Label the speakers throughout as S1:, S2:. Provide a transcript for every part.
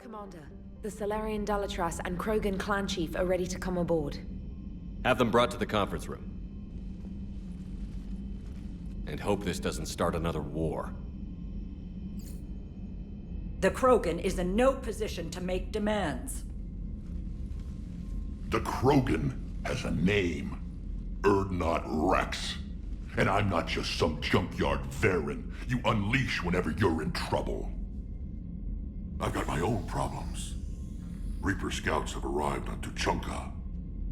S1: Commander, the Salarian Dalatras and Krogan clan chief are ready to come aboard.
S2: Have them brought to the conference room. And hope this doesn't start another war.
S3: The Krogan is in no position to make demands.
S4: The Krogan has a name. Urdnot Wrex. And I'm not just some junkyard Varen you unleash whenever you're in trouble. I've got my own problems. Reaper scouts have arrived on Tuchanka.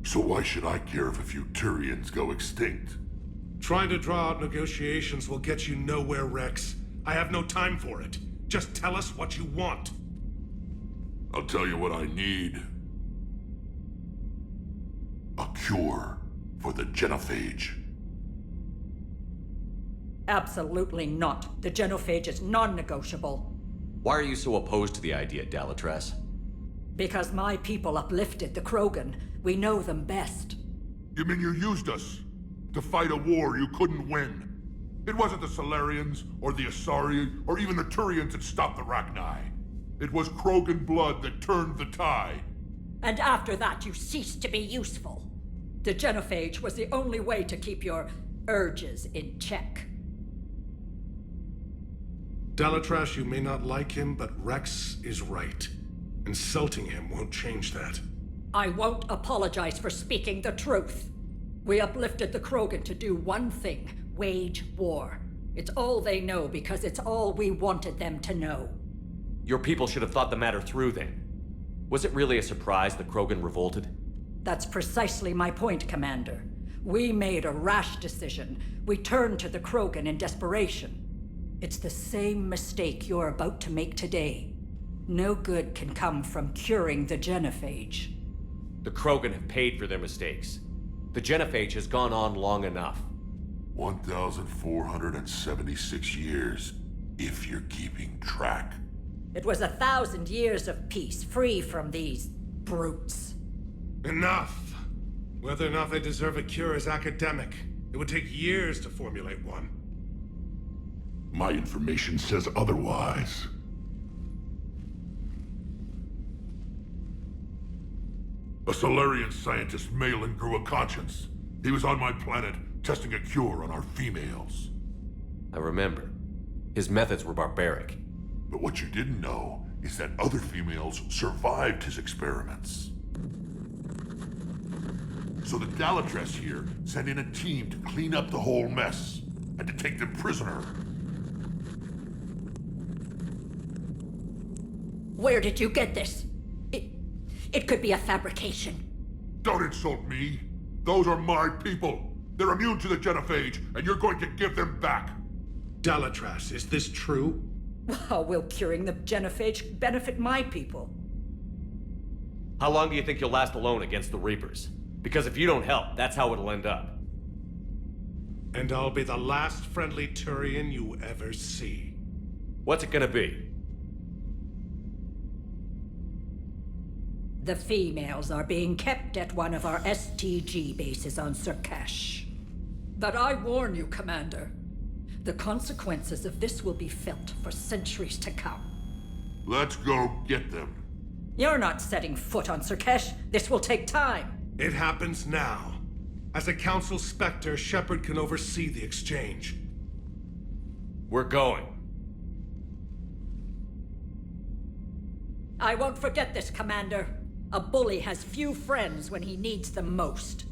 S4: So why should I care if a few Turians go extinct?
S5: Trying to draw out negotiations will get you nowhere, Rex. I have no time for it. Just tell us what you want.
S4: I'll tell you what I need. A cure for the Genophage.
S3: Absolutely not. The Genophage is non-negotiable.
S2: Why are you so opposed to the idea, Dalatras?
S3: Because my people uplifted the Krogan. We know them best.
S4: You mean you used us to fight a war you couldn't win? It wasn't the Salarians, or the Asari, or even the Turians that stopped the Rachni. It was Krogan blood that turned the tide.
S3: And after that, you ceased to be useful. The Genophage was the only way to keep your urges in check.
S5: Dalatras, you may not like him, but Rex is right. Insulting him won't change that.
S3: I won't apologize for speaking the truth. We uplifted the Krogan to do one thing: wage war. It's all they know because it's all we wanted them to know.
S2: Your people should have thought the matter through then. Was it really a surprise the Krogan revolted?
S3: That's precisely my point, Commander. We made a rash decision. We turned to the Krogan in desperation. It's the same mistake you're about to make today. No good can come from curing the Genophage.
S2: The Krogan have paid for their mistakes. The Genophage has gone on long enough.
S4: 1,476 years, if you're keeping track.
S3: It was 1,000 years of peace, free from these brutes.
S5: Enough! Whether or not they deserve a cure is academic. It would take years to formulate one.
S4: My information says otherwise. A Salarian scientist, Malin, grew a conscience. He was on my planet, testing a cure on our females.
S2: I remember. His methods were barbaric.
S4: But what you didn't know is that other females survived his experiments. So the Dalatras here sent in a team to clean up the whole mess, and to take them prisoner.
S3: Where did you get this? It could be a fabrication.
S4: Don't insult me. Those are my people. They're immune to the Genophage, and you're going to give them back.
S5: Dalatras, is this true?
S3: How will curing the Genophage benefit my people?
S2: How long do you think you'll last alone against the Reapers? Because if you don't help, that's how it'll end up.
S5: And I'll be the last friendly Turian you ever see.
S2: What's it gonna be?
S3: The females are being kept at one of our STG bases on Surkash. But I warn you, Commander, the consequences of this will be felt for centuries to come.
S4: Let's go get them.
S3: You're not setting foot on Surkesh. This will take time.
S5: It happens now. As a Council Spectre, Shepard can oversee the exchange.
S2: We're going.
S3: I won't forget this, Commander. A bully has few friends when he needs them most.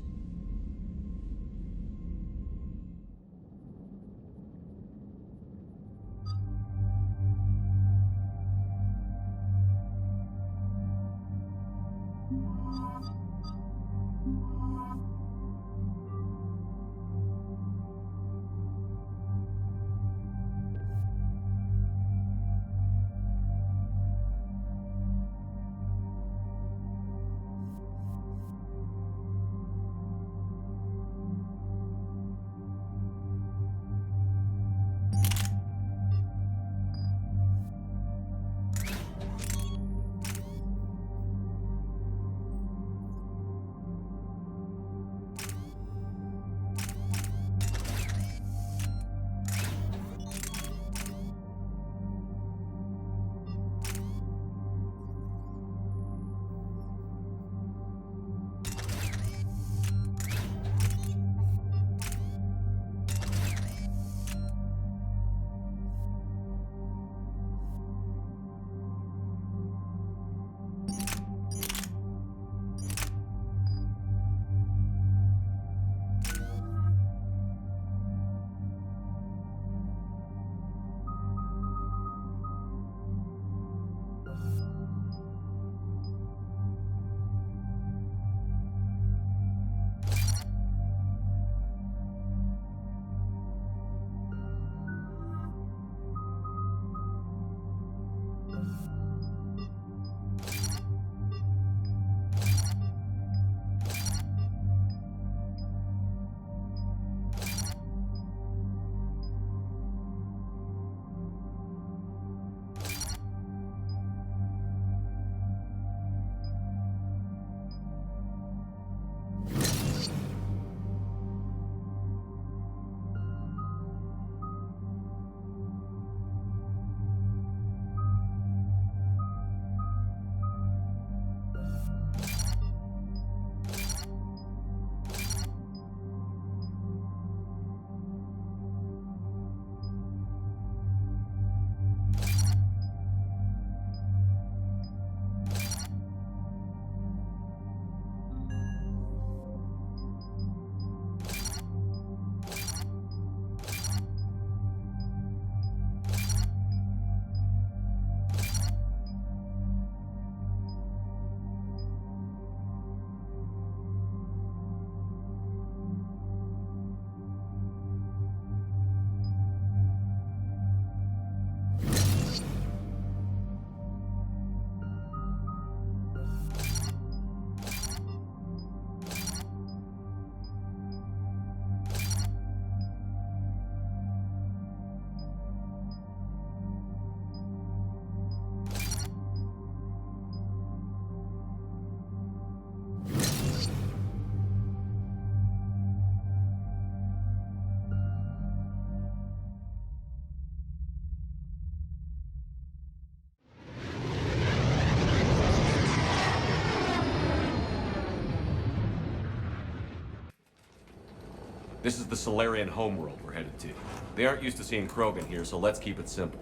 S2: This is the Salarian homeworld we're headed to. They aren't used to seeing Krogan here, so let's keep it simple.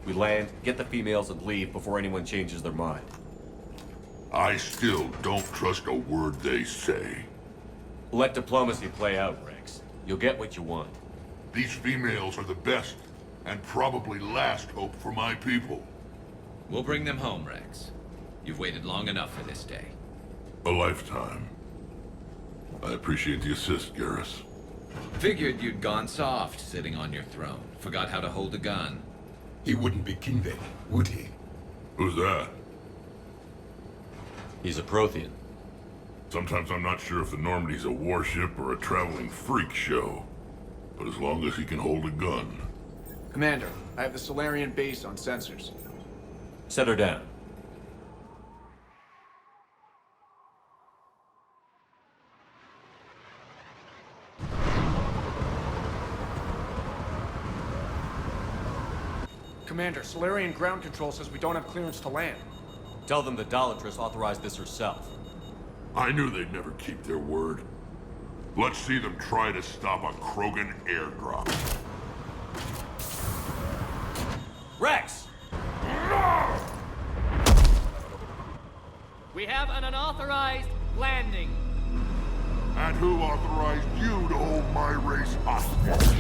S2: We land, get the females, and leave before anyone changes their mind.
S4: I still don't trust a word they say.
S2: Let diplomacy play out, Rex. You'll get what you want.
S4: These females are the best, and probably last hope for my people.
S6: We'll bring them home, Rex. You've waited long enough for this day.
S4: A lifetime. I appreciate the assist, Garrus.
S6: Figured you'd gone soft sitting on your throne. Forgot how to hold a gun.
S7: He wouldn't be king then, would he?
S4: Who's that?
S2: He's a Prothean.
S4: Sometimes I'm not sure if the Normandy's a warship or a traveling freak show. But as long as he can hold a gun.
S8: Commander, I have the Solarian base on sensors.
S2: Set her down.
S8: Commander, Solarian ground control says we don't have clearance to land.
S2: Tell them the Dalatrass authorized this herself.
S4: I knew they'd never keep their word. Let's see them try to stop a Krogan airdrop.
S2: Rex!
S9: We have an unauthorized landing.
S4: And who authorized you to hold my race hostage?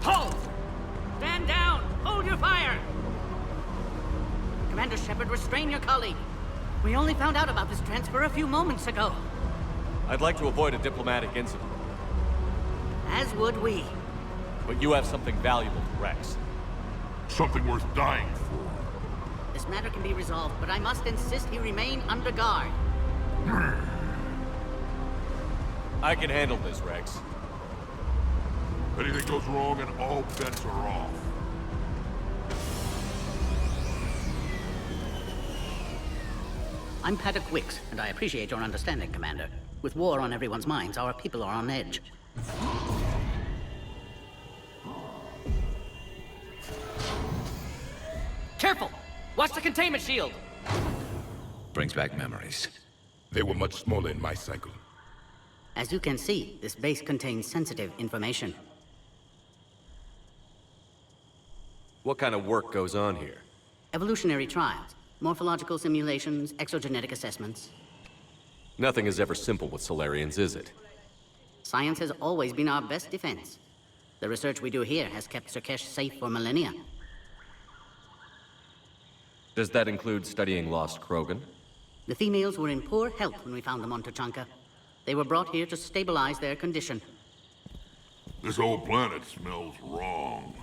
S9: Halt! Stand down! Hold your fire! Commander Shepard, restrain your colleague. We only found out about this transfer a few moments ago.
S2: I'd like to avoid a diplomatic incident,
S9: As would we.
S2: but you have something valuable to Rex.
S4: Something worth dying for.
S9: This matter can be resolved, but I must insist he remain under guard.
S2: I can handle this, Rex.
S4: Anything goes wrong and all bets are off.
S9: I'm Paddock Wicks, and I appreciate your understanding, Commander. With war on everyone's minds, our people are on edge. Careful! Watch the containment shield!
S6: Brings back memories.
S7: They were much smaller in my cycle.
S9: As you can see, this base contains sensitive information.
S2: What kind of work goes on here?
S9: Evolutionary trials, morphological simulations, exogenetic assessments.
S2: Nothing is ever simple with Solarians, is it?
S9: Science has always been our best defense. The research we do here has kept Surkesh safe for millennia.
S2: Does that include studying lost Krogan?
S9: The females were in poor health when we found them on Tuchanka. They were brought here to stabilize their condition.
S4: This whole planet smells wrong.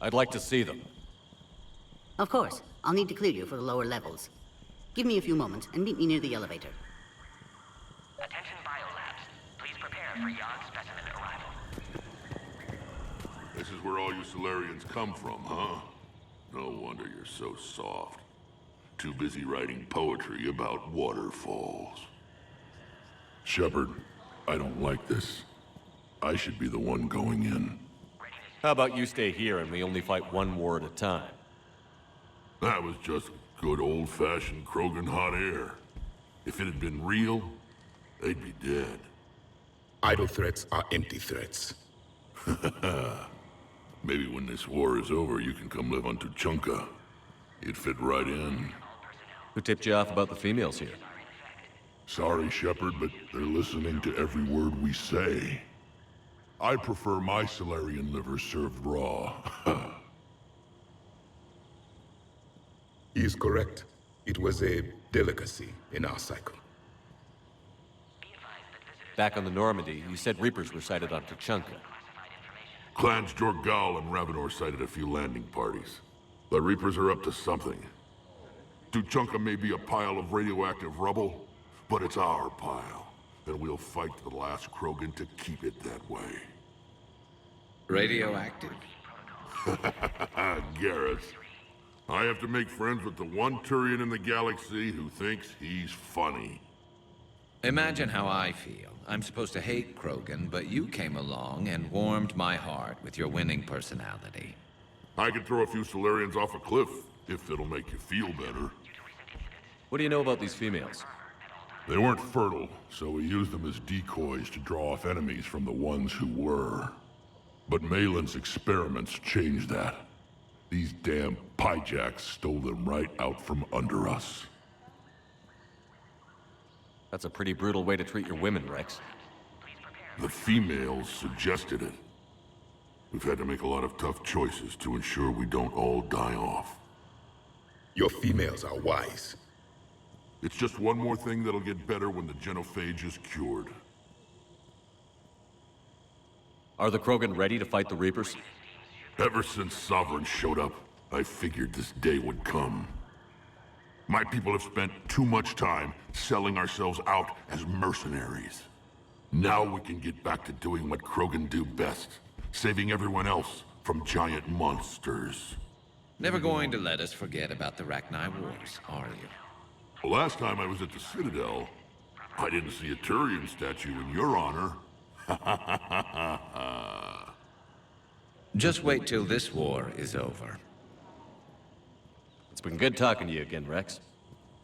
S2: I'd like to see them.
S9: Of course, I'll need to clear you for the lower levels. Give me a few moments and meet me near the elevator.
S10: Attention biolabs. Please prepare for yacht specimen arrival.
S4: This is where all you Solarians come from, huh? No wonder you're so soft. Too busy writing poetry about waterfalls. Shepard, I don't like this. I should be the one going in.
S2: How about you stay here and we only fight one war at a time?
S4: That was just good old-fashioned Krogan hot air. If it had been real, they'd be dead.
S7: Idle threats are empty threats.
S4: Maybe when this war is over, you can come live on Tuchanka. You'd fit right in.
S2: Who tipped you off about the females here?
S4: Sorry, Shepard, but they're listening to every word we say. I prefer my Solarian liver served raw.
S7: He is correct. It was a delicacy in our cycle.
S2: Back on the Normandy, you said Reapers were sighted on Tuchanka.
S4: Clans Jorgal and Ravenor sighted a few landing parties. The Reapers are up to something. Tuchanka may be a pile of radioactive rubble, but it's our pile. And we'll fight to the last Krogan to keep it that way.
S6: Radioactive?
S4: Garrus. I have to make friends with the one Turian in the galaxy who thinks he's funny.
S6: Imagine how I feel. I'm supposed to hate Krogan, but you came along and warmed my heart with your winning personality.
S4: I could throw a few Solarians off a cliff, if it'll make you feel better.
S2: What do you know about these females?
S4: They weren't fertile, so we used them as decoys to draw off enemies from the ones who were. But Malin's experiments changed that. These damn Pyjaks stole them right out from under us.
S2: That's a pretty brutal way to treat your women, Rex.
S4: The females suggested it. We've had to make a lot of tough choices to ensure we don't all die off.
S7: Your females are wise.
S4: It's just one more thing that'll get better when the genophage is cured.
S2: Are the Krogan ready to fight the Reapers?
S4: Ever since Sovereign showed up, I figured this day would come. My people have spent too much time selling ourselves out as mercenaries. Now we can get back to doing what Krogan do best, saving everyone else from giant monsters.
S6: Never going to let us forget about the Rachni Wars, are you?
S4: The last time I was at the Citadel, I didn't see a Turian statue in your honor.
S6: Just wait till this war is over.
S2: It's been good talking to you again, Rex.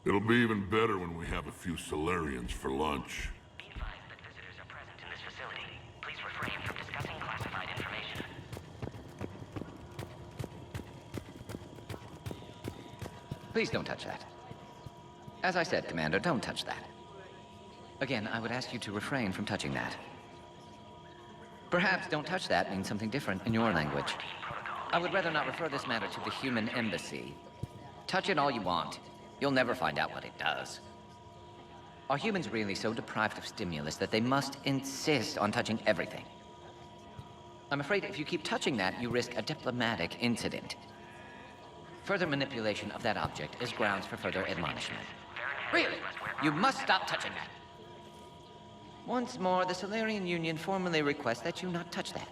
S4: It'll be even better when we have a few Solarians for lunch.
S10: Be advised that visitors are present in this facility. Please refrain from discussing classified information.
S11: Please don't touch that. As I said, Commander, don't touch that. Again, I would ask you to refrain from touching that. Perhaps "don't touch that" means something different in your language. I would rather not refer this matter to the human embassy. Touch it all you want. You'll never find out what it does. Are humans really so deprived of stimulus that they must insist on touching everything? I'm afraid if you keep touching that, you risk a diplomatic incident. Further manipulation of that object is grounds for further admonishment. Really? You must stop touching that. Once more, the Solarian Union formally requests that you not touch that.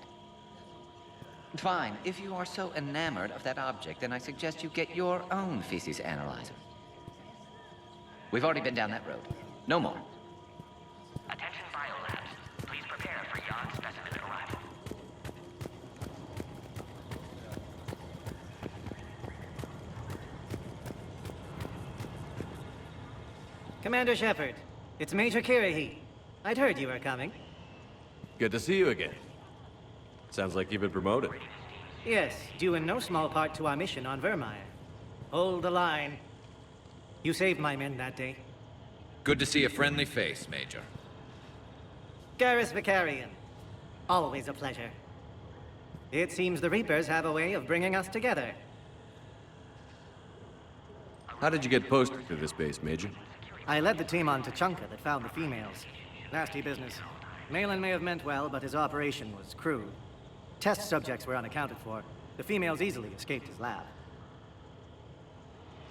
S11: Fine. If you are so enamored of that object, then I suggest you get your own feces analyzer. We've already been down that road. No more.
S10: Attention biolabs. Please prepare for Yon specimen arrival.
S12: Commander Shepard, it's Major Kirahi. I'd heard you were coming.
S2: Good to see you again. Sounds like you've been promoted.
S12: Yes, due in no small part to our mission on Vermeer. Hold the line. You saved my men that day.
S6: Good to see a friendly face, Major.
S12: Garrus Vicarian. Always a pleasure. It seems the Reapers have a way of bringing us together.
S2: How did you get posted to this base, Major?
S12: I led the team on Tuchanka that found the females. Nasty business. Malin may have meant well, but his operation was crude. Test subjects were unaccounted for. The females easily escaped his lab.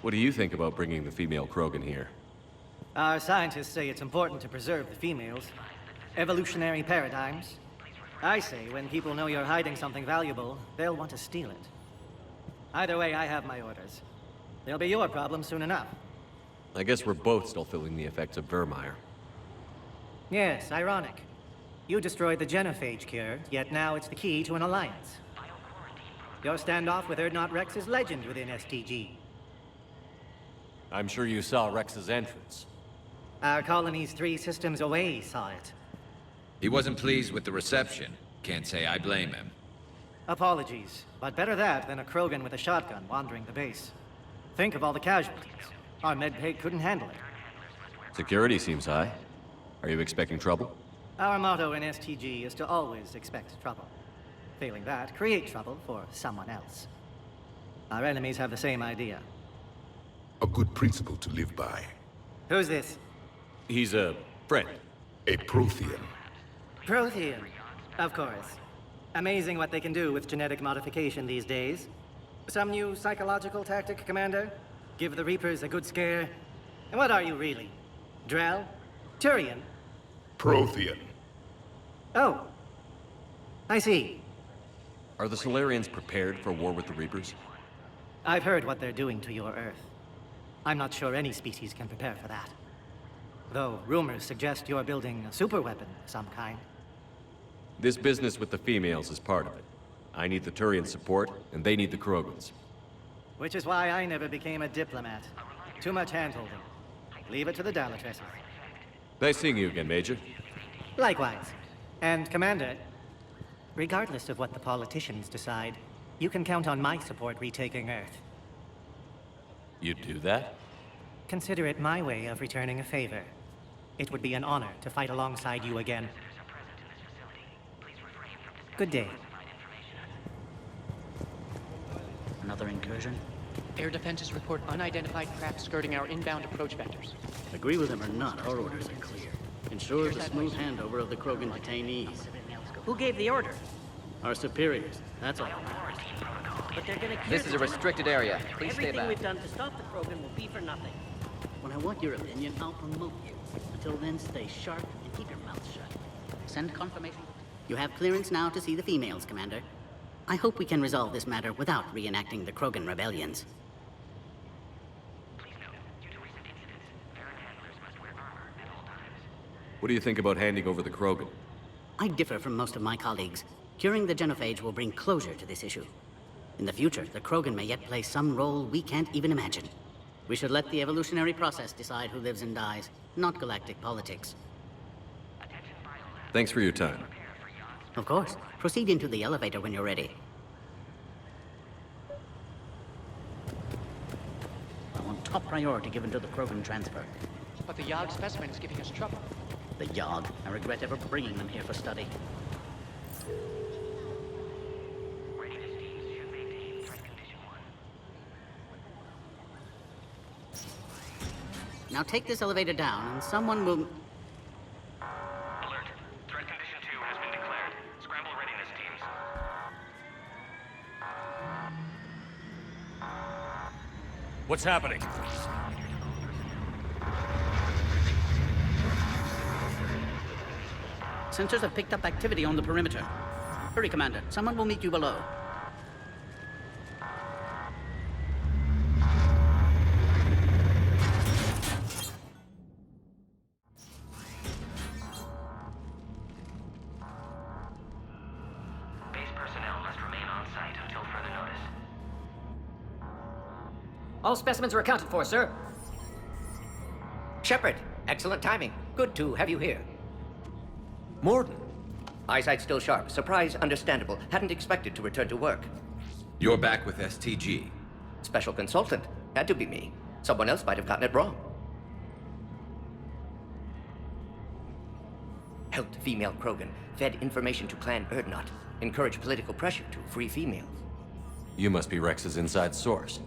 S2: What do you think about bringing the female Krogan here?
S12: Our scientists say it's important to preserve the females. Evolutionary paradigms. I say when people know you're hiding something valuable, they'll want to steal it. Either way, I have my orders. They'll be your problem soon enough.
S2: I guess we're both still feeling the effects of Vermeer.
S12: Yes, ironic. You destroyed the genophage cure, yet now it's the key to an alliance. Your standoff with Urdnot Rex is legend within STG.
S2: I'm sure you saw Rex's entrance.
S12: Our colony's 3 systems away saw it.
S6: He wasn't pleased with the reception. Can't say I blame him.
S12: Apologies, but better that than a Krogan with a shotgun wandering the base. Think of all the casualties. Our medbay couldn't handle it.
S2: Security seems high. Are you expecting trouble?
S12: Our motto in STG is to always expect trouble. Failing that, create trouble for someone else. Our enemies have the same idea.
S7: A good principle to live by.
S12: Who's this?
S2: He's a friend.
S7: A Prothean.
S12: Prothean. Of course. Amazing what they can do with genetic modification these days. Some new psychological tactic, Commander? Give the Reapers a good scare? And what are you really? Drell? Turian?
S7: Prothean.
S12: Oh. I see.
S2: Are the Solarians prepared for war with the Reapers?
S12: I've heard what they're doing to your Earth. I'm not sure any species can prepare for that. Though rumors suggest you're building a superweapon of some kind.
S2: This business with the females is part of it. I need the Turian support, and they need the Krogans.
S12: Which is why I never became a diplomat. Too much hand-holding. Leave it to the Dalatresses.
S2: Nice seeing you again, Major.
S12: Likewise. And, Commander, regardless of what the politicians decide, you can count on my support retaking Earth.
S2: You'd do that?
S12: Consider it my way of returning a favor. It would be an honor to fight alongside you again. Good day.
S9: Another incursion?
S13: Air defenses report unidentified craft skirting our inbound approach vectors.
S9: Agree with them or not, our orders are clear. Ensures a smooth handover of the Krogan detainees.
S13: Who gave the order?
S9: Our superiors, that's all.
S13: But they're gonna
S11: This is a restricted area. Please stay
S13: Everything
S11: back.
S13: we've done to stop the Krogan will be for nothing.
S9: When I want your opinion, I'll promote you. Until then, stay sharp and keep your mouth shut. Send confirmation. You have clearance now to see the females, Commander. I hope we can resolve this matter without reenacting the Krogan rebellions.
S2: What do you think about handing over the Krogan?
S9: I differ from most of my colleagues. Curing the genophage will bring closure to this issue. In the future, the Krogan may yet play some role we can't even imagine. We should let the evolutionary process decide who lives and dies, not galactic politics.
S2: Thanks for your time.
S9: Of course. Proceed into the elevator when you're ready. I want top priority given to the Krogan transfer.
S13: But the Yogg specimen is giving us trouble.
S9: The Yogg. I regret ever bringing them here for study. Now take this elevator down, and someone will...
S10: Alert. Threat condition 2 has been declared. Scramble readiness teams.
S2: What's happening?
S9: Sensors have picked up activity on the perimeter. Hurry, Commander. Someone will meet you below.
S10: Base personnel must remain on site until further notice.
S14: All specimens are accounted for, sir. Shepard, excellent timing. Good to have you here. Morden. Eyesight still sharp. Surprise understandable. Hadn't expected to return to work.
S6: You're back with STG.
S14: Special consultant. Had to be me. Someone else might have gotten it wrong. Helped female Krogan. Fed information to Clan Urdnot. Encouraged political pressure to free females.
S2: You must be Rex's inside source.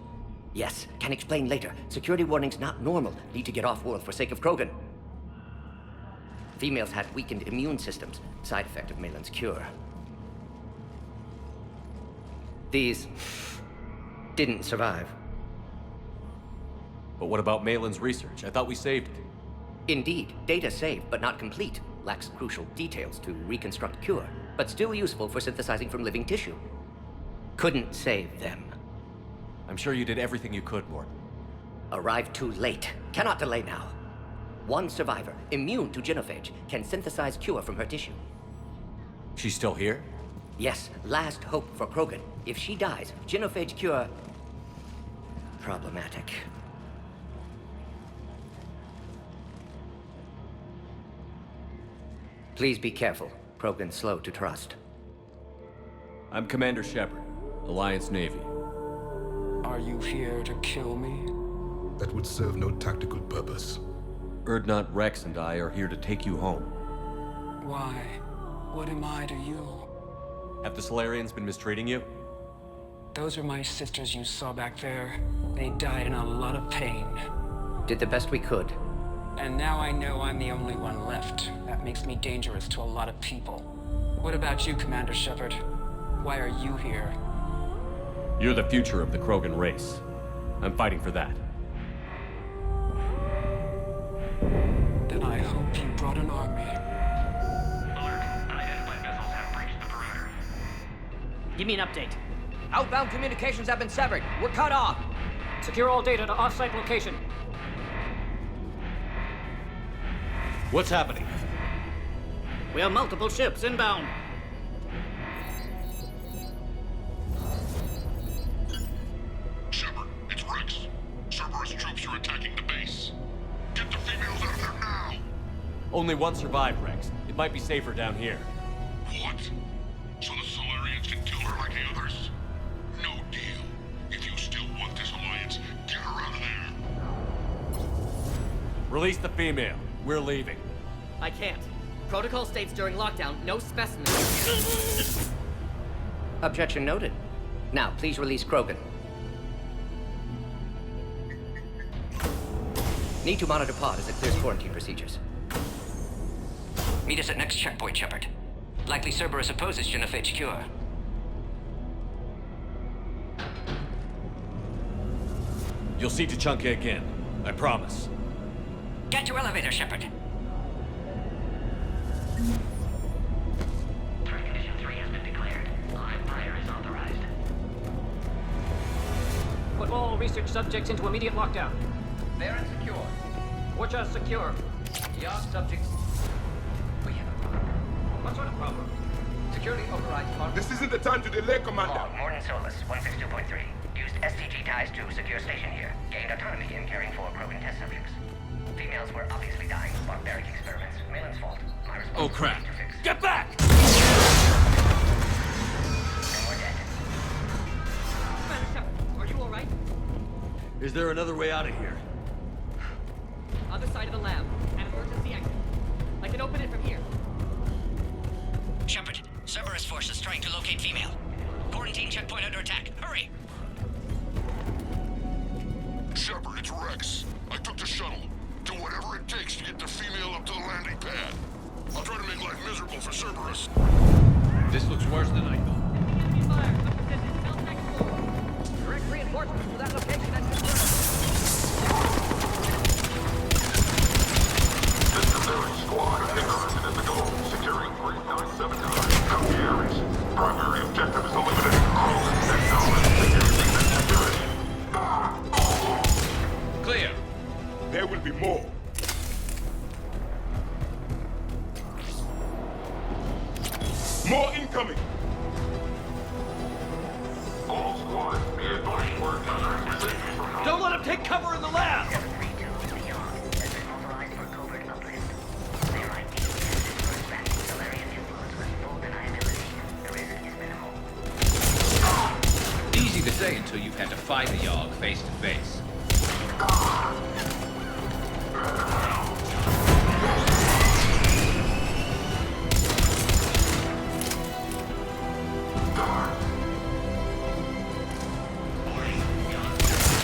S14: Yes, can explain later. Security warnings not normal. Need to get off-world for sake of Krogan. Females had weakened immune systems. Side effect of Malin's cure. These didn't survive.
S2: But what about Malin's research? I thought we saved it.
S14: Indeed, data saved, but not complete. Lacks crucial details to reconstruct cure, but still useful for synthesizing from living tissue. Couldn't save them.
S2: I'm sure you did everything you could, Morden.
S14: Arrived too late. Cannot delay now. One survivor, immune to genophage, can synthesize cure from her tissue.
S2: She's still here?
S14: Yes, last hope for Krogan. If she dies, genophage cure... problematic. Please be careful. Krogan's slow to trust.
S2: I'm Commander Shepard, Alliance Navy.
S15: Are you here to kill me?
S7: That would serve no tactical purpose.
S2: Urdnot, Rex, and I are here to take you home.
S15: Why? What am I to you?
S2: Have the Salarians been mistreating you?
S15: Those are my sisters you saw back there. They died in a lot of pain.
S14: Did the best we could.
S15: And now I know I'm the only one left. That makes me dangerous to a lot of people. What about you, Commander Shepard? Why are you here?
S2: You're the future of the Krogan race. I'm fighting for that.
S15: Then I hope you brought an army.
S10: Alert. Unidentified vessels have breached the perimeter.
S14: Give me an update. Outbound communications have been severed. We're cut off. Secure all data to off-site location.
S2: What's happening?
S9: We have multiple ships inbound.
S4: Shepard, it's Rex. Cerberus troops are attacking the base. Get the females out of there now!
S2: Only one survived, Rex. It might be safer down here.
S4: What? So the Solarians can kill her like the others? No deal. If you still want this alliance, get her out of there.
S2: Release the female. We're leaving.
S14: I can't. Protocol states during lockdown, no specimens. Objection noted. Now, please release Krogan. Need to monitor pod as it clears quarantine procedures. Meet us at next checkpoint, Shepard. Likely Cerberus opposes genophage cure.
S2: You'll see Tuchanka again. I promise.
S14: Get to elevator, Shepard.
S10: Threat condition 3 has been declared. Live fire is authorized.
S14: Put all research subjects into immediate lockdown. They're insecure. Which are secure? Yogg subjects.
S11: sort of problem? Security overrides part.
S7: This isn't the time to delay, Commander.
S10: Log, Morton Solus, 162.3. Used STG ties to secure station here. Gained autonomy in caring for Krogan test subjects. Females were obviously dying. Barbaric experiments. Malin's fault. My responsibility
S2: Oh crap!
S10: to fix.
S2: Get back!
S10: And we're dead.
S13: Commander Shepard, are you all right?
S2: Is there another way out of here?
S13: Other side of the lab. An emergency exit. I can open it from here.
S10: Shepard, Cerberus forces trying to locate female. Quarantine checkpoint under attack. Hurry!
S4: Shepard, it's Rex. I took the shuttle. Do whatever it takes to get the female up to the landing pad. I'll try to make life miserable for Cerberus.
S6: This looks worse than I thought.
S13: Enemy fire. Up position. South second floor. Direct reinforcements to that location has been confirmed.
S4: Squad, interested in the goal. Securing 3979. Copy Ares. Primary objective is eliminating Krogan technology.
S6: Clear.
S7: There will be more. More incoming!
S4: All squad, be advised we're gathering positions from now.
S2: Don't let him take cover in the lab!
S10: 732 beyond has been authorized for covert uplift. Their ID is back Solarian influence with full deniability. The risk is minimal.
S6: Easy to say until you've had to fight a Yogg face to face.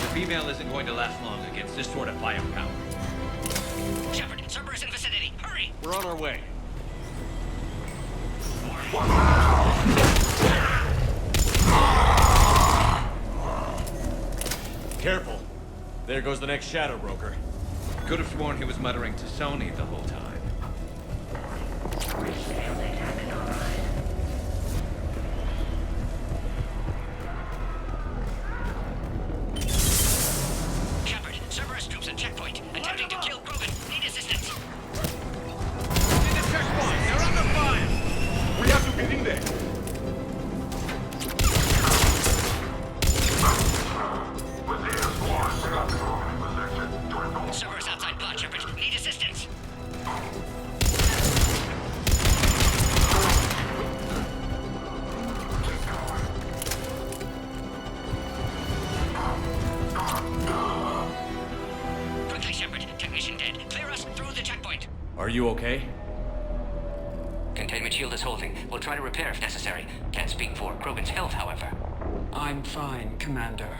S6: The female isn't going to last long against this sort of firepower.
S10: Shepard, Cerberus in vicinity. Hurry!
S2: We're on our way. Careful. There goes the next Shadow Broker.
S6: Could have sworn he was muttering to Sony the whole time.
S10: Shepard, Cerberus troops at checkpoint. Attempting to kill Krogan. Need assistance.
S6: In the checkpoint! They're under fire!
S7: We have to get in there.
S10: Cerberus outside pod, Shepard. Need assistance. Quickly, Shepard. Technician dead. Clear us through the checkpoint.
S2: Are you okay?
S10: Containment shield is holding. We'll try to repair if necessary. Can't speak for Krogan's health, however.
S15: I'm fine, Commander.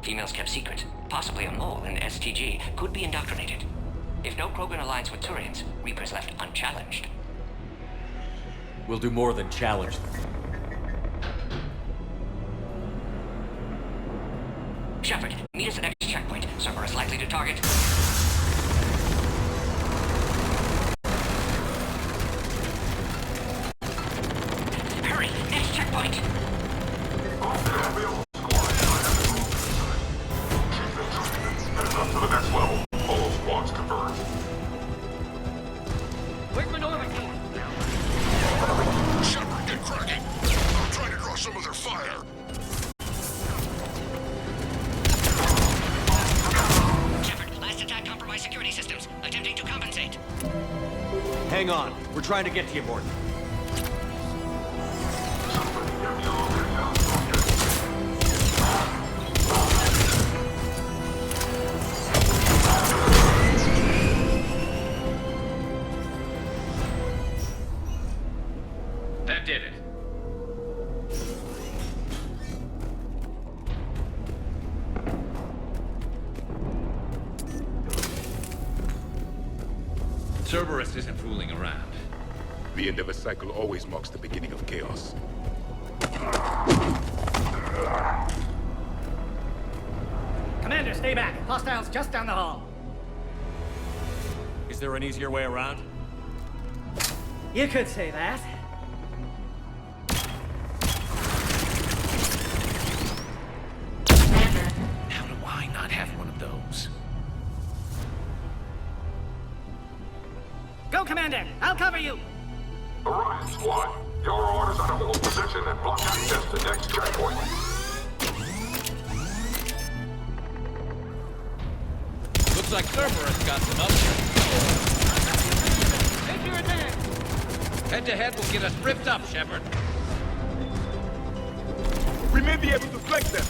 S10: Females kept secret. Possibly a mole in STG. Could be indoctrinated. If no Krogan aligns with Turians, Reaper's left unchallenged.
S2: We'll do more than challenge them.
S10: Shepard, meet us at next checkpoint. Cerberus likely to target. Hurry! Next checkpoint!
S4: Up to the next level. All squads converge.
S13: Quick maneuver team.
S4: Shepard, get cracking. I'm trying to draw some of their fire.
S10: Shepard, last attack compromised security systems. Attempting to compensate.
S2: Hang on. We're trying to get to you, Morton.
S6: That did it. Cerberus isn't fooling around.
S7: The end of a cycle always marks the beginning of chaos.
S12: Commander, stay back. Hostiles just down the hall.
S2: Is there an easier way around?
S12: You could say that.
S6: How do I not have one of those?
S12: Go, Commander! I'll cover you!
S4: Orion Squad, your orders are to hold position and block access to next checkpoint.
S6: Looks like Cerberus got some upgrades.
S13: Make your attack!
S6: Head-to-head will get us ripped up, Shepard.
S7: We may be able to flank them.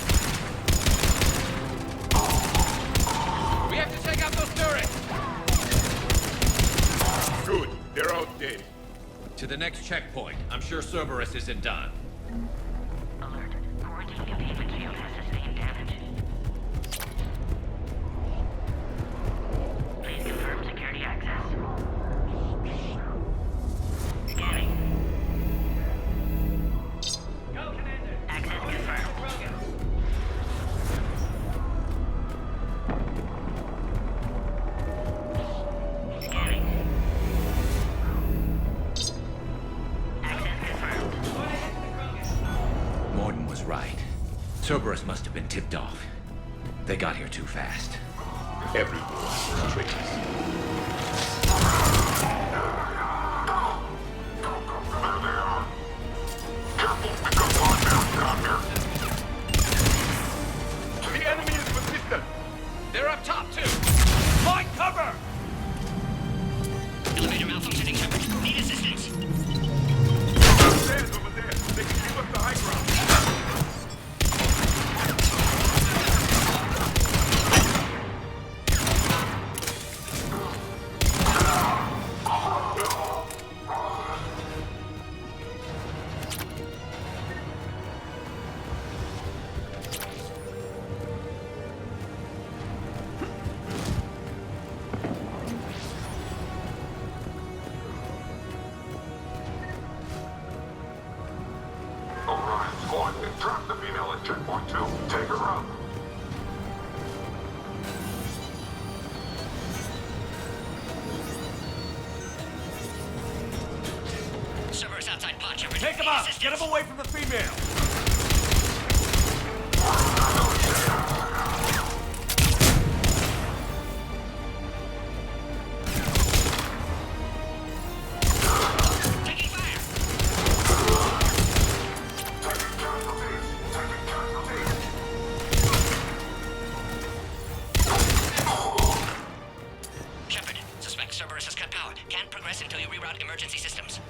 S6: We have to take out those turrets!
S7: Good. They're outdated.
S6: To the next checkpoint. I'm sure Cerberus isn't done.
S10: Alert. Quarantine containment field has sustained damage. Please confirm security access. Scanning.
S13: Go, Commander!
S10: Access confirmed. Scanning. Access confirmed.
S6: Morden was right. Cerberus must have been tipped off. They got here too fast.
S7: Everyone traitors.
S4: The enemy is persistent.
S6: They're up top, too! Find cover!
S10: Elevator malfunctioning, Shepard. Need assistance.
S4: Stairs over there. They can give us the high ground. Orion Squad, trap the female at checkpoint 2. Take her out.
S10: Cerberus outside pod, Shepard.
S2: Take him out! Get him away from the female!
S10: Taking fire! Shepard, suspect Cerberus has cut power. Can't progress until you reroute emergency systems.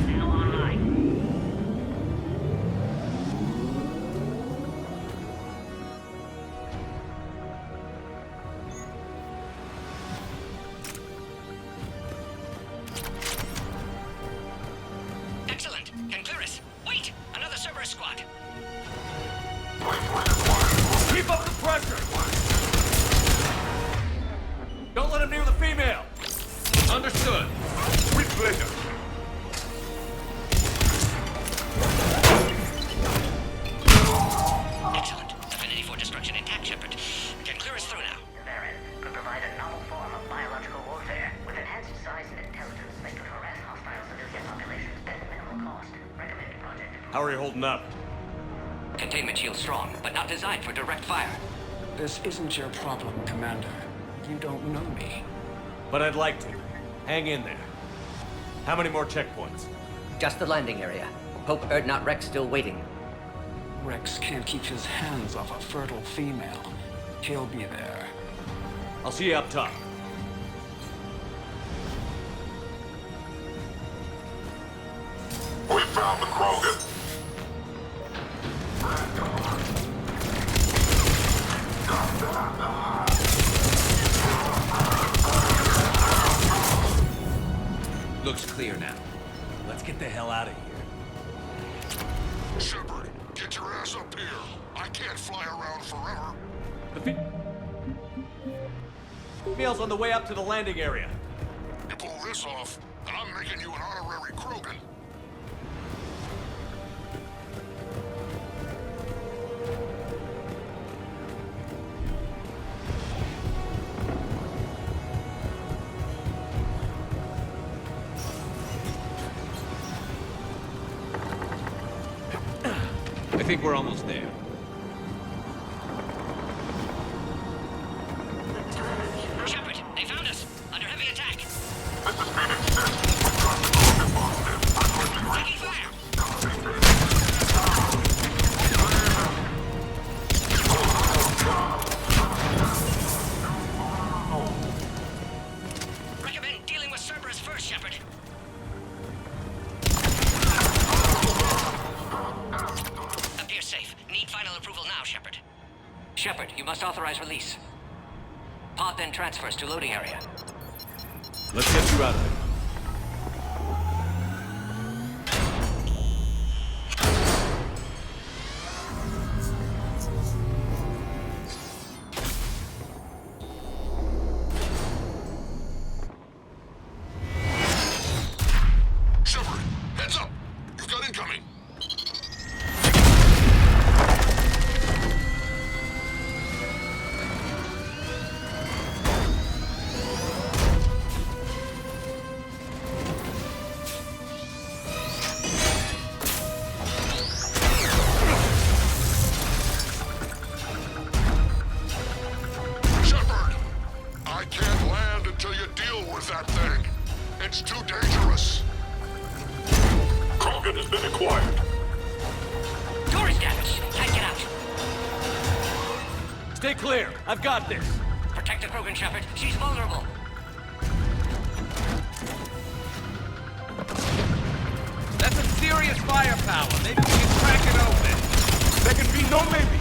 S10: Now online. Excellent. Can clear us. Wait! Another Cerberus squad.
S2: Keep up the pressure! Don't let him near the female! Understood.
S4: With pleasure.
S10: Excellent. Affinity for destruction intact, Shepard. Can clear us through now. Baron could provide a novel form of biological warfare. With enhanced size and intelligence, they could harass hostile civilian populations at minimal cost. Recommended project.
S2: How are you holding up?
S10: Containment shield strong, but not designed for direct fire.
S15: This isn't your problem, Commander. You don't know me.
S2: But I'd like to. Hang in there. How many more checkpoints?
S14: Just the landing area. Hope Erdnot Rex still waiting.
S15: Rex can't keep his hands off a fertile female. He'll be there.
S2: I'll see you up top.
S4: We found the Krogan.
S6: Looks clear now.
S2: Let's get the hell out of here.
S4: Shepard, get your ass up here. I can't fly around forever.
S2: The female's on the way up to the landing area.
S4: You pull this off, and I'm making you an honorary Krogan.
S6: think we're almost there.
S10: Shepard, they found us. Under heavy attack. Taking fire. Recommend dealing with Cerberus first, Shepard. Appears safe. Need final approval now, Shepard.
S14: Shepard, you must authorize release. Pod then transfers to loading area.
S2: Let's get you out of there.
S4: Shepard, heads up! You've got incoming! Shepard! I can't land until you deal with that thing. It's too dangerous. Krogan has been acquired.
S10: Door is damaged. Can't get out.
S2: Stay clear. I've got this.
S10: Protect the Krogan, Shepard. She's vulnerable.
S6: That's some serious firepower. Maybe we can crack it open.
S2: There can be no maybe.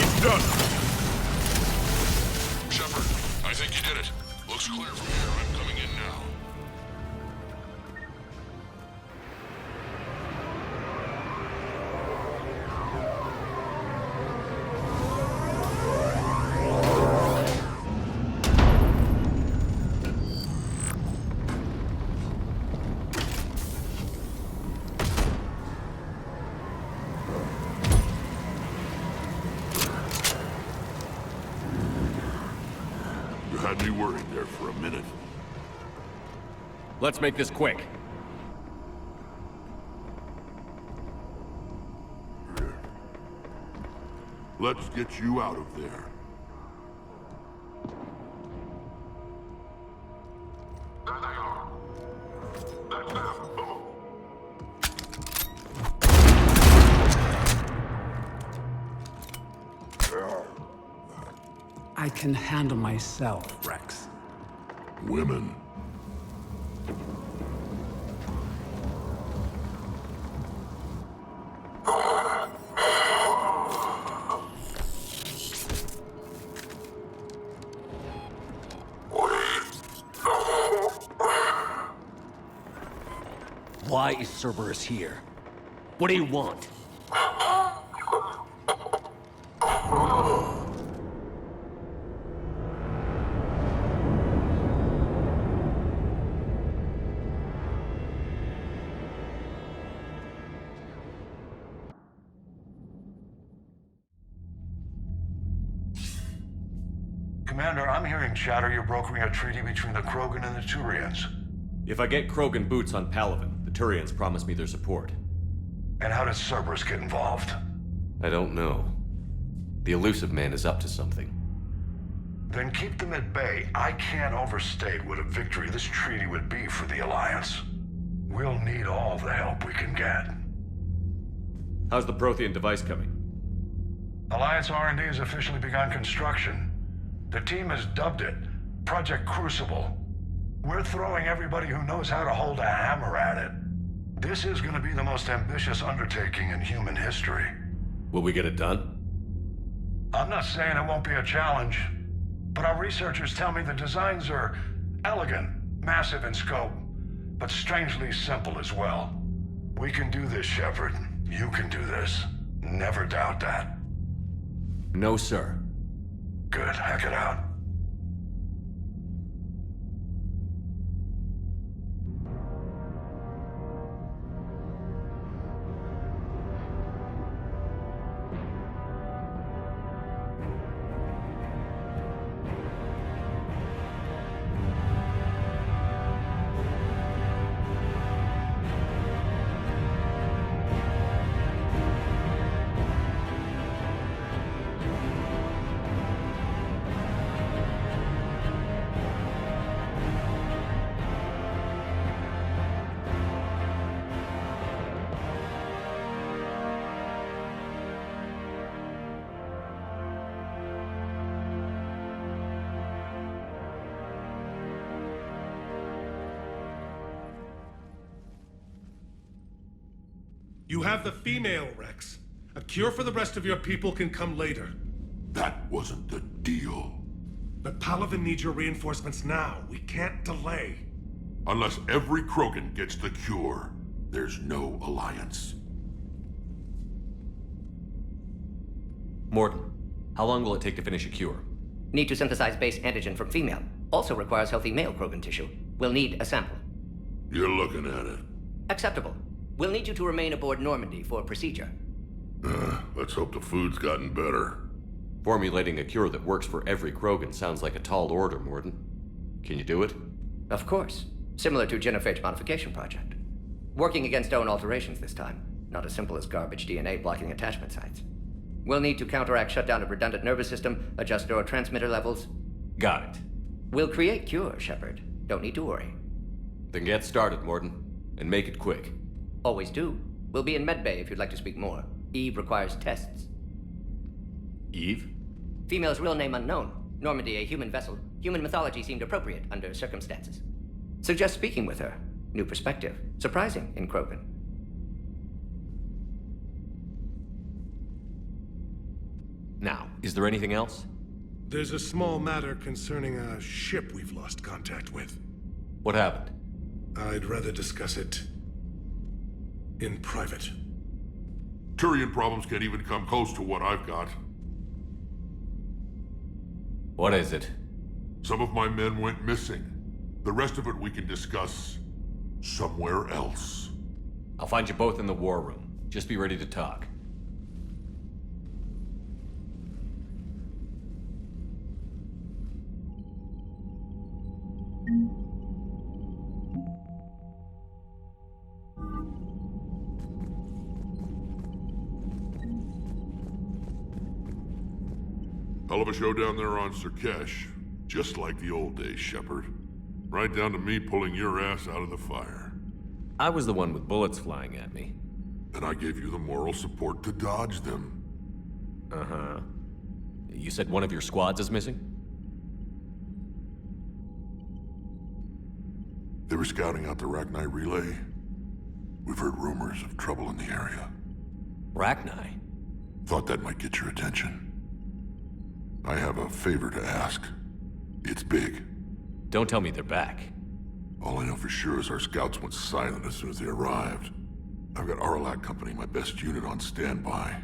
S4: It's done. Shepard, I think you did it. Looks clear from here. I'm coming in now. You had me worried there for a minute.
S2: Let's make this quick.
S4: Let's get you out of there. There they are. That's them.
S16: I can handle myself, Rex.
S4: Women.
S17: Why is Cerberus here? What do you want?
S18: Commander, I'm hearing chatter you're brokering a treaty between the Krogan and the Turians.
S2: If I get Krogan boots on Palaven, the Turians promise me their support.
S18: And how does Cerberus get involved?
S2: I don't know. The Elusive Man is up to something.
S18: Then keep them at bay. I can't overstate what a victory this treaty would be for the Alliance. We'll need all the help we can get.
S2: How's the Prothean device coming?
S18: Alliance R&D has officially begun construction. The team has dubbed it Project Crucible. We're throwing everybody who knows how to hold a hammer at it. This is going to be the most ambitious undertaking in human history.
S2: Will we get it done?
S18: I'm not saying it won't be a challenge, but our researchers tell me the designs are elegant, massive in scope, but strangely simple as well. We can do this, Shepard. You can do this. Never doubt that.
S2: No, sir.
S18: Good. Hack it out.
S5: You have the female, Rex. A cure for the rest of your people can come later.
S4: That wasn't the deal.
S5: But Palaven needs your reinforcements now. We can't delay.
S4: Unless every Krogan gets the cure, there's no alliance.
S2: Mordin, how long will it take to finish a cure?
S14: Need to synthesize base antigen from female. Also requires healthy male Krogan tissue. We'll need a sample.
S4: You're looking at it.
S14: Acceptable. We'll need you to remain aboard Normandy for procedure.
S4: Let's hope the food's gotten better.
S2: Formulating a cure that works for every Krogan sounds like a tall order, Mordin. Can you do it?
S14: Of course. Similar to Genophage Modification Project. Working against own alterations this time. Not as simple as garbage DNA blocking attachment sites. We'll need to counteract shutdown of redundant nervous system, adjust neurotransmitter levels.
S2: Got it.
S14: We'll create cure, Shepard. Don't need to worry.
S2: Then get started, Mordin. And make it quick.
S14: Always do. We'll be in medbay if you'd like to speak more. Eve requires tests.
S2: Eve?
S14: Female's real name unknown. Normandy a human vessel. Human mythology seemed appropriate under circumstances. Suggest speaking with her. New perspective. Surprising in Krogan.
S2: Now, is there anything else?
S5: There's a small matter concerning a ship we've lost contact with.
S2: What happened?
S5: I'd rather discuss it in private.
S4: Turian problems can't even come close to what I've got.
S2: What is it?
S4: Some of my men went missing. The rest of it we can discuss somewhere else.
S2: I'll find you both in the war room. Just be ready to talk.
S4: Hell of a show down there on Surkesh. Just like the old days, Shepard. Right down to me pulling your ass out of the fire.
S2: I was the one with bullets flying at me.
S4: And I gave you the moral support to dodge them.
S2: Uh-huh. You said one of your squads is missing?
S4: They were scouting out the Rachni relay. We've heard rumors of trouble in the area.
S2: Rachni?
S4: Thought that might get your attention. I have a favor to ask. It's big.
S2: Don't tell me they're back.
S4: All I know for sure is our scouts went silent as soon as they arrived. I've got Aralak Company, my best unit, on standby.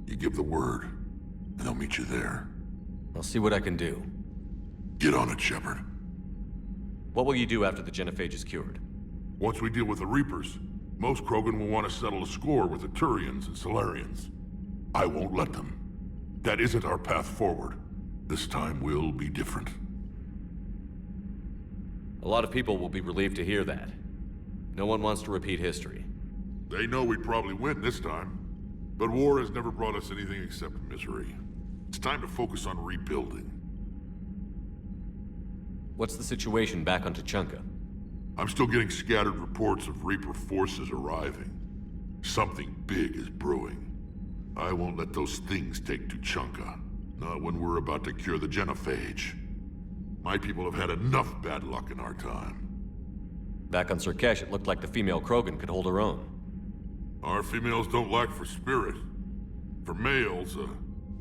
S4: You give the word, and they'll meet you there.
S2: I'll see what I can do.
S4: Get on it, Shepard.
S2: What will you do after the Genophage is cured?
S4: Once we deal with the Reapers, most Krogan will want to settle a score with the Turians and Salarians. I won't let them. That isn't our path forward. This time will be different.
S2: A lot of people will be relieved to hear that. No one wants to repeat history.
S4: They know we'd probably win this time. But war has never brought us anything except misery. It's time to focus on rebuilding.
S2: What's the situation back on Tuchanka?
S4: I'm still getting scattered reports of Reaper forces arriving. Something big is brewing. I won't let those things take Tuchanka. Not when we're about to cure the Genophage. My people have had enough bad luck in our time.
S2: Back on Surkesh, it looked like the female Krogan could hold her own.
S4: Our females don't lack for spirit. For males, a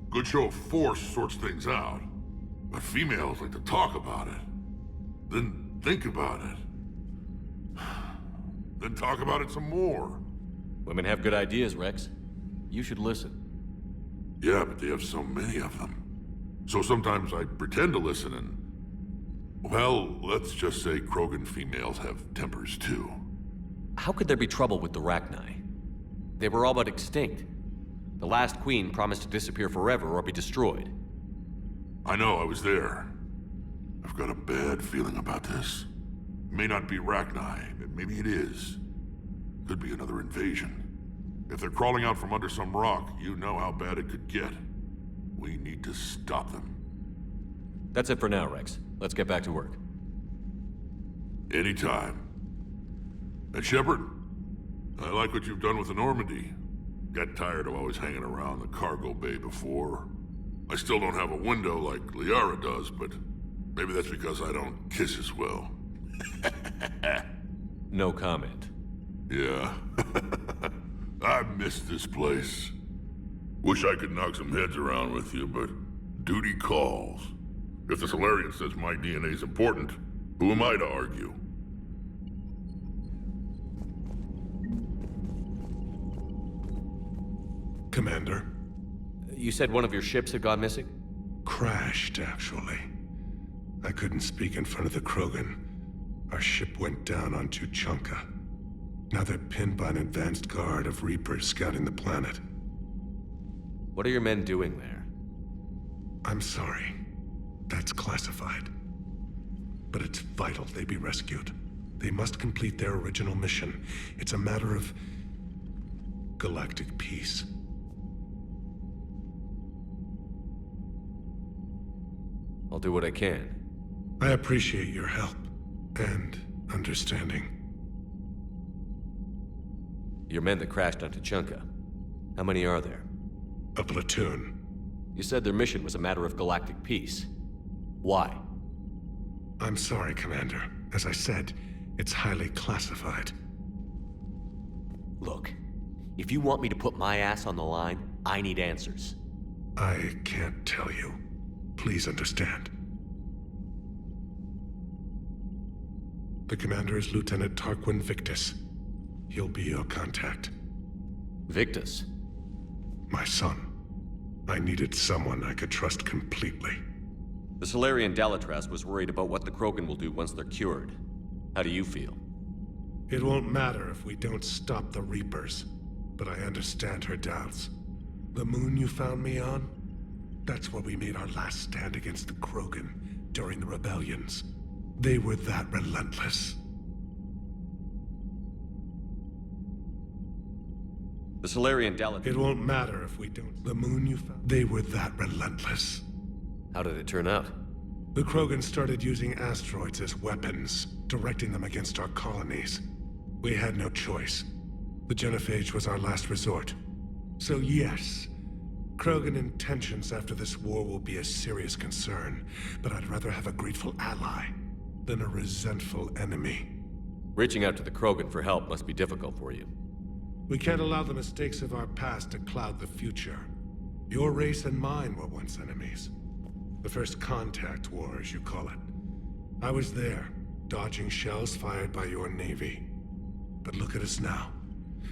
S4: good show of force sorts things out. But females like to talk about it. Then think about it. Then talk about it some more.
S2: Women have good ideas, Rex. You should listen.
S4: Yeah, but they have so many of them. So sometimes I pretend to listen and... Well, let's just say Krogan females have tempers too.
S2: How could there be trouble with the Rachni? They were all but extinct. The last queen promised to disappear forever or be destroyed.
S4: I know, I was there. I've got a bad feeling about this. It may not be Rachni, but maybe it is. Could be another invasion. If they're crawling out from under some rock, you know how bad it could get. We need to stop them.
S2: That's it for now, Rex. Let's get back to work.
S4: Anytime. And Shepard, I like what you've done with the Normandy. Got tired of always hanging around the cargo bay before. I still don't have a window like Liara does, but maybe that's because I don't kiss as well.
S2: No comment.
S4: Yeah. I miss this place. Wish I could knock some heads around with you, but duty calls. If the Solarian says my DNA's important, who am I to argue?
S5: Commander.
S17: You said one of your ships had gone missing?
S5: Crashed, actually. I couldn't speak in front of the Krogan. Our ship went down on Tuchanka. Now they're pinned by an advanced guard of Reapers scouting the planet.
S17: What are your men doing there?
S5: I'm sorry. That's classified. But it's vital they be rescued. They must complete their original mission. It's a matter of galactic peace.
S17: I'll do what I can.
S5: I appreciate your help and understanding.
S17: Your men that crashed on Tuchanka. How many are there?
S5: A platoon.
S17: You said their mission was a matter of galactic peace. Why?
S5: I'm sorry, Commander. As I said, it's highly classified.
S17: Look, if you want me to put my ass on the line, I need answers.
S5: I can't tell you. Please understand. The commander is Lieutenant Tarquin Victus. He'll be your contact.
S17: Victus?
S5: My son. I needed someone I could trust completely.
S2: The Salarian Dalitras was worried about what the Krogan will do once they're cured. How do you feel?
S5: It won't matter if we don't stop the Reapers, but I understand her doubts. The moon you found me on? That's where we made our last stand against the Krogan during the rebellions. They were that relentless.
S2: The Salarian Dalitras...
S5: It won't matter if we don't... The moon you found... They were that relentless.
S17: How did it turn out?
S5: The Krogan started using asteroids as weapons, directing them against our colonies. We had no choice. The Genophage was our last resort. So yes, Krogan intentions after this war will be a serious concern, but I'd rather have a grateful ally than a resentful enemy.
S2: Reaching out to the Krogan for help must be difficult for you.
S5: We can't allow the mistakes of our past to cloud the future. Your race and mine were once enemies. The first contact war, as you call it. I was there, dodging shells fired by your navy. But look at us now,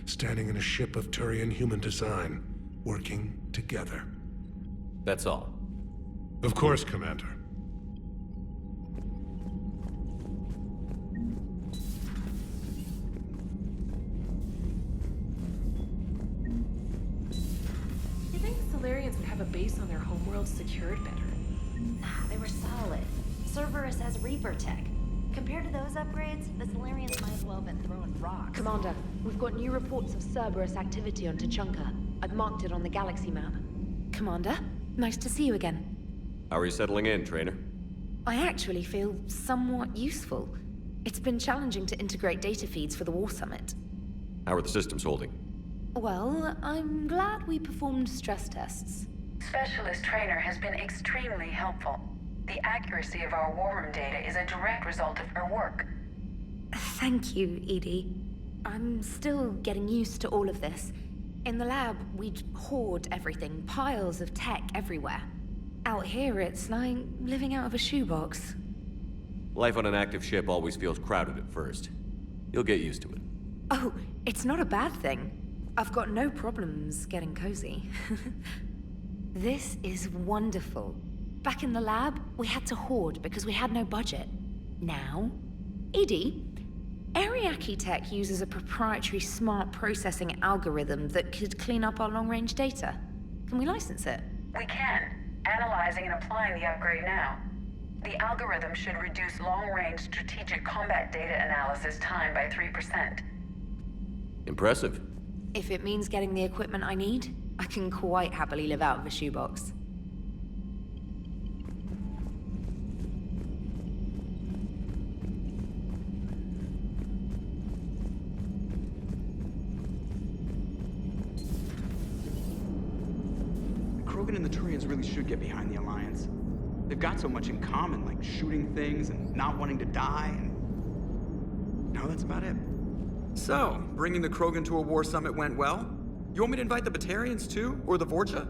S5: standing in a ship of Turian human design, working together.
S17: That's all.
S5: Of course, Commander.
S1: You think the Solarians would have a base on their homeworld secured better?
S19: Nah, they were solid. Cerberus has Reaper tech. Compared to those upgrades, the Solarians might as well have been throwing rocks.
S1: Commander, we've got new reports of Cerberus activity on Tuchanka. I've marked it on the galaxy map. Commander, nice to see you again.
S2: How are you settling in, Trainer?
S1: I actually feel somewhat useful. It's been challenging to integrate data feeds for the War Summit.
S2: How are the systems holding?
S1: Well, I'm glad we performed stress tests.
S20: Specialist Trainer has been extremely helpful. The accuracy of our war room data is a direct result of her work.
S1: Thank you, Edie. I'm still getting used to all of this. In the lab, we'd hoard everything, piles of tech everywhere. Out here, it's like living out of a shoebox.
S2: Life on an active ship always feels crowded at first. You'll get used to it.
S1: Oh, it's not a bad thing. I've got no problems getting cozy. This is wonderful. Back in the lab, we had to hoard because we had no budget. Now, Edie, Ariake Tech uses a proprietary smart processing algorithm that could clean up our long-range data. Can we license it?
S20: We can. Analyzing and applying the upgrade now. The algorithm should reduce long-range strategic combat data analysis time by 3%.
S2: Impressive.
S1: If it means getting the equipment I need, I can quite happily live out of a shoebox.
S21: Krogan and the Turians really should get behind the Alliance. They've got so much in common, like shooting things and not wanting to die, and... no, that's about it. So, bringing the Krogan to a war summit went well? You want me to invite the Batarians too? Or the Vorcha?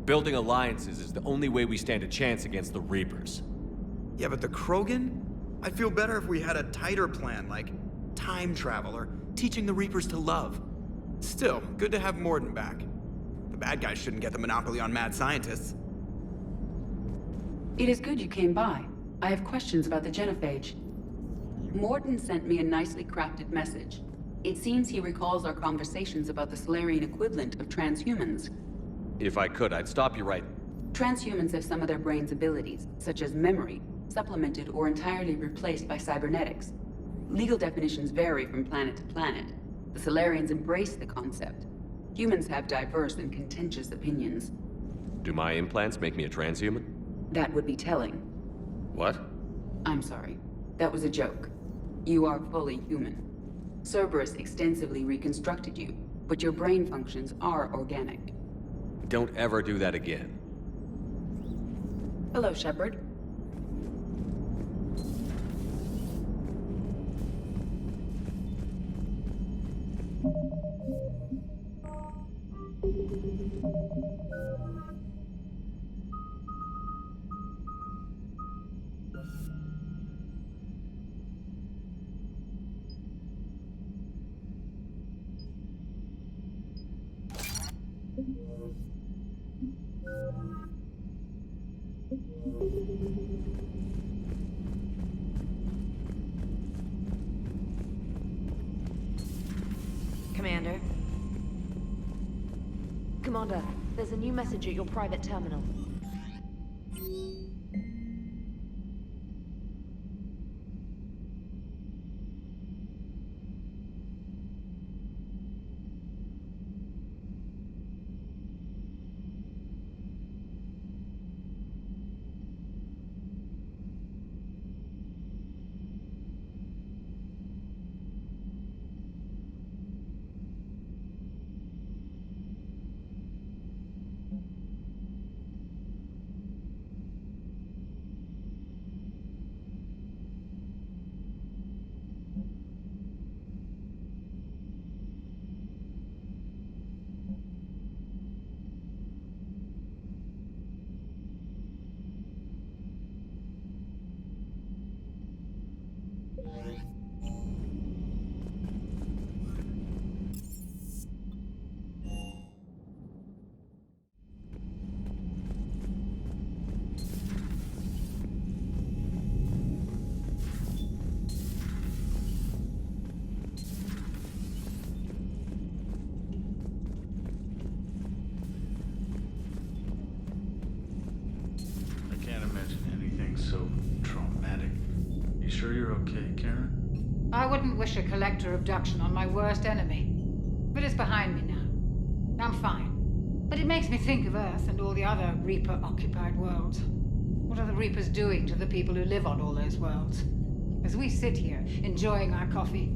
S2: Building alliances is the only way we stand a chance against the Reapers.
S21: Yeah, but the Krogan? I'd feel better if we had a tighter plan, like time travel or teaching the Reapers to love. Still, good to have Mordin back. The bad guys shouldn't get the monopoly on mad scientists.
S3: It is good you came by. I have questions about the genophage. Mordin sent me a nicely crafted message. It seems he recalls our conversations about the Solarian equivalent of transhumans.
S2: If I could, I'd stop you right...
S3: Transhumans have some of their brain's abilities, such as memory, supplemented or entirely replaced by cybernetics. Legal definitions vary from planet to planet. The Solarians embrace the concept. Humans have diverse and contentious opinions.
S2: Do my implants make me a transhuman?
S3: That would be telling.
S2: What?
S3: I'm sorry. That was a joke. You are fully human. Cerberus extensively reconstructed you, but your brain functions are organic.
S2: Don't ever do that again.
S3: Hello, Shepard.
S1: Commander. Commander, there's a new message at your private terminal.
S22: So traumatic. You sure you're okay, Karen?
S23: I wouldn't wish a collector abduction on my worst enemy. But it's behind me now. I'm fine. But it makes me think of Earth and all the other Reaper-occupied worlds. What are the Reapers doing to the people who live on all those worlds? As we sit here, enjoying our coffee.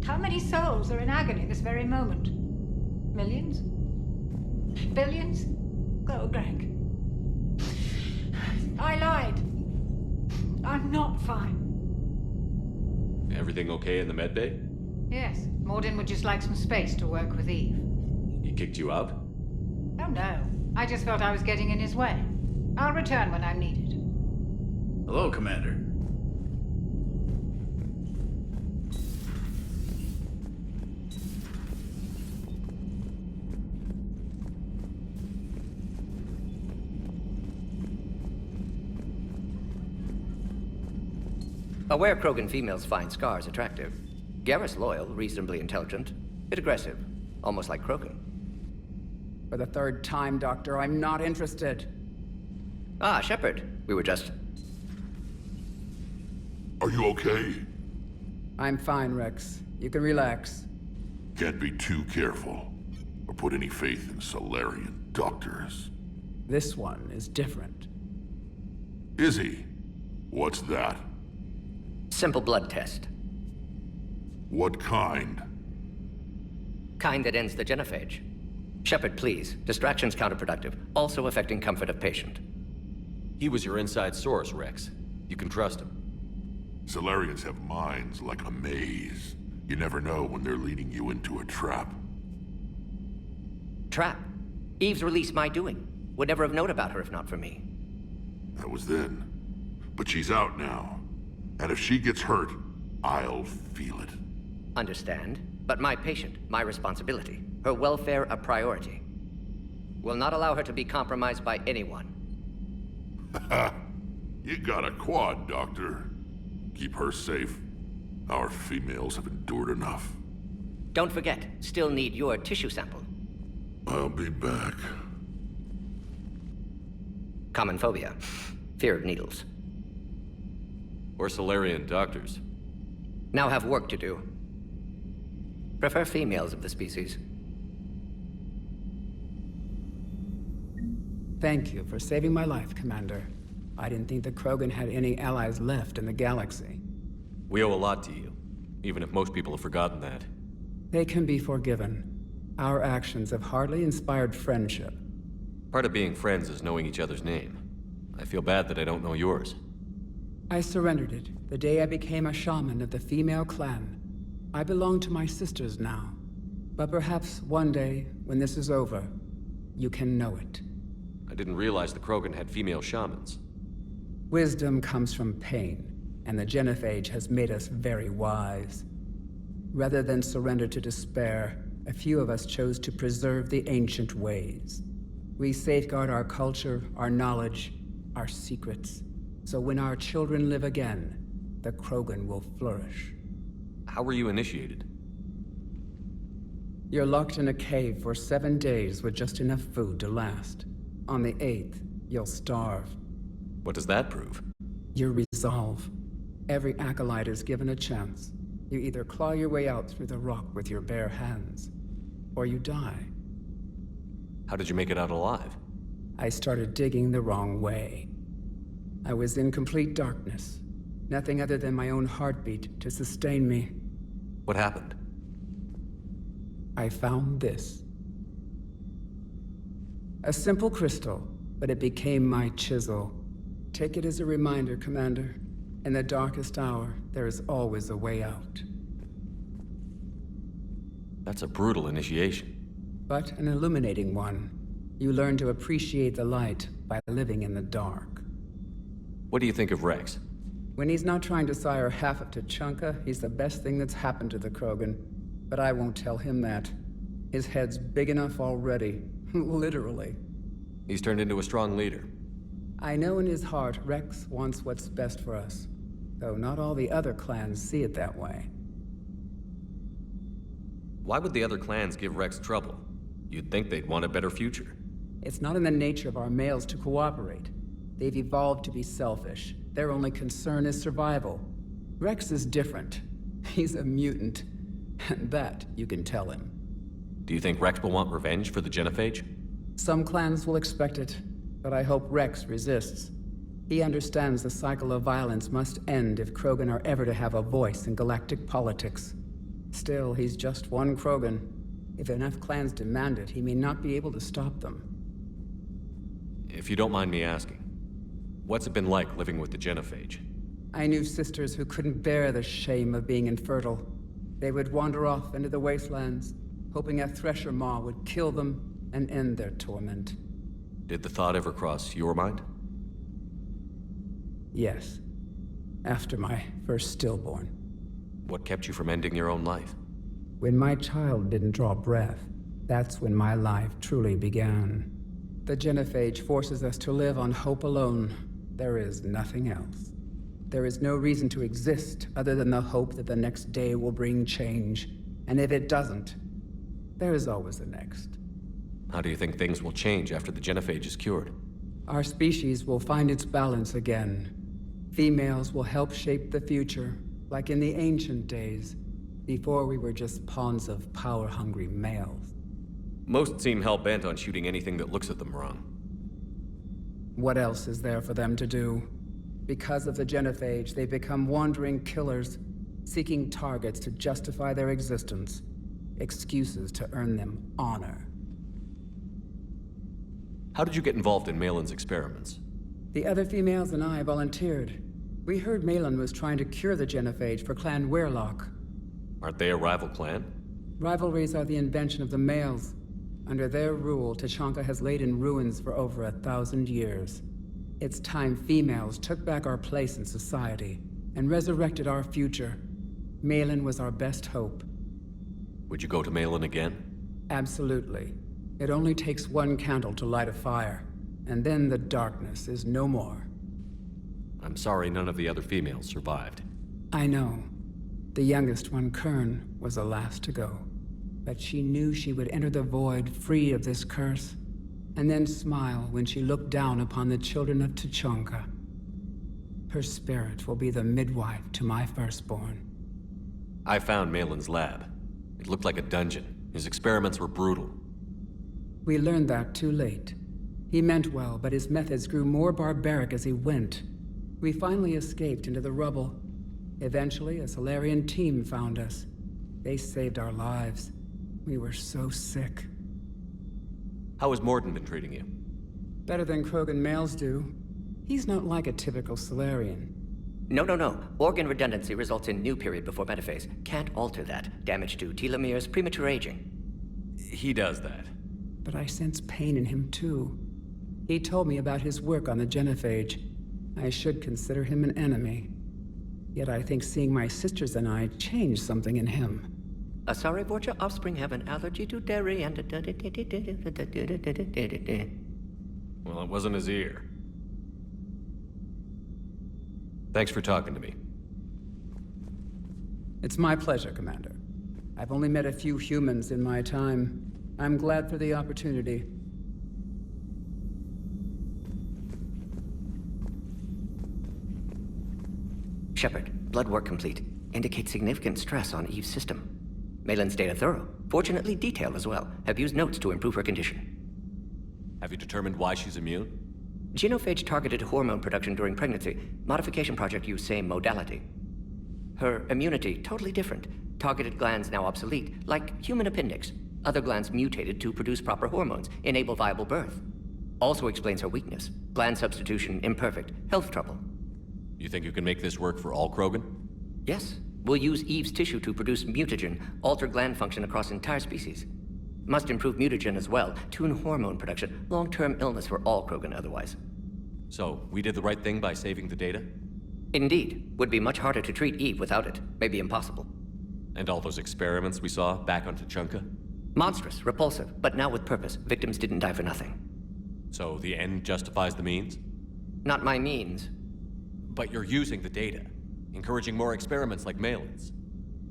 S23: How many souls are in agony this very moment? Millions? Billions? Go, Greg. I lied. I'm not fine.
S2: Everything okay in the medbay?
S23: Yes, Mordin would just like some space to work with Eve.
S2: He kicked you out?
S23: Oh no, I just felt I was getting in his way. I'll return when I'm needed.
S22: Hello, Commander.
S14: Aware Krogan females find scars attractive. Garrus loyal, reasonably intelligent, bit aggressive, almost like Krogan.
S16: For the third time, Doctor, I'm not interested.
S14: Ah, Shepard. We were just...
S4: Are you okay?
S16: I'm fine, Rex. You can relax.
S4: Can't be too careful, or put any faith in Solarian doctors.
S16: This one is different.
S4: Is he? What's that?
S14: Simple blood test.
S4: What kind?
S14: Kind that ends the genophage. Shepard, please. Distraction's counterproductive, also affecting comfort of patient.
S2: He was your inside source, Rex. You can trust him.
S4: Solarians have minds like a maze. You never know when they're leading you into a trap.
S14: Trap? Eve's release my doing. Would never have known about her if not for me.
S4: That was then. But she's out now. And if she gets hurt, I'll feel it.
S14: Understand, but my patient, my responsibility. Her welfare a priority. Will not allow her to be compromised by anyone.
S4: You got a quad, Doctor. Keep her safe. Our females have endured enough.
S14: Don't forget, still need your tissue sample.
S4: I'll be back.
S14: Common phobia. Fear of needles.
S2: Or Salarian doctors.
S14: Now have work to do. Prefer females of the species.
S16: Thank you for saving my life, Commander. I didn't think the Krogan had any allies left in the galaxy.
S2: We owe a lot to you, even if most people have forgotten that.
S16: They can be forgiven. Our actions have hardly inspired friendship.
S2: Part of being friends is knowing each other's name. I feel bad that I don't know yours.
S16: I surrendered it the day I became a shaman of the female clan. I belong to my sisters now. But perhaps one day, when this is over, you can know it.
S2: I didn't realize the Krogan had female shamans.
S16: Wisdom comes from pain, and the Genophage has made us very wise. Rather than surrender to despair, a few of us chose to preserve the ancient ways. We safeguard our culture, our knowledge, our secrets. So when our children live again, the Krogan will flourish.
S2: How were you initiated?
S16: You're locked in a cave for 7 days with just enough food to last. On the 8th, you'll starve.
S2: What does that prove?
S16: Your resolve. Every acolyte is given a chance. You either claw your way out through the rock with your bare hands, or you die.
S2: How did you make it out alive?
S16: I started digging the wrong way. I was in complete darkness. Nothing other than my own heartbeat to sustain me.
S2: What happened?
S16: I found this. A simple crystal, but it became my chisel. Take it as a reminder, Commander. In the darkest hour, there is always a way out.
S2: That's a brutal initiation.
S16: But an illuminating one. You learn to appreciate the light by living in the dark.
S2: What do you think of Rex?
S16: When he's not trying to sire half of Tuchanka, he's the best thing that's happened to the Krogan. But I won't tell him that. His head's big enough already. Literally.
S2: He's turned into a strong leader.
S16: I know in his heart Rex wants what's best for us. Though not all the other clans see it that way.
S2: Why would the other clans give Rex trouble? You'd think they'd want a better future.
S16: It's not in the nature of our males to cooperate. They've evolved to be selfish. Their only concern is survival. Rex is different. He's a mutant. And that you can tell him.
S2: Do you think Rex will want revenge for the Genophage?
S16: Some clans will expect it, but I hope Rex resists. He understands the cycle of violence must end if Krogan are ever to have a voice in galactic politics. Still, he's just one Krogan. If enough clans demand it, he may not be able to stop them.
S2: If you don't mind me asking, what's it been like living with the Genophage?
S16: I knew sisters who couldn't bear the shame of being infertile. They would wander off into the wastelands, hoping a Thresher Maw would kill them and end their torment.
S2: Did the thought ever cross your mind?
S16: Yes. After my first stillborn.
S2: What kept you from ending your own life?
S16: When my child didn't draw breath, that's when my life truly began. The Genophage forces us to live on hope alone. There is nothing else. There is no reason to exist other than the hope that the next day will bring change. And if it doesn't, there is always the next.
S2: How do you think things will change after the Genophage is cured?
S16: Our species will find its balance again. Females will help shape the future, like in the ancient days, before we were just pawns of power-hungry males.
S2: Most seem hell-bent on shooting anything that looks at them wrong.
S16: What else is there for them to do? Because of the Genophage, they've become wandering killers, seeking targets to justify their existence, excuses to earn them honor.
S2: How did you get involved in Malin's experiments?
S16: The other females and I volunteered. We heard Malin was trying to cure the Genophage for Clan Weirlock.
S2: Aren't they a rival clan?
S16: Rivalries are the invention of the males. Under their rule, Tuchanka has laid in ruins for over 1,000 years. It's time females took back our place in society and resurrected our future. Malin was our best hope.
S2: Would you go to Malin again?
S16: Absolutely. It only takes one candle to light a fire, and then the darkness is no more.
S2: I'm sorry none of the other females survived.
S16: I know. The youngest one, Kern, was the last to go. But she knew she would enter the void free of this curse, and then smile when she looked down upon the children of Tuchanka. Her spirit will be the midwife to my firstborn.
S2: I found Malin's lab. It looked like a dungeon. His experiments were brutal.
S16: We learned that too late. He meant well, but his methods grew more barbaric as he went. We finally escaped into the rubble. Eventually, a Solarian team found us. They saved our lives. We were so sick.
S2: How has Mordin been treating you?
S16: Better than Krogan males do. He's not like a typical Solarian.
S14: No. Organ redundancy results in new period before metaphase. Can't alter that. Damage to telomeres, premature aging.
S2: He does that.
S16: But I sense pain in him too. He told me about his work on the genophage. I should consider him an enemy. Yet I think seeing my sisters and I changed something in him.
S14: Asari Vorcha offspring have an allergy to dairy and...
S2: Well, it wasn't his ear. Thanks for talking to me.
S16: It's my pleasure, Commander. I've only met a few humans in my time. I'm glad for the opportunity.
S14: Shepard, blood work complete. Indicates significant stress on Eve's system. Malin's data thorough. Fortunately detailed as well. Have used notes to improve her condition.
S2: Have you determined why she's immune?
S14: Genophage targeted hormone production during pregnancy. Modification project used same modality. Her immunity, totally different. Targeted glands now obsolete, like human appendix. Other glands mutated to produce proper hormones, enable viable birth. Also explains her weakness. Gland substitution imperfect. Health trouble.
S2: You think you can make this work for all Krogan?
S14: Yes. We'll use Eve's tissue to produce mutagen, alter gland function across entire species. Must improve mutagen as well, tune hormone production, long-term illness for all Krogan otherwise.
S2: So, we did the right thing by saving the data?
S14: Indeed. Would be much harder to treat Eve without it. Maybe impossible.
S2: And all those experiments we saw back on Tuchanka?
S14: Monstrous, repulsive, but now with purpose. Victims didn't die for nothing.
S2: So the end justifies the means?
S14: Not my means.
S2: But you're using the data, encouraging more experiments like Malin's.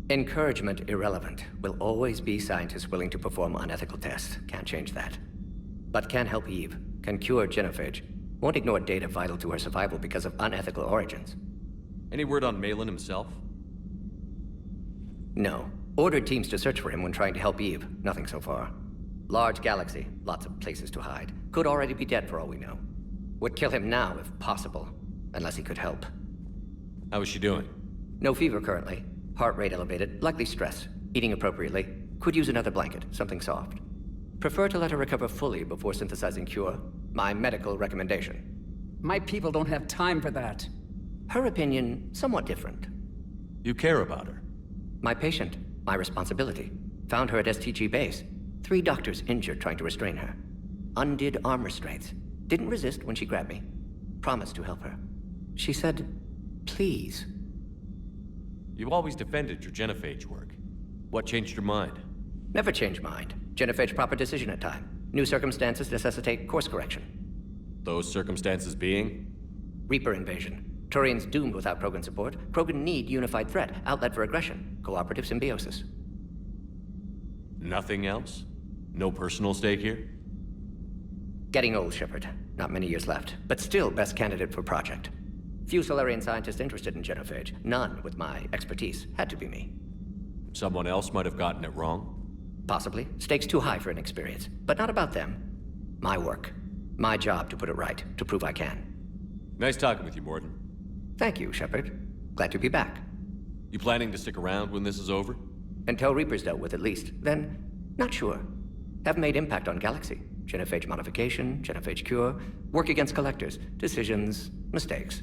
S14: Encouragement irrelevant. Will always be scientists willing to perform unethical tests. Can't change that. But can help Eve. Can cure genophage. Won't ignore data vital to her survival because of unethical origins.
S2: Any word on Malin himself?
S14: No. Ordered teams to search for him when trying to help Eve. Nothing so far. Large galaxy. Lots of places to hide. Could already be dead for all we know. Would kill him now if possible. Unless he could help.
S2: How is she doing?
S14: No fever currently. Heart rate elevated. Likely stress. Eating appropriately. Could use another blanket. Something soft. Prefer to let her recover fully before synthesizing cure. My medical recommendation.
S16: My people don't have time for that.
S14: Her opinion, somewhat different.
S2: You care about her?
S14: My patient. My responsibility. Found her at STG base. 3 doctors injured trying to restrain her. Undid arm restraints. Didn't resist when she grabbed me. Promised to help her. She said, please.
S2: You always defended your genophage work. What changed your mind?
S14: Never change mind. Genophage proper decision at time. New circumstances necessitate course correction.
S2: Those circumstances being?
S14: Reaper invasion. Turians doomed without Krogan support. Krogan need unified threat, outlet for aggression, cooperative symbiosis.
S2: Nothing else? No personal stake here?
S14: Getting old, Shepard. Not many years left, but still best candidate for project. Few Solarian scientists interested in genophage. None with my expertise. Had to be me.
S2: Someone else might have gotten it wrong?
S14: Possibly. Stakes too high for inexperience. But not about them. My work. My job to put it right, to prove I can.
S2: Nice talking with you, Mordin.
S14: Thank you, Shepard. Glad to be back.
S2: You planning to stick around when this is over?
S14: Until Reaper's dealt with, at least. Then, not sure. Have made impact on Galaxy. Genophage modification, genophage cure, work against collectors, decisions, mistakes.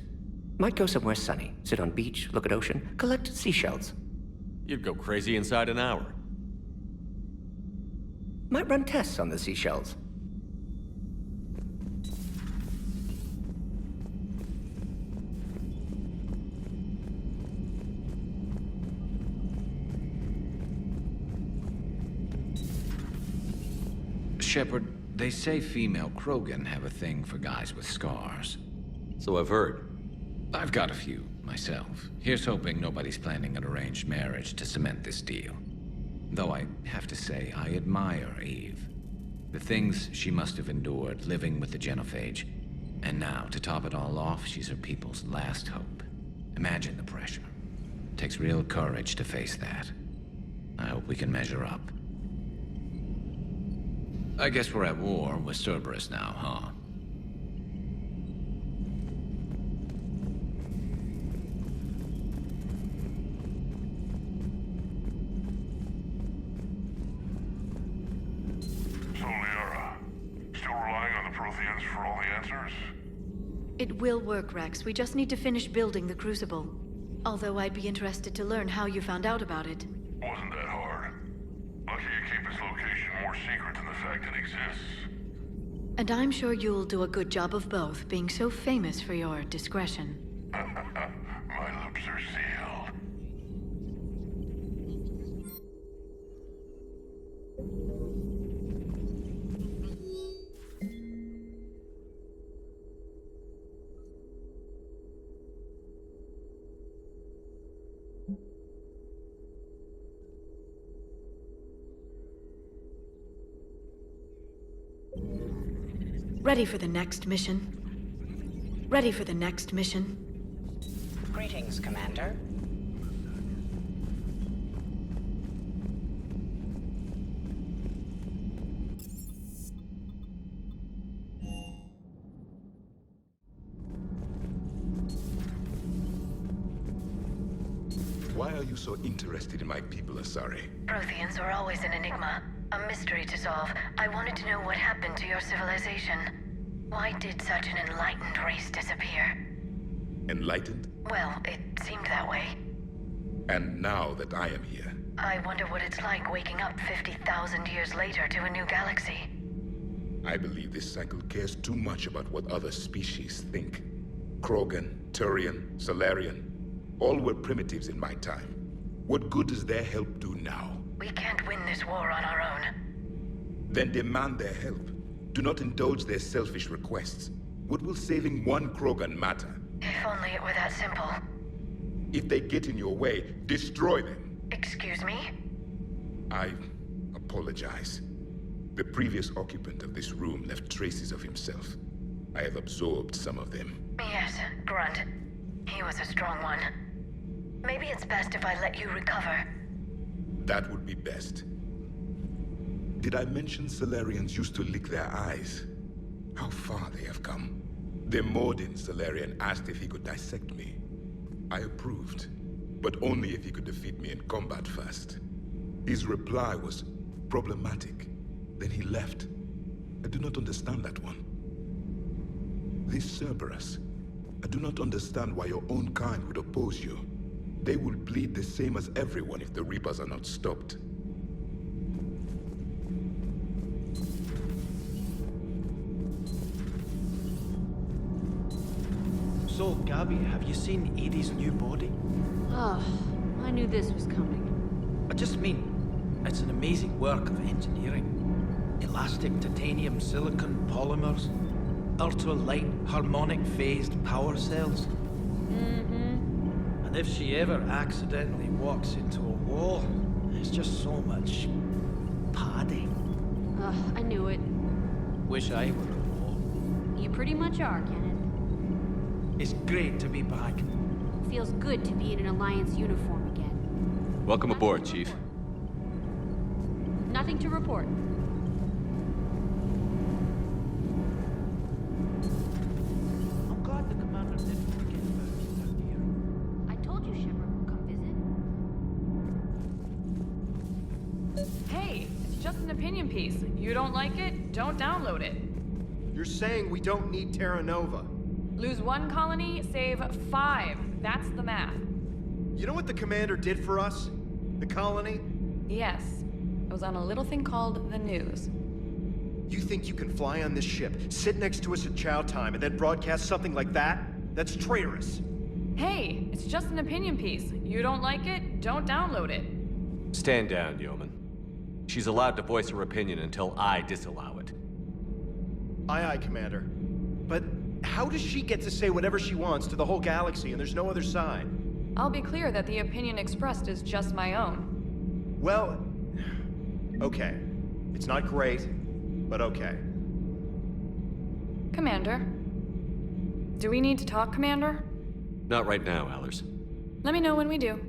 S14: Might go somewhere sunny, sit on beach, look at ocean, collect seashells.
S2: You'd go crazy inside an hour.
S14: Might run tests on the seashells.
S6: Shepard, they say female Krogan have a thing for guys with scars.
S2: So I've heard.
S6: I've got a few, myself. Here's hoping nobody's planning an arranged marriage to cement this deal. Though I have to say, I admire Eve. The things she must have endured living with the Genophage. And now, to top it all off, she's her people's last hope. Imagine the pressure. Takes real courage to face that. I hope we can measure up. I guess we're at war with Cerberus now, huh?
S18: So, Liara, still relying on the Protheans for all the answers?
S8: It will work, Rex. We just need to finish building the Crucible. Although I'd be interested to learn how you found out about it.
S18: Wasn't that hard. Lucky you keep its location more secret than the fact it exists.
S8: And I'm sure you'll do a good job of both, being so famous for your discretion.
S18: My lips are sealed.
S8: Ready for the next mission? Ready for the next mission?
S10: Greetings, Commander.
S7: Why are you so interested in my people, Asari?
S8: Protheans are always an enigma. A mystery to solve. I wanted to know what happened to your civilization. Why did such an enlightened race disappear?
S7: Enlightened?
S8: Well, it seemed that way.
S7: And now that I am here,
S8: I wonder what it's like waking up 50,000 years later to a new galaxy.
S7: I believe this cycle cares too much about what other species think. Krogan, Turian, Salarian, all were primitives in my time. What good does their help do now?
S8: We can't win this war on our own.
S7: Then demand their help. Do not indulge their selfish requests. What will saving one Krogan matter?
S8: If only it were that simple.
S7: If they get in your way, destroy them.
S8: Excuse me?
S7: I apologize. The previous occupant of this room left traces of himself. I have absorbed some of them.
S8: Yes, Grunt. He was a strong one. Maybe it's best if I let you recover.
S7: That would be best. Did I mention Salarians used to lick their eyes? How far they have come. The Mordin Salarian asked if he could dissect me. I approved, but only if he could defeat me in combat first. His reply was problematic. Then he left. I do not understand that one. This Cerberus, I do not understand why your own kind would oppose you. They will bleed the same as everyone if the Reapers are not stopped.
S9: So, Gabby, have you seen Edie's new body?
S11: Oh, I knew this was coming.
S9: I just mean, it's an amazing work of engineering. Elastic titanium silicon polymers, ultra-light harmonic phased power cells. And if she ever accidentally walks into a wall, there's just so much padding.
S11: Ugh, I knew it.
S9: Wish I were a wall.
S11: You pretty much are, Kenneth.
S9: It's great to be back.
S11: Feels good to be in an Alliance uniform again.
S2: Welcome aboard, Chief.
S11: Nothing to report.
S9: I'm glad the commander didn't forget about me down here.
S11: I told you Shepard would come visit.
S24: Hey, it's just an opinion piece. You don't like it? Don't download it.
S25: You're saying we don't need Terra Nova.
S24: Lose 1 colony, save 5. That's the math.
S25: You know what the commander did for us? The colony?
S24: Yes. It was on a little thing called the news.
S25: You think you can fly on this ship, sit next to us at chow time, and then broadcast something like that? That's traitorous.
S24: Hey, it's just an opinion piece. You don't like it? Don't download it.
S2: Stand down, Yeoman. She's allowed to voice her opinion until I disallow it.
S25: Aye, aye, Commander. But how does she get to say whatever she wants to the whole galaxy and there's no other side?
S24: I'll be clear that the opinion expressed is just my own.
S25: Well, okay. It's not great, but okay.
S24: Commander. Do we need to talk, Commander?
S2: Not right now, Allers.
S24: Let me know when we do.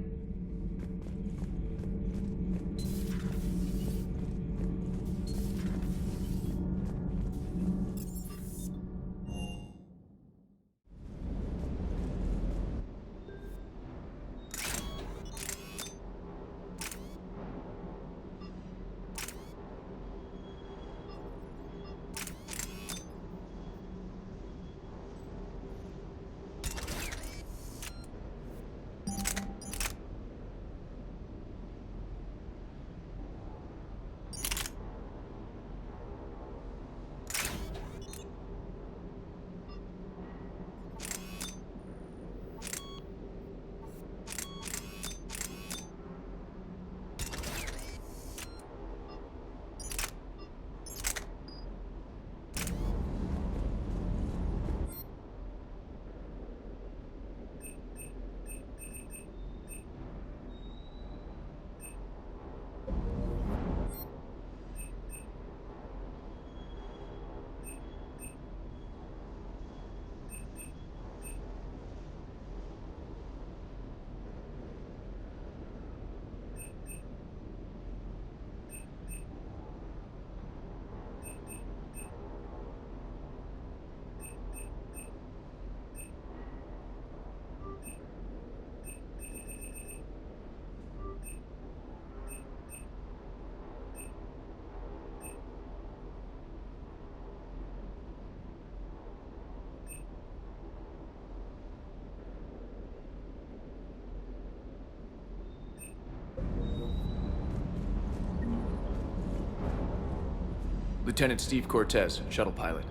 S5: Lieutenant Steve Cortez, shuttle pilot.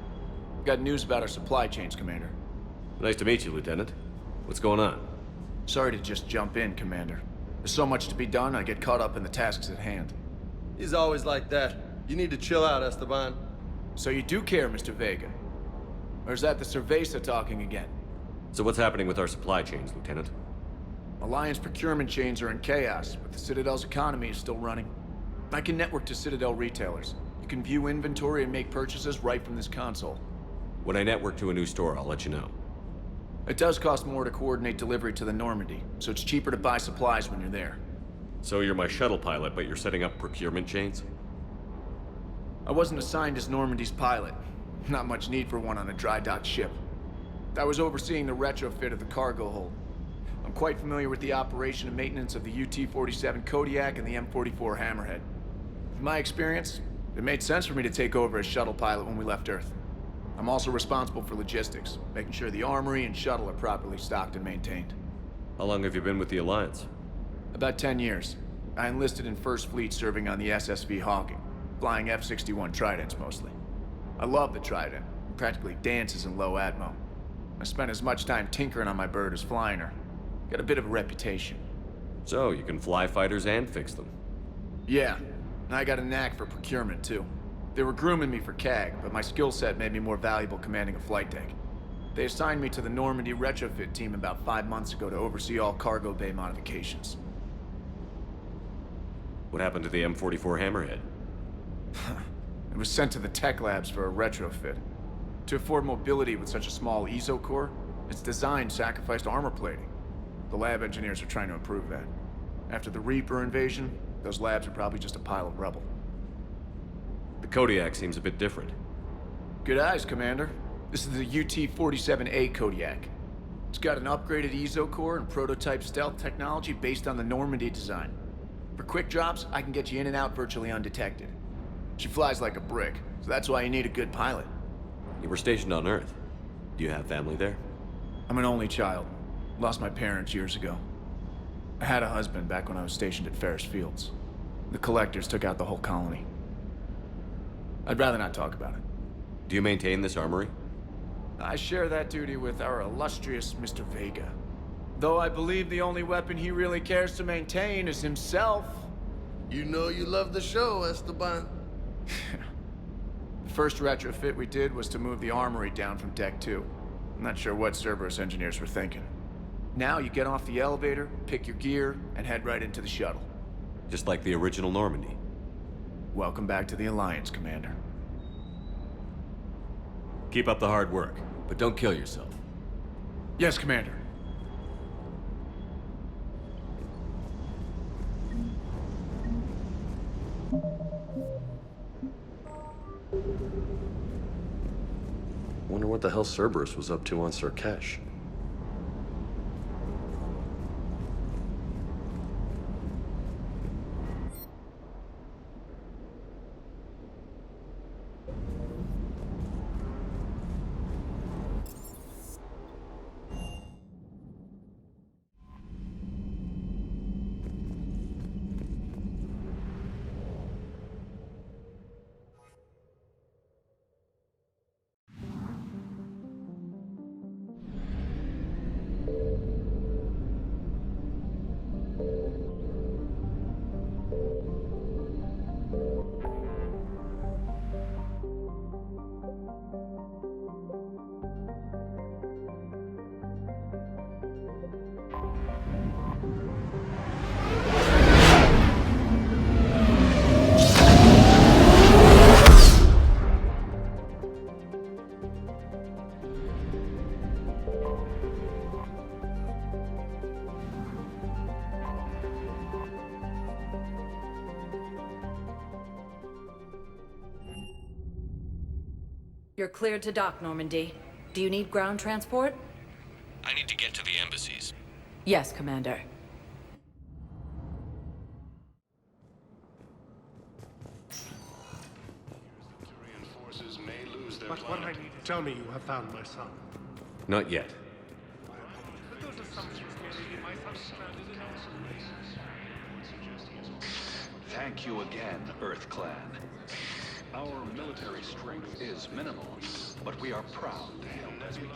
S5: Got news about our supply chains, Commander.
S2: Nice to meet you, Lieutenant. What's going on?
S5: Sorry to just jump in, Commander. There's so much to be done, I get caught up in the tasks at hand.
S12: He's always like that. You need to chill out, Esteban.
S5: So you do care, Mr. Vega? Or is that the Cerveza talking again?
S2: So what's happening with our supply chains, Lieutenant?
S5: Alliance procurement chains are in chaos, but the Citadel's economy is still running. I can network to Citadel retailers. You can view inventory and make purchases right from this console.
S2: When I network to a new store, I'll let you know.
S5: It does cost more to coordinate delivery to the Normandy, so it's cheaper to buy supplies when you're there.
S2: So you're my shuttle pilot, but you're setting up procurement chains?
S5: I wasn't assigned as Normandy's pilot. Not much need for one on a dry dock ship. I was overseeing the retrofit of the cargo hold. I'm quite familiar with the operation and maintenance of the UT-47 Kodiak and the M44 Hammerhead. With my experience, it made sense for me to take over as shuttle pilot when we left Earth. I'm also responsible for logistics, making sure the armory and shuttle are properly stocked and maintained.
S2: How long have you been with the Alliance?
S5: About 10 years. I enlisted in First Fleet serving on the SSV Hawking, flying F-61 Tridents mostly. I love the Trident. It practically dances in low atmo. I spent as much time tinkering on my bird as flying her. Got a bit of a reputation.
S2: So, you can fly fighters and fix them?
S5: Yeah, and I got a knack for procurement too. They were grooming me for CAG, but my skill set made me more valuable commanding a flight deck. They assigned me to the Normandy retrofit team about 5 months ago to oversee all cargo bay modifications.
S2: What happened to the M44 Hammerhead?
S5: It was sent to the tech labs for a retrofit. To afford mobility with such a small ESO core, its design sacrificed armor plating. The lab engineers are trying to improve that. After the Reaper invasion, those labs are probably just a pile of rubble.
S2: The Kodiak seems a bit different.
S5: Good eyes, Commander. This is the UT-47A Kodiak. It's got an upgraded ESO core and prototype stealth technology based on the Normandy design. For quick drops, I can get you in and out virtually undetected. She flies like a brick, so that's why you need a good pilot.
S2: You were stationed on Earth. Do you have family there?
S5: I'm an only child. Lost my parents years ago. I had a husband back when I was stationed at Ferris Fields. The Collectors took out the whole colony. I'd rather not talk about it.
S2: Do you maintain this armory?
S5: I share that duty with our illustrious Mr. Vega. Though I believe the only weapon he really cares to maintain is himself.
S12: You know you love the show, Esteban.
S5: The first retrofit we did was to move the armory down from Deck 2. I'm not sure what Cerberus engineers were thinking. Now you get off the elevator, pick your gear, and head right into the shuttle.
S2: Just like the original Normandy.
S5: Welcome back to the Alliance, Commander.
S2: Keep up the hard work, but don't kill yourself.
S5: Yes, Commander.
S13: Wonder what the hell Cerberus was up to on Surkesh.
S15: You're cleared to dock, Normandy. Do you need ground transport?
S17: I need to get to the embassies.
S15: Yes, Commander.
S19: But what I need to tell me you have found my son.
S2: Not yet.
S19: But those assumptions made, my son's stranded in
S20: Thank you again, Earth Clan. Our military strength is minimal, but we are proud to help as we can.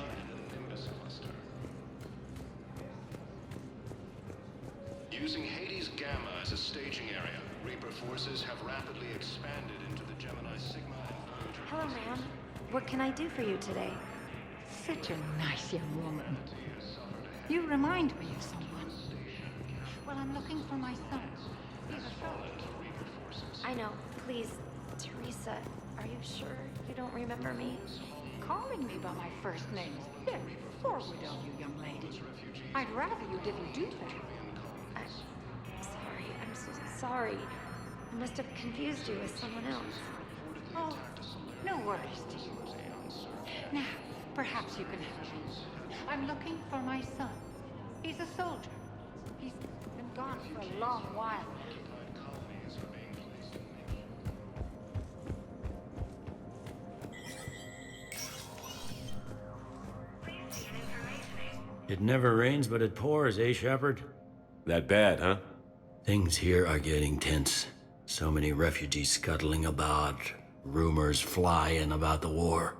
S26: Using Hades Gamma as a staging area, Reaper forces have rapidly expanded into the Gemini Sigma and Voyager.
S27: Hello, ma'am. What can I do for you today?
S23: Such a nice young woman. You remind me of someone. Well, I'm looking for my son. He's a soldier.
S27: I know. Please, Teresa, are you sure you don't remember me?
S23: Calling me by my first name is very forward of you, young lady. I'd rather you didn't do that.
S27: I'm so sorry. I must have confused you with someone else.
S23: Oh, no worries, dear. Now, perhaps you can help me. I'm looking for my son. He's a soldier. He's been gone for a long while.
S28: It never rains, but it pours, eh, Shepard?
S2: That bad, huh?
S28: Things here are getting tense. So many refugees scuttling about, rumors flying about the war.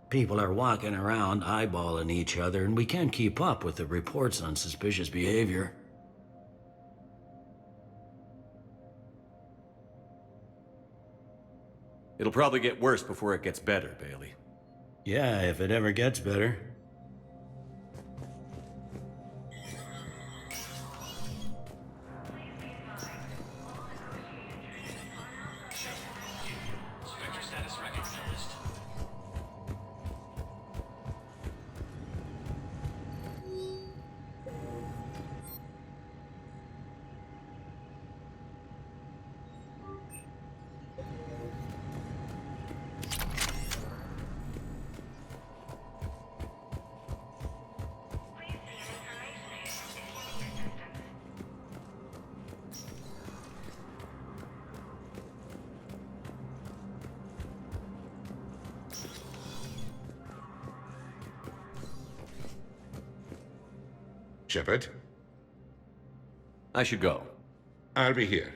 S28: People are walking around eyeballing each other, and we can't keep up with the reports on suspicious behavior.
S2: It'll probably get worse before it gets better, Bailey.
S28: Yeah, if it ever gets better.
S7: Shepard?
S2: I should go.
S7: I'll be here.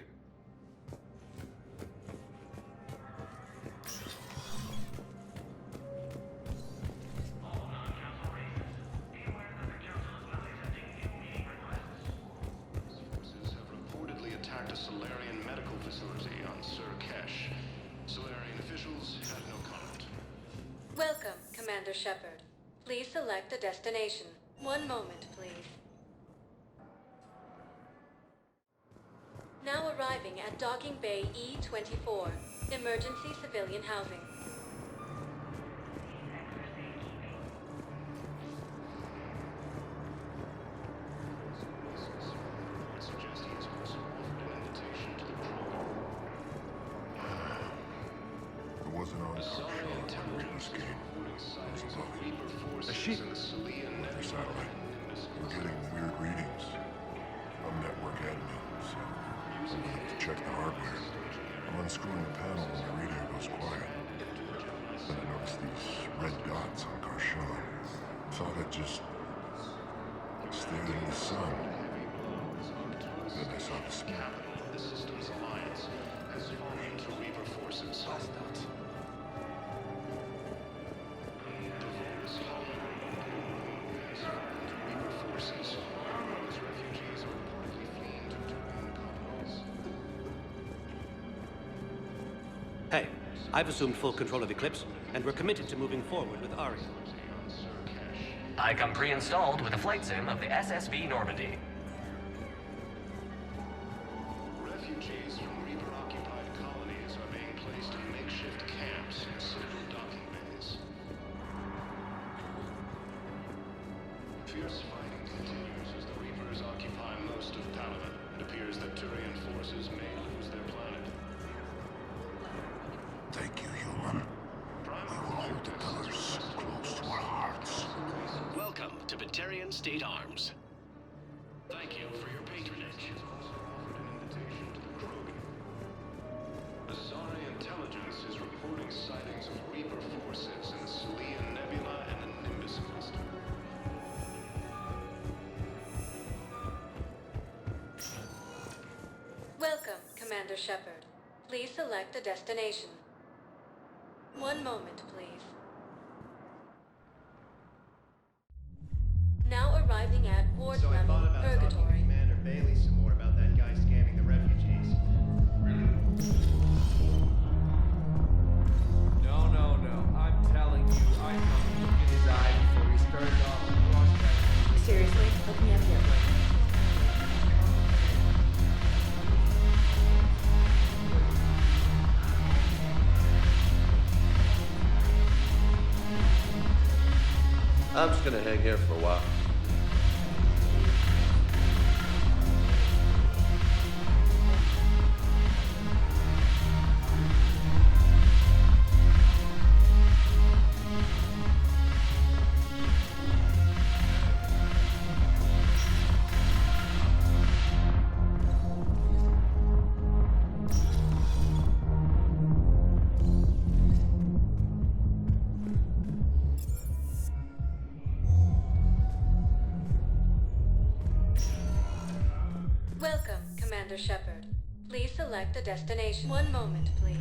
S26: Forces have reportedly attacked a Solarian medical facility on Surkesh. Solarian officials had no comment.
S15: Welcome, Commander Shepard. Please select a destination. One moment, please. Now arriving at Docking Bay E-24, emergency civilian housing.
S26: It wasn't on Karshan Reaper's game. It was above. A sheep. Their satellite. We're getting weird readings. I'm network admin, so I'm gonna have to check the hardware. I'm unscrewing the panel when the radio goes quiet. Then I noticed these red dots on Karshan. Thought I'd just stared into the sun. Then I saw the smoke. The Systems Alliance has fallen to Reaper forces.
S1: Hey, I've assumed full control of Eclipse, and we're committed to moving forward with Aria.
S3: I come pre-installed with a flight sim of the SSV Normandy.
S26: Refugees from Reaper-occupied colonies are being placed in makeshift camps in civil docking bays. Fierce fighting continues as the Reapers occupy most of Palaven. It appears that Turian forces may lose their planet.
S18: Thank you, human. We will hold the pillars close to our hearts.
S26: Welcome to Batarian State Arms. Thank you for your patronage. Also offered an invitation to the Krogan. Asari intelligence is reporting sightings of Reaper forces in the Selian Nebula and the Nimbus cluster.
S15: Welcome, Commander Shepard. Please select a destination. One moment, please. Now arriving at Ward
S25: So I thought
S15: Level
S25: about talking to
S15: Purgatory.
S25: Commander Bailey some more about that guy scamming the refugees.
S4: No. I'm telling you, I saw look in his eye before he started off cross-training.
S15: Seriously? Let me up here.
S12: I'm just gonna hang here for a while.
S15: Welcome, Commander Shepard. Please select a destination. One moment, please.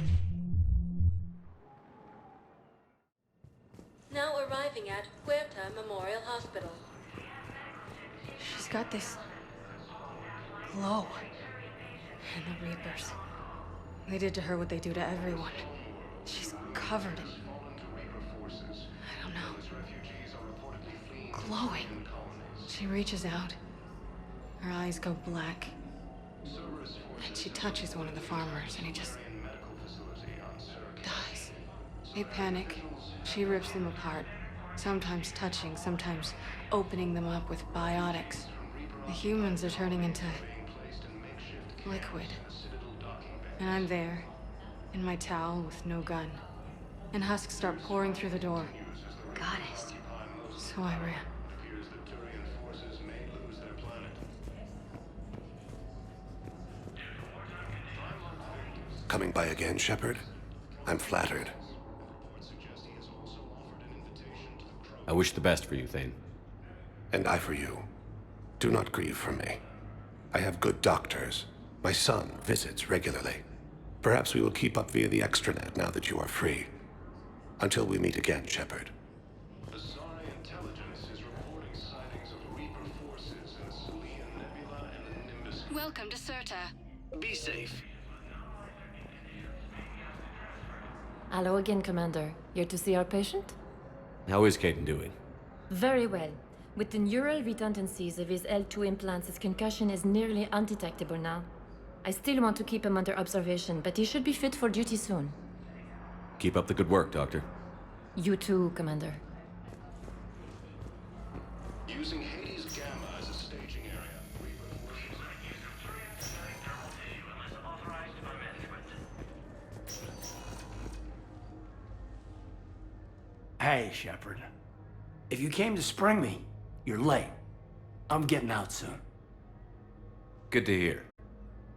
S15: Now arriving at Huerta Memorial Hospital.
S6: She's got this glow. And the Reapers. They did to her what they do to everyone. She's covered in... I don't know. Glowing. She reaches out. Her eyes go black. And she touches one of the farmers, and he just dies. They panic. She rips them apart. Sometimes touching, sometimes opening them up with biotics. The humans are turning into liquid. And I'm there, in my towel with no gun. And husks start pouring through the door. Goddess. So I ran.
S18: Coming by again, Shepard? I'm flattered.
S2: I wish the best for you, Thane.
S18: And I for you. Do not grieve for me.
S8: I have good doctors. My son visits regularly. Perhaps we will keep up via the extranet now that you are free. Until we meet again, Shepard.
S18: Asari intelligence is reporting sightings of Reaper forces in the Salian Nebula and the Nimbus.
S6: Welcome to Serta.
S9: Be safe.
S10: Hello again, Commander. Here to see our patient?
S2: How is Caden doing?
S10: Very well. With the neural redundancies of his L2 implants, his concussion is nearly undetectable now. I still want to keep him under observation, but he should be fit for duty soon.
S2: Keep up the good work, Doctor.
S10: You too, Commander.
S18: Using Hades Gamma as a staging area.
S11: Hey, Shepard. If you came to spring me, you're late. I'm getting out soon.
S2: Good to hear.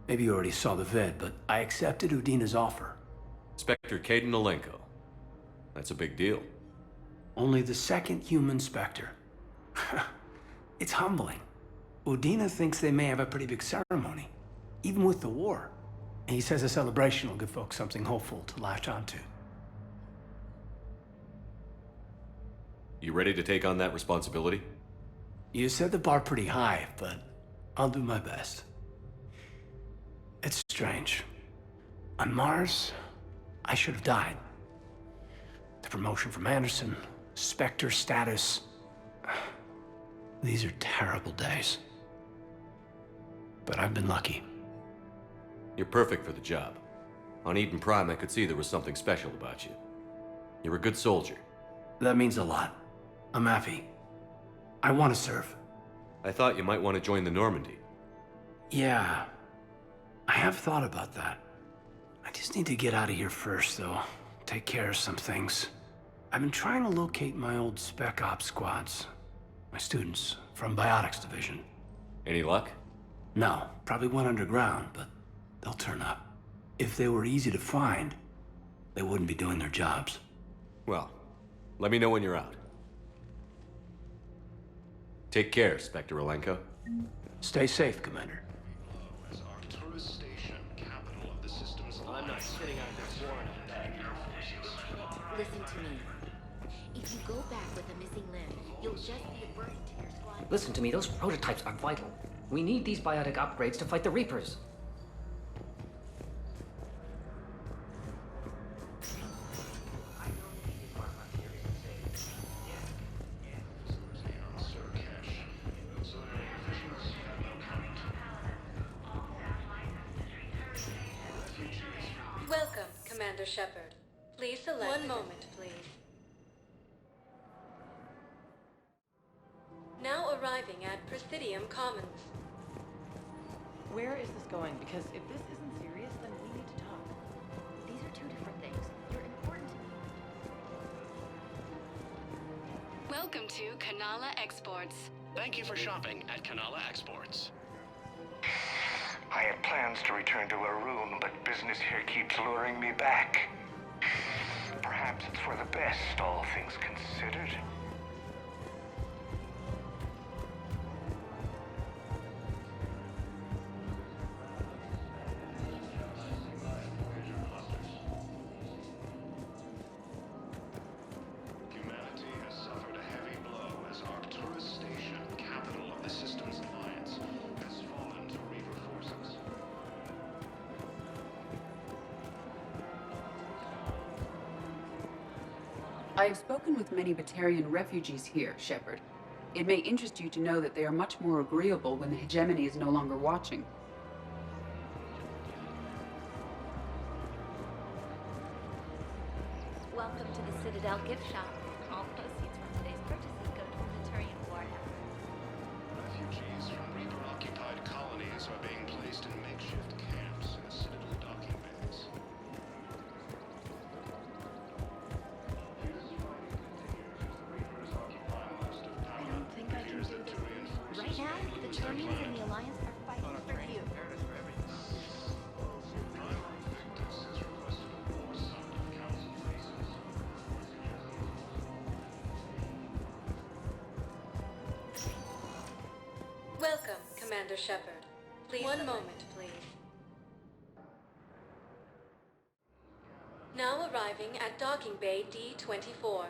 S11: Maybe you already saw the vid, but I accepted Udina's offer.
S2: Spectre Caden Alenko. That's a big deal.
S11: Only the second human Spectre. It's humbling. Udina thinks they may have a pretty big ceremony, even with the war. And he says a celebration will give folks something hopeful to latch onto.
S2: You ready to take on that responsibility?
S11: You set the bar pretty high, but I'll do my best. It's strange. On Mars, I should have died. The promotion from Anderson, Spectre status. These are terrible days. But I've been lucky.
S2: You're perfect for the job. On Eden Prime, I could see there was something special about you. You're a good soldier.
S11: That means a lot. I'm happy. I want to serve.
S2: I thought you might want to join the Normandy.
S11: Yeah, I have thought about that. I just need to get out of here first, though. Take care of some things. I've been trying to locate my old Spec Ops squads. My students from Biotics Division.
S2: Any luck?
S11: No, probably went underground, but they'll turn up. If they were easy to find, they wouldn't be doing their jobs.
S2: Well, let me know when you're out. Take care, Spectre Alenko.
S11: Stay safe, Commander.
S18: As Arcturus Station, capital of the system's
S9: I'm not sitting on this warrant.
S14: Listen to me. If you go back with a missing limb, you'll just be a burden to your squad.
S3: Listen to me, those prototypes are vital. We need these biotic upgrades to fight the Reapers.
S15: Welcome, Commander Shepard. Please select. One moment, please. Now arriving at Presidium Commons.
S24: Where is this going? Because if this isn't serious, then we need to talk.
S14: These are two different things. You're important to me.
S6: Welcome to Kanala Exports.
S17: Thank you for shopping at Kanala Exports.
S16: I had plans to return to Arun, but business here keeps luring me back. Perhaps it's for the best, all things considered.
S18: Humanity has suffered a heavy blow as Arcturus Station, capital of the Systems Alliance, has fallen to Reaper forces.
S21: I have spoken with many Batarian refugees here, Shepard. It may interest you to know that they are much more agreeable when the hegemony is no longer watching.
S14: Welcome to the Citadel gift shop. All proceeds from today's purchases go to the Batarian war effort.
S18: Refugees from Reaper-occupied colonies are being placed in makeshift camps in the Citadel docking bays.
S14: I don't think I can do this. Right now, the Termians and the Alliance are fighting for you.
S15: Welcome, Commander Shepard. Please. One moment, please. Now arriving at docking bay D-24.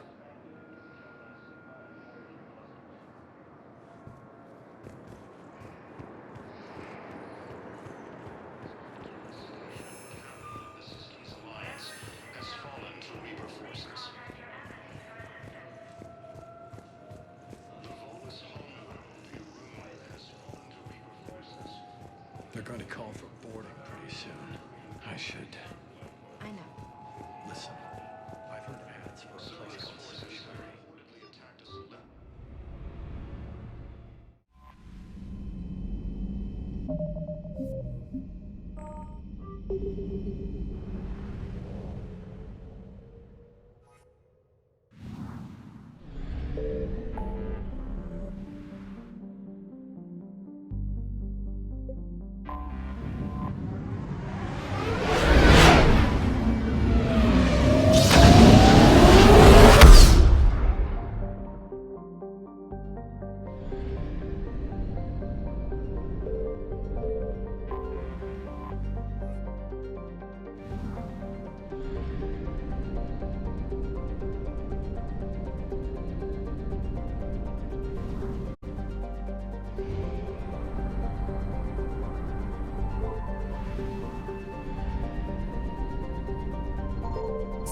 S5: They're going to call for boarding pretty soon. I should.
S10: I know.
S5: Listen, I've heard ads for a place called Sanctuary.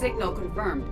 S21: Signal confirmed.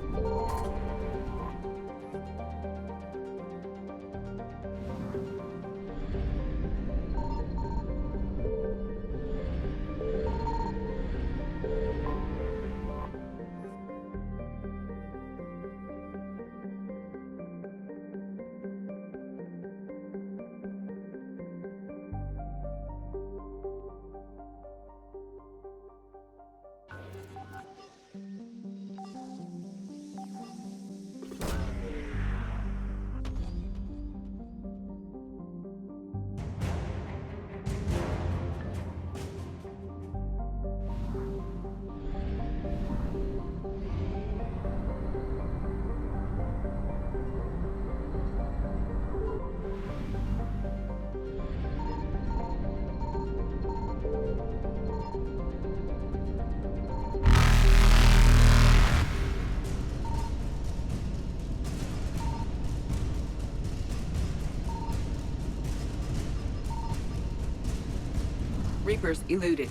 S21: Reapers eluded.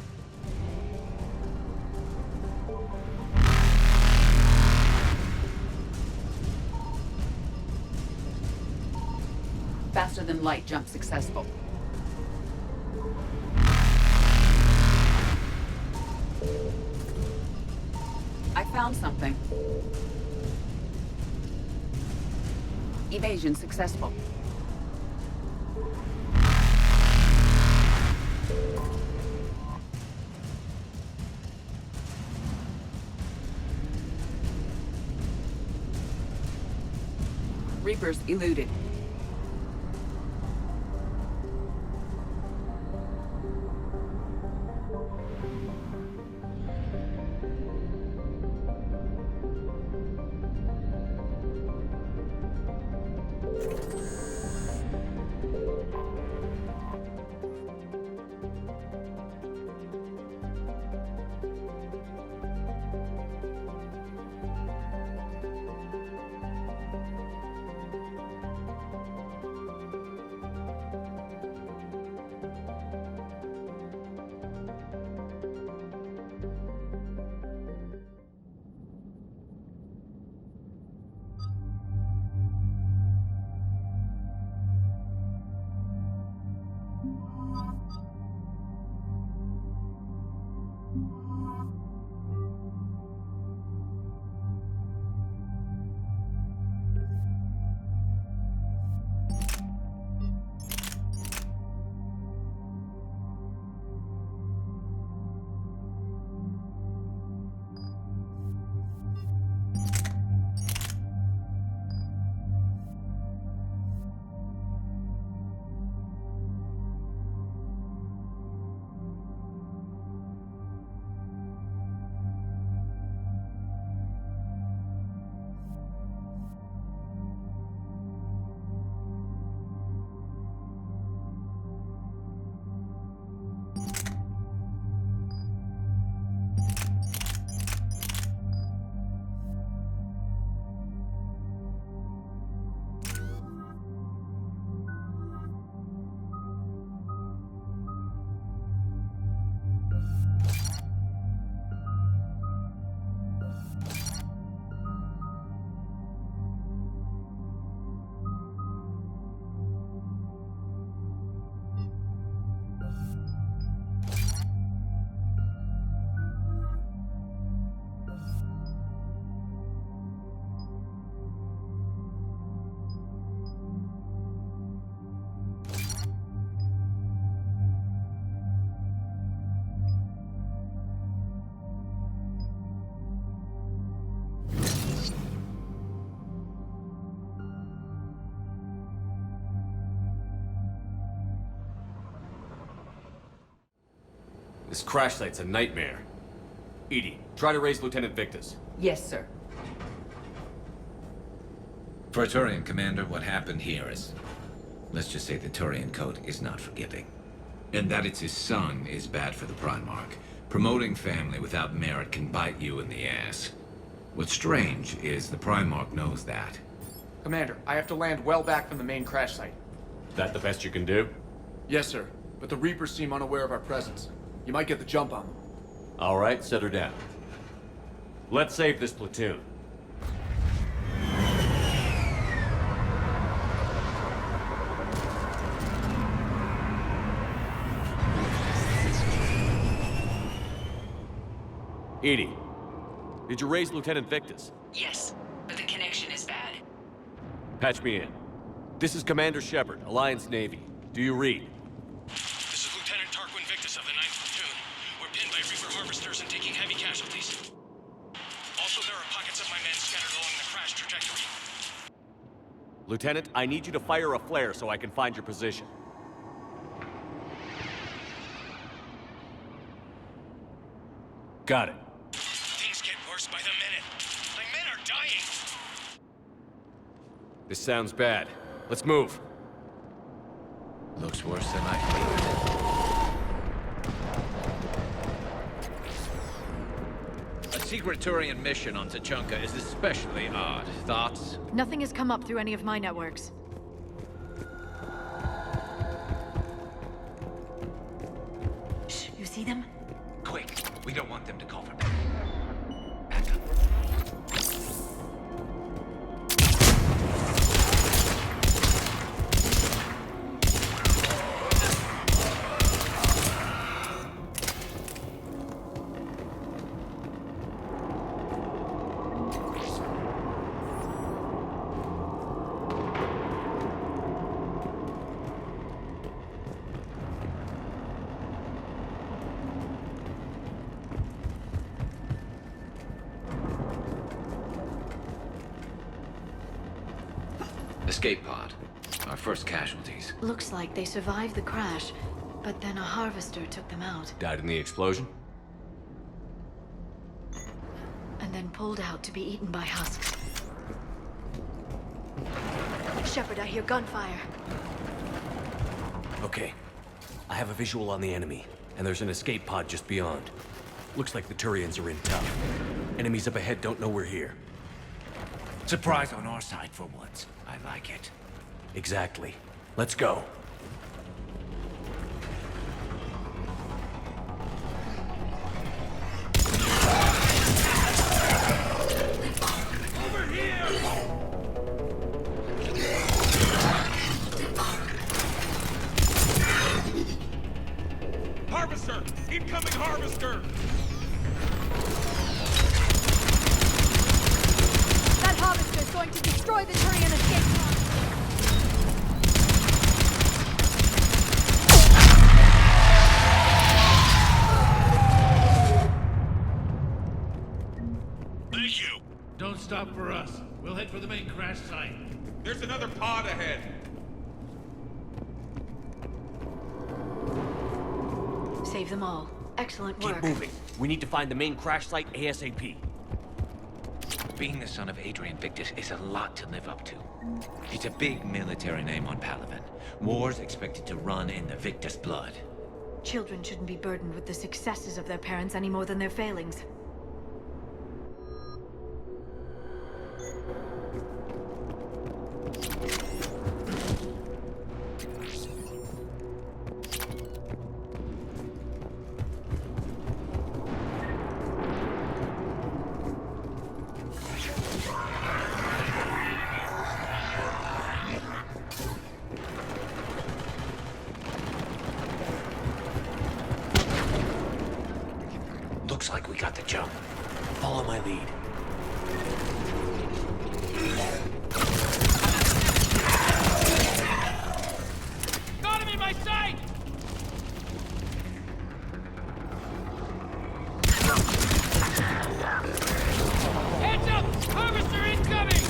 S21: Faster than light jump successful. I found something. Evasion successful. Reapers eluded.
S2: This crash site's a nightmare. Edie, try to raise Lieutenant Victus.
S21: Yes, sir.
S7: For a Turian commander, what happened here is... let's just say the Turian code is not forgiving. And that it's his son is bad for the Primarch. Promoting family without merit can bite you in the ass. What's strange is the Primarch knows that.
S5: Commander, I have to land well back from the main crash site.
S2: That the best you can do?
S5: Yes, sir. But the Reapers seem unaware of our presence. You might get the jump on them.
S2: All right, set her down. Let's save this platoon. Edie, did you raise Lieutenant Victus?
S21: Yes, but the connection is bad.
S2: Patch me in. This is Commander Shepard, Alliance Navy. Do you read?
S17: This is Lieutenant Tarquin Victus of the 9th Platoon. We're pinned by Reaper harvesters and taking heavy casualties. Also, there are pockets of my men scattered along the crash trajectory.
S2: Lieutenant, I need you to fire a flare so I can find your position. Got it.
S17: Things get worse by the minute. My men are dying.
S2: This sounds bad. Let's move.
S7: Looks worse than I feared. A secret Turian mission on Tachanka is especially odd. Thoughts?
S24: Nothing has come up through any of my networks.
S21: Shh, you see them?
S7: Quick, we don't want them to call for me. Escape pod. Our first casualties.
S6: Looks like they survived the crash, but then a harvester took them out,
S2: Died in the explosion?
S6: and then pulled out to be eaten by husks. Shepard, I hear gunfire.
S1: Okay. I have a visual on the enemy, and there's an escape pod just beyond. Looks like the Turians are in tough. Enemies up ahead don't know we're here.
S7: Surprise on our side for once. I like it.
S1: Exactly. Let's go.
S18: Over here! Harvester! Incoming harvester!
S24: That harvester is going to destroy the Turian escape pod.
S18: Thank you!
S13: Don't stop for us. We'll head for the main crash site.
S18: There's another pod ahead.
S6: Save them all. Excellent work.
S1: Keep moving. We need to find the main crash site ASAP.
S7: Being the son of Adrian Victus is a lot to live up to. It's a big military name on Palaven. War's expected to run in the Victus blood.
S6: Children shouldn't be burdened with the successes of their parents any more than their failings.
S1: Looks like we got the jump. Follow my lead.
S24: Got him in my sight! Heads up! Harvester incoming!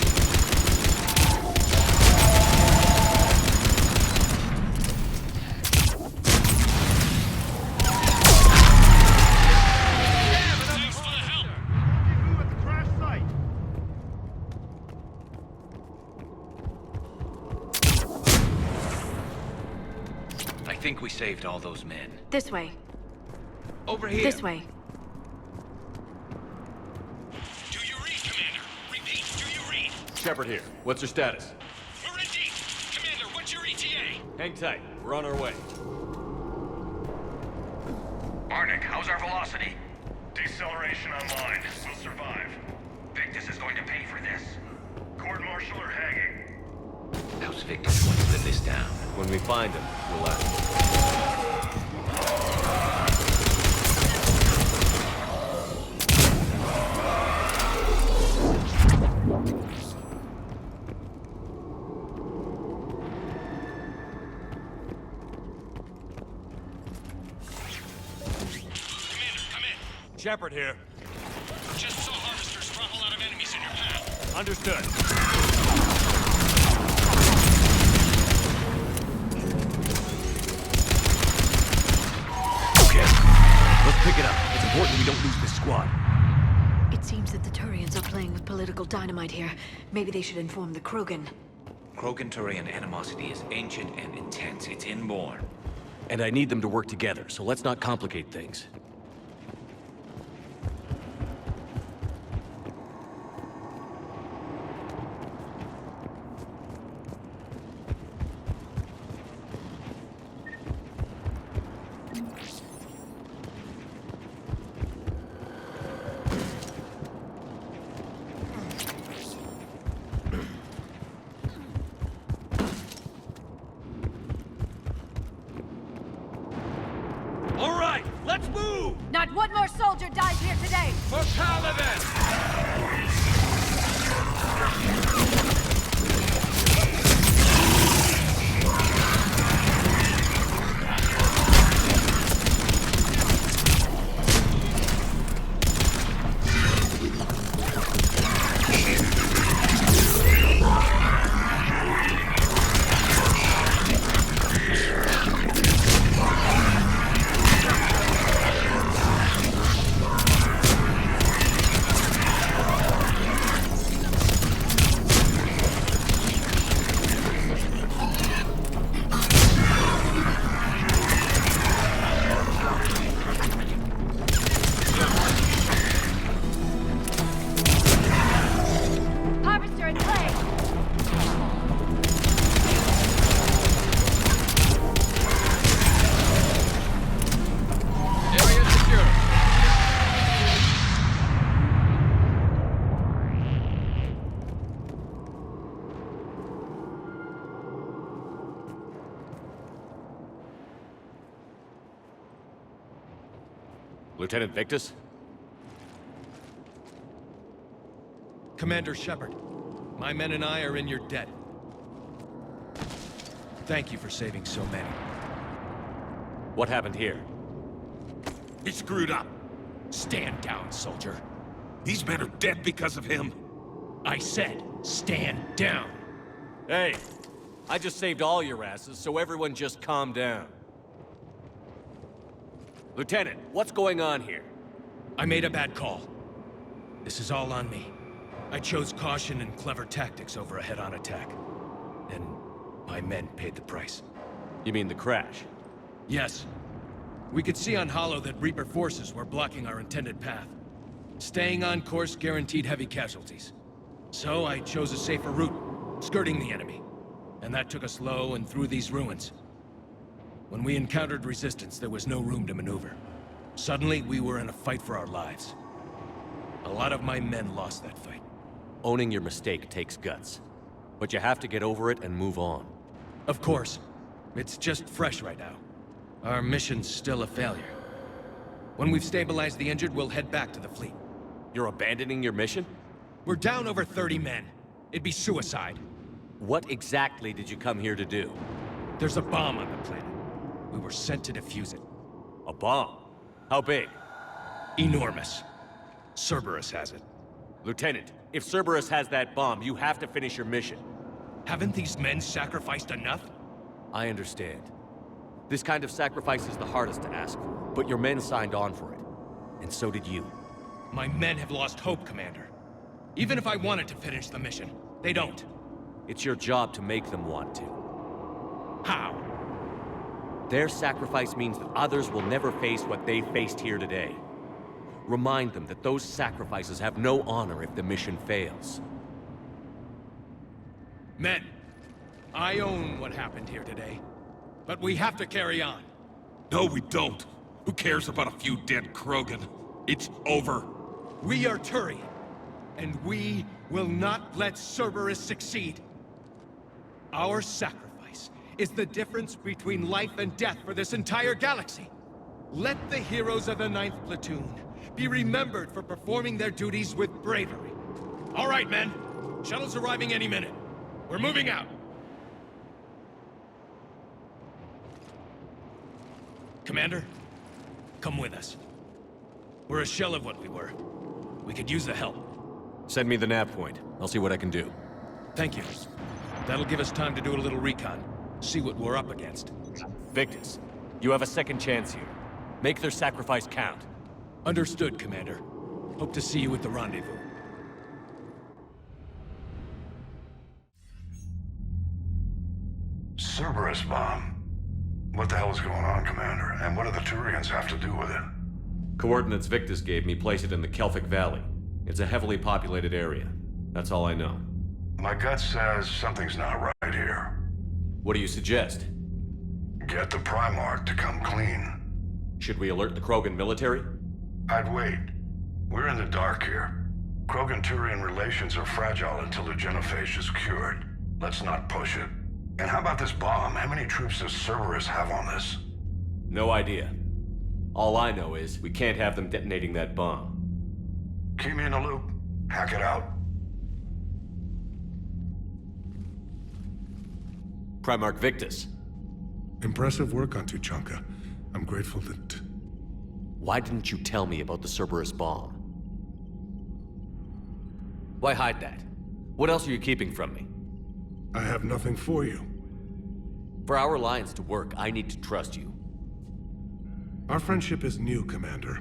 S7: think we saved all those men.
S14: This way.
S7: Over here.
S14: This way.
S17: Do you read, Commander? Repeat, do you read?
S2: Shepard here. What's your status?
S17: We're in deep. Commander, what's your ETA?
S2: Hang tight. We're on our way.
S18: Arnik, how's our velocity? Deceleration online. We'll survive. Victus is going to pay for this. Court-martial or hanging?
S7: How's Victus going to live this down?
S2: When we find him, we'll ask. Shepard here.
S17: Just saw harvesters throttle out of enemies in your path.
S2: Understood.
S1: Okay. Let's pick it up. It's important we don't lose this squad.
S14: It seems that the Turians are playing with political dynamite here. Maybe they should inform the Krogan.
S7: Krogan-Turian animosity is ancient and intense. It's inborn.
S1: And I need them to work together, so let's not complicate things.
S13: All right, let's move!
S24: Not one more soldier dies here today!
S13: For Paladin!
S24: Harvester in play!
S4: Area secure.
S2: Lieutenant Victus?
S13: Commander Shepard, my men and I are in your debt. Thank you for saving so many.
S2: What happened here?
S19: He screwed up.
S13: Stand down, soldier.
S19: These men are dead because of him.
S13: I said, stand down.
S2: Hey, I just saved all your asses, so everyone just calm down. Lieutenant, what's going on here?
S13: I made a bad call. This is all on me. I chose caution and clever tactics over a head-on attack. And my men paid the price.
S2: You mean the crash?
S13: Yes. We could see on Hollow that Reaper forces were blocking our intended path. Staying on course guaranteed heavy casualties. So I chose a safer route, skirting the enemy. And that took us low and through these ruins. When we encountered resistance, there was no room to maneuver. Suddenly, we were in a fight for our lives. A lot of my men lost that fight.
S1: Owning your mistake takes guts. But you have to get over it and move on.
S13: Of course. It's just fresh right now. Our mission's still a failure. When we've stabilized the injured, we'll head back to the fleet.
S1: You're abandoning your mission?
S13: We're down over 30 men. It'd be suicide.
S1: What exactly did you come here to do?
S13: There's a bomb on the planet. We were sent to defuse it.
S1: A bomb? How big?
S13: Enormous. Cerberus has it.
S1: Lieutenant, if Cerberus has that bomb, you have to finish your mission.
S13: Haven't these men sacrificed enough?
S1: I understand. This kind of sacrifice is the hardest to ask for, but your men signed on for it. And so did you.
S13: My men have lost hope, Commander. Even if I wanted to finish the mission, they don't.
S1: It's your job to make them want to.
S13: How?
S1: Their sacrifice means that others will never face what they faced here today. Remind them that those sacrifices have no honor if the mission fails.
S13: Men, I own what happened here today. But we have to carry on.
S19: No, we don't. Who cares about a few dead Krogan? It's over.
S13: We are Turian, and we will not let Cerberus succeed. Our sacrifice is the difference between life and death for this entire galaxy. Let the heroes of the 9th Platoon be remembered for performing their duties with bravery.
S17: All right, men. Shuttle's arriving any minute. We're moving out.
S13: Commander, come with us. We're a shell of what we were. We could use the help.
S1: Send me the nav point. I'll see what I can do.
S13: Thank you. That'll give us time to do a little recon. See what we're up against.
S1: Victus, you have a second chance here. Make their sacrifice count.
S13: Understood, Commander. Hope to see you at the rendezvous.
S18: Cerberus bomb. What the hell is going on, Commander? And what do the Turians have to do with it?
S2: Coordinates Victus gave me place it in the Kelphic Valley. It's a heavily populated area. That's all I know.
S18: My gut says something's not right here.
S2: What do you suggest?
S18: Get the Primarch to come clean.
S2: Should we alert the Krogan military?
S18: I'd wait. We're in the dark here. Krogan-Turian relations are fragile until the genophage is cured. Let's not push it. And how about this bomb? How many troops does Cerberus have on this?
S2: No idea. All I know is we can't have them detonating that bomb.
S18: Keep me in the loop. Hack it out.
S2: Primarch Victus.
S8: Impressive work on Tuchanka. I'm grateful that...
S1: Why didn't you tell me about the Cerberus bomb? Why hide that? What else are you keeping from me?
S8: I have nothing for you.
S1: For our alliance to work, I need to trust you.
S8: Our friendship is new, Commander.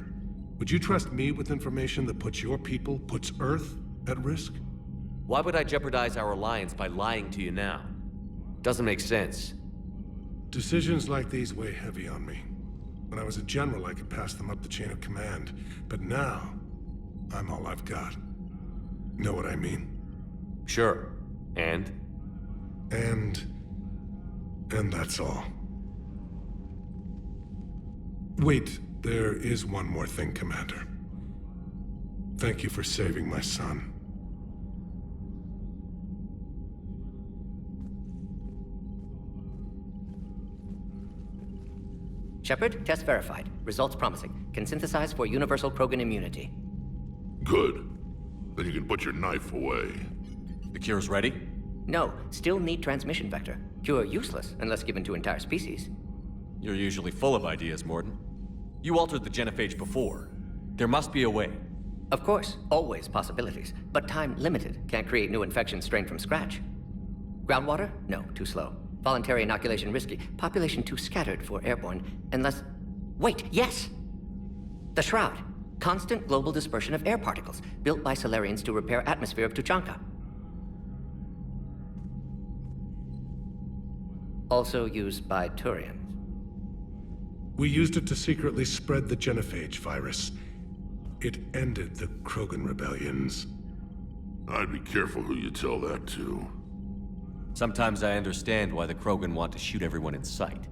S8: Would you trust me with information that puts your people, puts Earth, at risk?
S1: Why would I jeopardize our alliance by lying to you now? Doesn't make sense.
S8: Decisions like these weigh heavy on me. When I was a general, I could pass them up the chain of command. But now, I'm all I've got. Know what I mean?
S1: Sure. And
S8: that's all. Wait, there is one more thing, Commander. Thank you for saving my son.
S12: Shepard, test verified. Results promising. Can synthesize for universal Krogan immunity.
S19: Good. Then you can put your knife away.
S1: The cure's ready?
S12: No, still need transmission vector. Cure useless unless given to entire species.
S1: You're usually full of ideas, Mordin. You altered the genophage before. There must be a way.
S12: Of course, always possibilities, but time limited. Can't create new infections strained from scratch. Groundwater? No, too slow. Voluntary inoculation risky. Population too scattered for airborne, unless... Wait, yes! The Shroud. Constant global dispersion of air particles, built by Solarians to repair atmosphere of Tuchanka. Also used by Turians.
S8: We used it to secretly spread the genophage virus. It ended the Krogan rebellions.
S19: I'd be careful who you tell that to.
S1: Sometimes I understand why the Krogan want to shoot everyone in sight.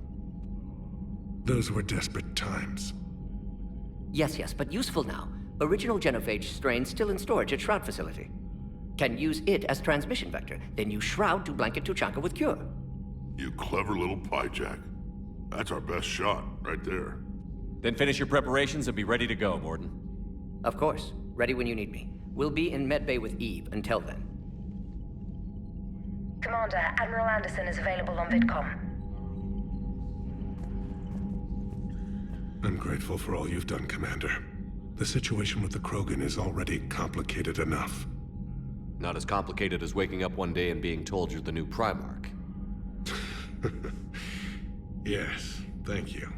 S8: Those were desperate times.
S12: Yes, but useful now. Original genophage strain still in storage at Shroud facility. Can use it as transmission vector, then use Shroud to blanket Tuchanka with cure.
S19: You clever little pyjak. That's our best shot, right there.
S1: Then finish your preparations and be ready to go, Mordin.
S12: Of course. Ready when you need me. We'll be in Medbay with Eve until then.
S20: Commander, Admiral Anderson is available on VidCom.
S8: I'm grateful for all you've done, Commander. The situation with the Krogan is already complicated enough.
S1: Not as complicated as waking up one day and being told you're the new Primarch.
S8: Yes, thank you.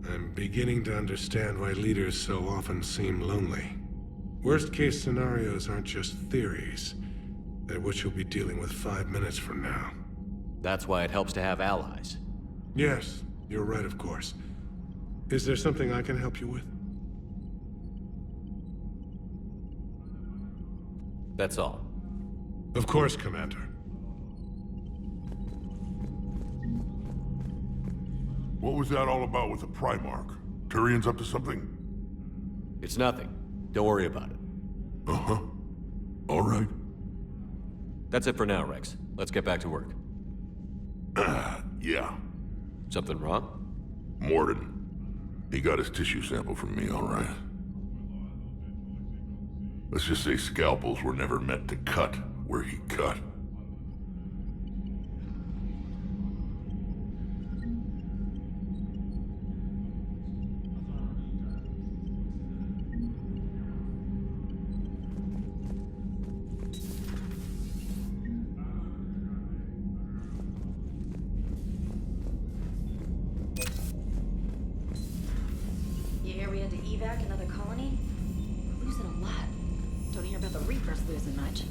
S8: I'm beginning to understand why leaders so often seem lonely. Worst-case scenarios aren't just theories. They're what you'll be dealing with 5 minutes from now.
S1: That's why it helps to have allies.
S8: Yes, You're right, of course. Is there something I can help you with?
S2: That's all.
S8: Of course, Commander.
S9: What was that all about with the Primarch? Turian's up to something?
S2: It's nothing. Don't worry about it.
S9: Uh-huh. All right.
S2: That's it for now, Rex. Let's get back to work.
S9: Yeah.
S2: Something wrong?
S9: Mordin. He got his tissue sample from me, all right. Let's just say scalpels were never meant to cut where he cut.
S11: You hear we had to evac another colony? We're losing a lot. Don't hear about the Reapers losing much.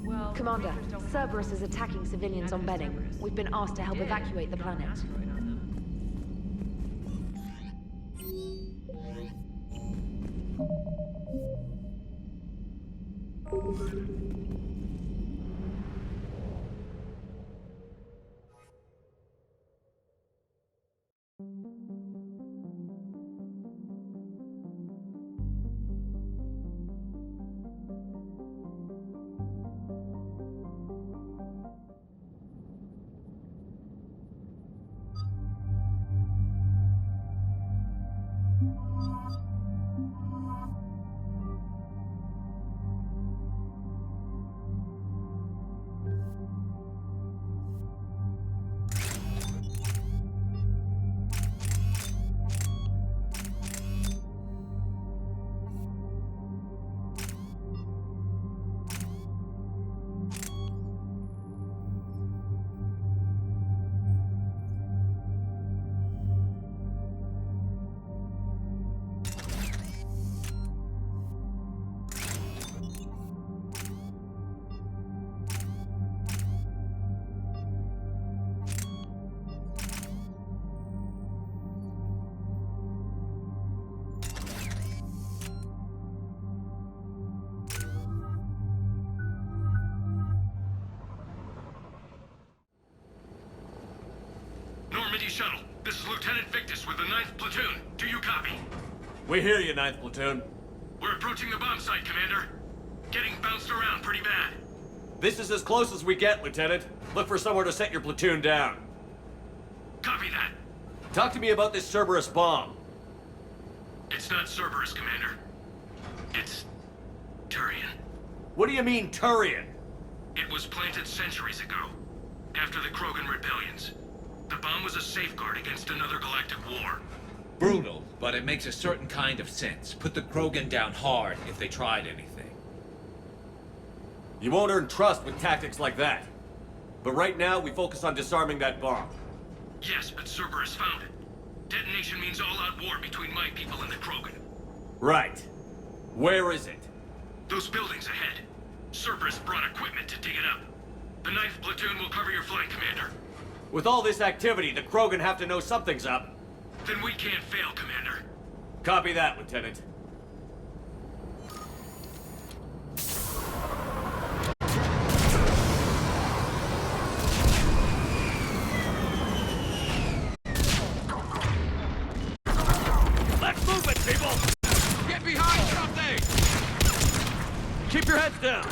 S24: Well,
S14: Commander, Cerberus is attacking civilians on Benning. We've been asked to help evacuate the planet.
S17: Normandy Shuttle, this is Lieutenant Victus with the 9th Platoon. Do you copy?
S2: We hear you, 9th Platoon.
S17: We're approaching the bomb site, Commander. Getting bounced around pretty bad.
S2: This is as close as we get, Lieutenant. Look for somewhere to set your platoon down.
S17: Copy that.
S2: Talk to me about this Cerberus bomb.
S17: It's not Cerberus, Commander. It's Turian.
S2: What do you mean, Turian?
S17: It was planted centuries ago, after the Krogan rebellions. The bomb was a safeguard against another galactic war.
S7: Brutal, but it makes a certain kind of sense. Put the Krogan down hard if they tried anything.
S2: You won't earn trust with tactics like that. But right now, we focus on disarming that bomb.
S17: Yes, but Cerberus found it. Detonation means all-out war between my people and the Krogan.
S2: Right. Where is it?
S17: Those buildings ahead. Cerberus brought equipment to dig it up. The 9th Platoon will cover your flank, Commander.
S2: With all this activity, the Krogan have to know something's up.
S17: Then we can't fail, Commander.
S2: Copy that, Lieutenant. Let's move it, people!
S19: Get behind something!
S2: Keep your heads down!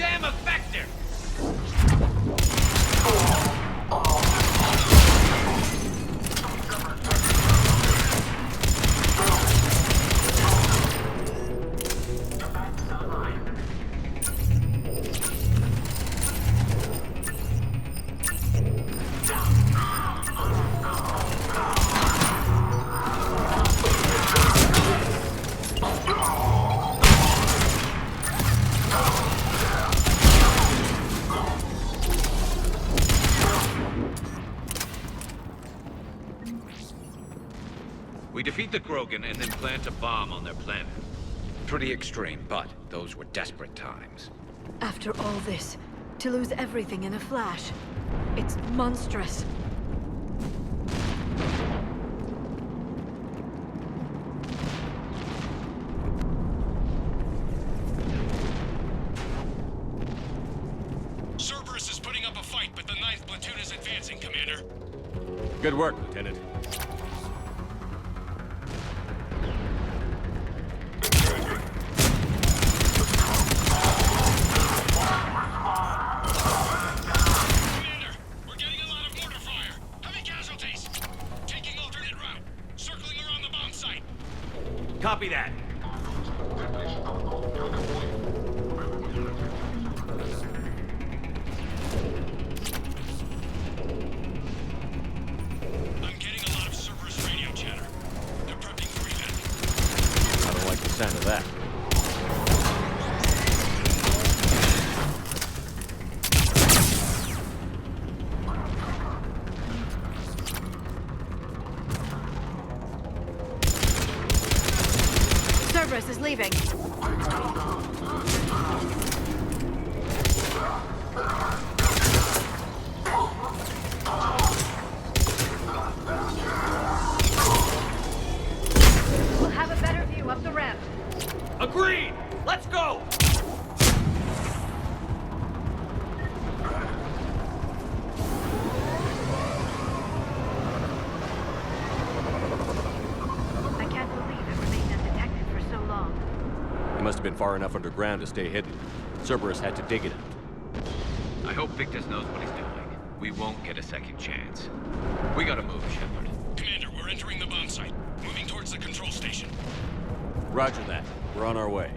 S7: damn effector! We defeat the Krogan and then plant a bomb on their planet. Pretty extreme, but those were desperate times.
S3: After all this, to lose everything in a flash, it's monstrous.
S17: Cerberus is putting up a fight, but the 9th platoon is advancing, Commander.
S2: Good work, Lieutenant.
S1: Copy that.
S17: I'm getting a lot of Cerberus radio chatter. They're prepping for evac.
S2: I don't like the sound of that.
S3: Cerberus is leaving. We'll have a better view up the ramp.
S1: Agreed! Let's go!
S3: I can't believe it remained undetected for so long.
S2: It must have been far enough underground to stay hidden. Cerberus had to dig it out.
S7: I hope Victus knows what he's doing. We won't get a second chance. We gotta move, Shepard.
S17: Commander, we're entering the bomb site. Moving towards the control station.
S2: Roger that. We're on our way.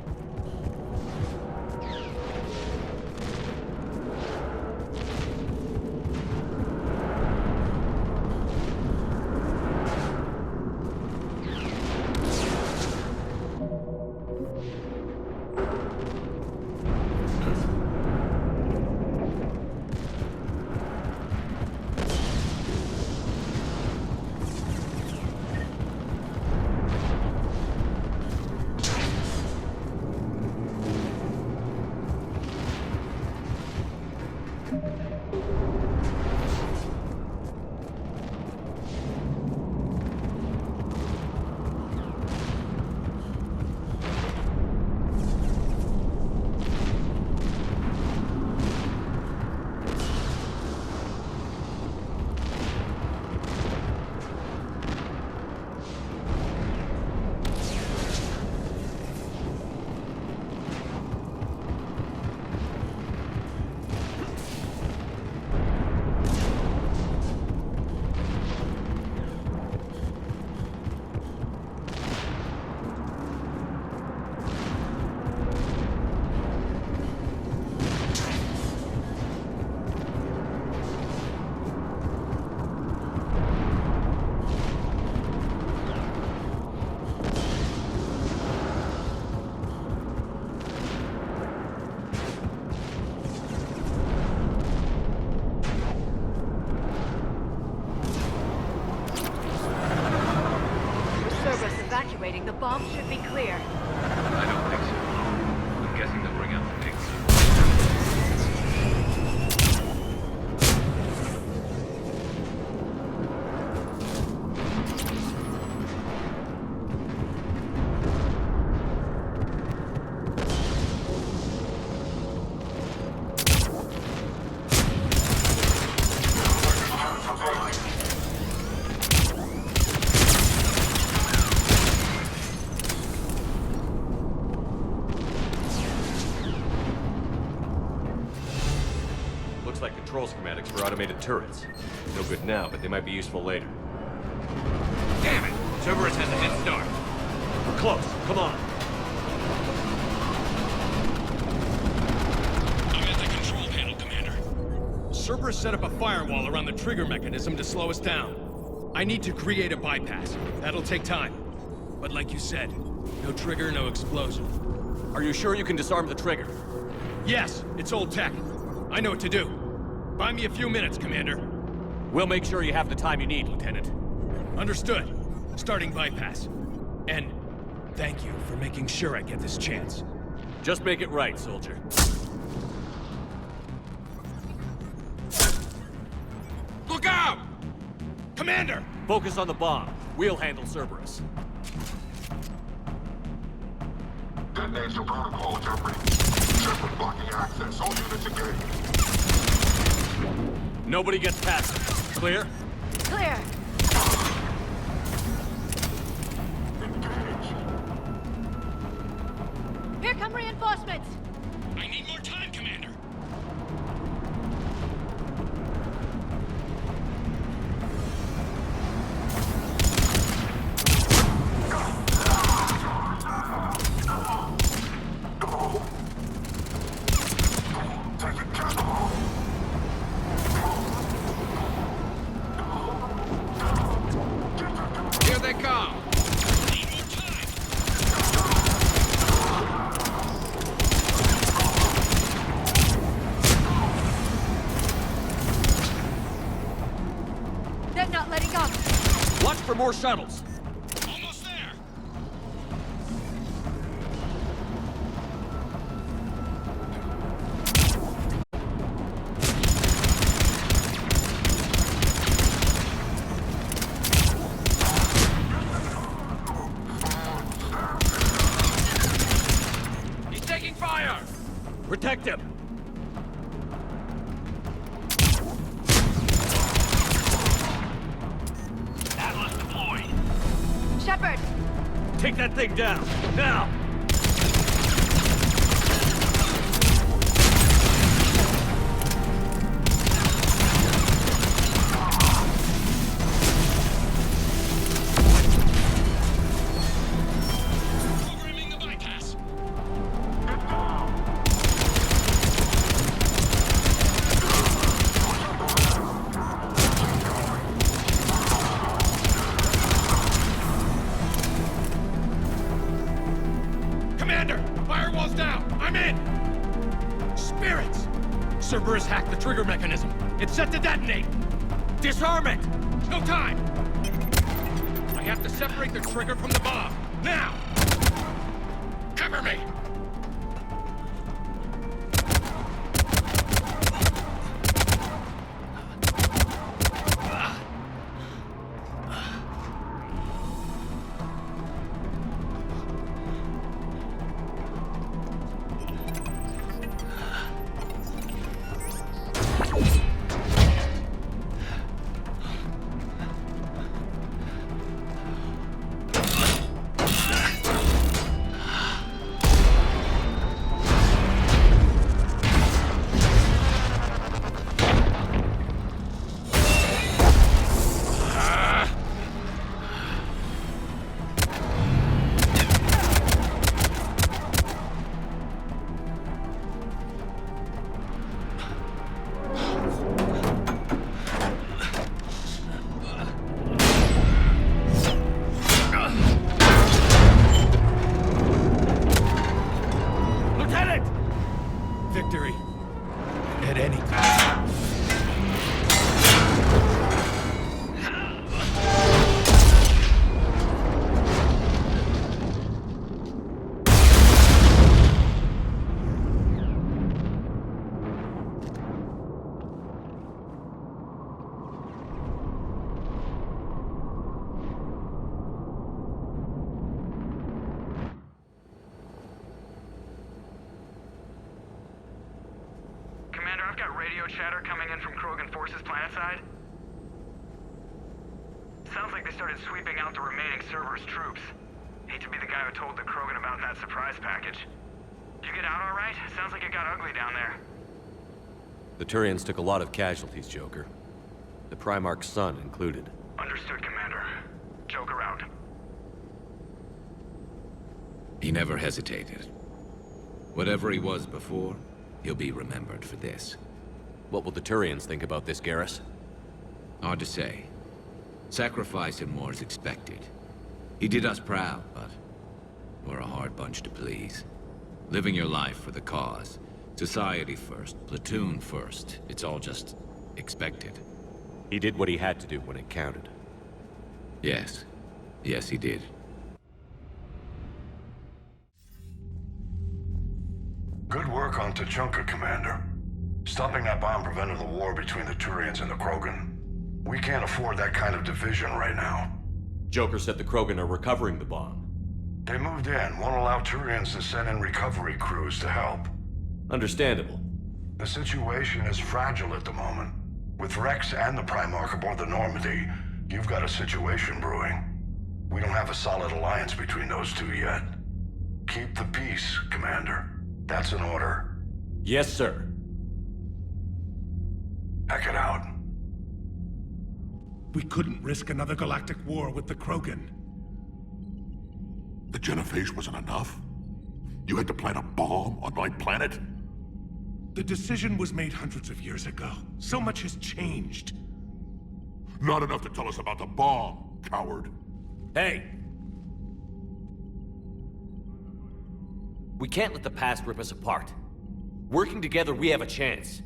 S3: Evacuating. The bomb should be clear.
S7: I don't think so. I'm guessing they'll bring out the pigs.
S2: Looks like control schematics for automated turrets. No good now, but they might be useful later.
S7: Damn it! Cerberus has a head start.
S2: We're close. Come on.
S17: I'm at the control panel, Commander.
S13: Cerberus set up a firewall around the trigger mechanism to slow us down. I need to create a bypass. That'll take time. But like you said, no trigger, no explosion.
S2: Are you sure you can disarm the trigger?
S13: Yes, it's old tech. I know what to do. Buy me a few minutes, Commander.
S2: We'll make sure you have the time you need, Lieutenant.
S13: Understood. Starting bypass. And thank you for making sure I get this chance.
S2: Just make it right, soldier.
S13: Look out! Commander!
S2: Focus on the bomb. We'll handle Cerberus.
S9: Detonation protocol, Jeffrey. Shepard blocking access. All units engaged.
S2: Nobody gets past it. Clear?
S3: Clear. Here come reinforcements.
S17: I need more time, Commander.
S13: Here they come!
S3: They're not letting up.
S2: Watch for more shuttles.
S17: Almost there.
S13: He's taking fire!
S2: Protect him.
S17: Atlas deployed.
S3: Shepard!
S2: Take that thing down. Now!
S17: Programming the bypass.
S13: Commander! Firewall's down! I'm in! Spirits! Cerberus hacked the trigger mechanism. It's set to detonate! Disarm it! No time! I have to separate the trigger from the bomb. Now! Cover me! Victory. At any cost.
S15: Commander, I've got radio chatter coming in from Krogan forces planetside. Sounds like they started sweeping out the remaining Cerberus troops. Hate to be the guy who told the Krogan about that surprise package. You get out all right? Sounds like it got ugly down there.
S1: The Turians took a lot of casualties, Joker. The Primarch's son included.
S15: Understood, Commander. Joker out.
S7: He never hesitated. Whatever he was before, he'll be remembered for this.
S1: What will the Turians think about this, Garrus?
S7: Hard to say. Sacrifice in war is expected. He did us proud, but we're a hard bunch to please. Living your life for the cause. Society first, platoon first. It's all just expected.
S1: He did what he had to do when it counted.
S7: Yes. Yes, he did.
S18: Good work on Tuchanka, Commander. Stopping that bomb prevented the war between the Turians and the Krogan. We can't afford that kind of division right now.
S2: Joker said the Krogan are recovering the bomb.
S18: They moved in, won't allow Turians to send in recovery crews to help.
S2: Understandable.
S18: The situation is fragile at the moment. With Rex and the Primarch aboard the Normandy, you've got a situation brewing. We don't have a solid alliance between those two yet. Keep the peace, Commander. That's an order.
S2: Yes, sir.
S18: Heck it out.
S8: We couldn't risk another galactic war with the Krogan.
S9: The genophage wasn't enough? You had to plant a bomb on my planet?
S8: The decision was made hundreds of years ago. So much has changed.
S9: Not enough to tell us about the bomb, coward.
S1: Hey! We can't let the past rip us apart. Working together, we have a chance.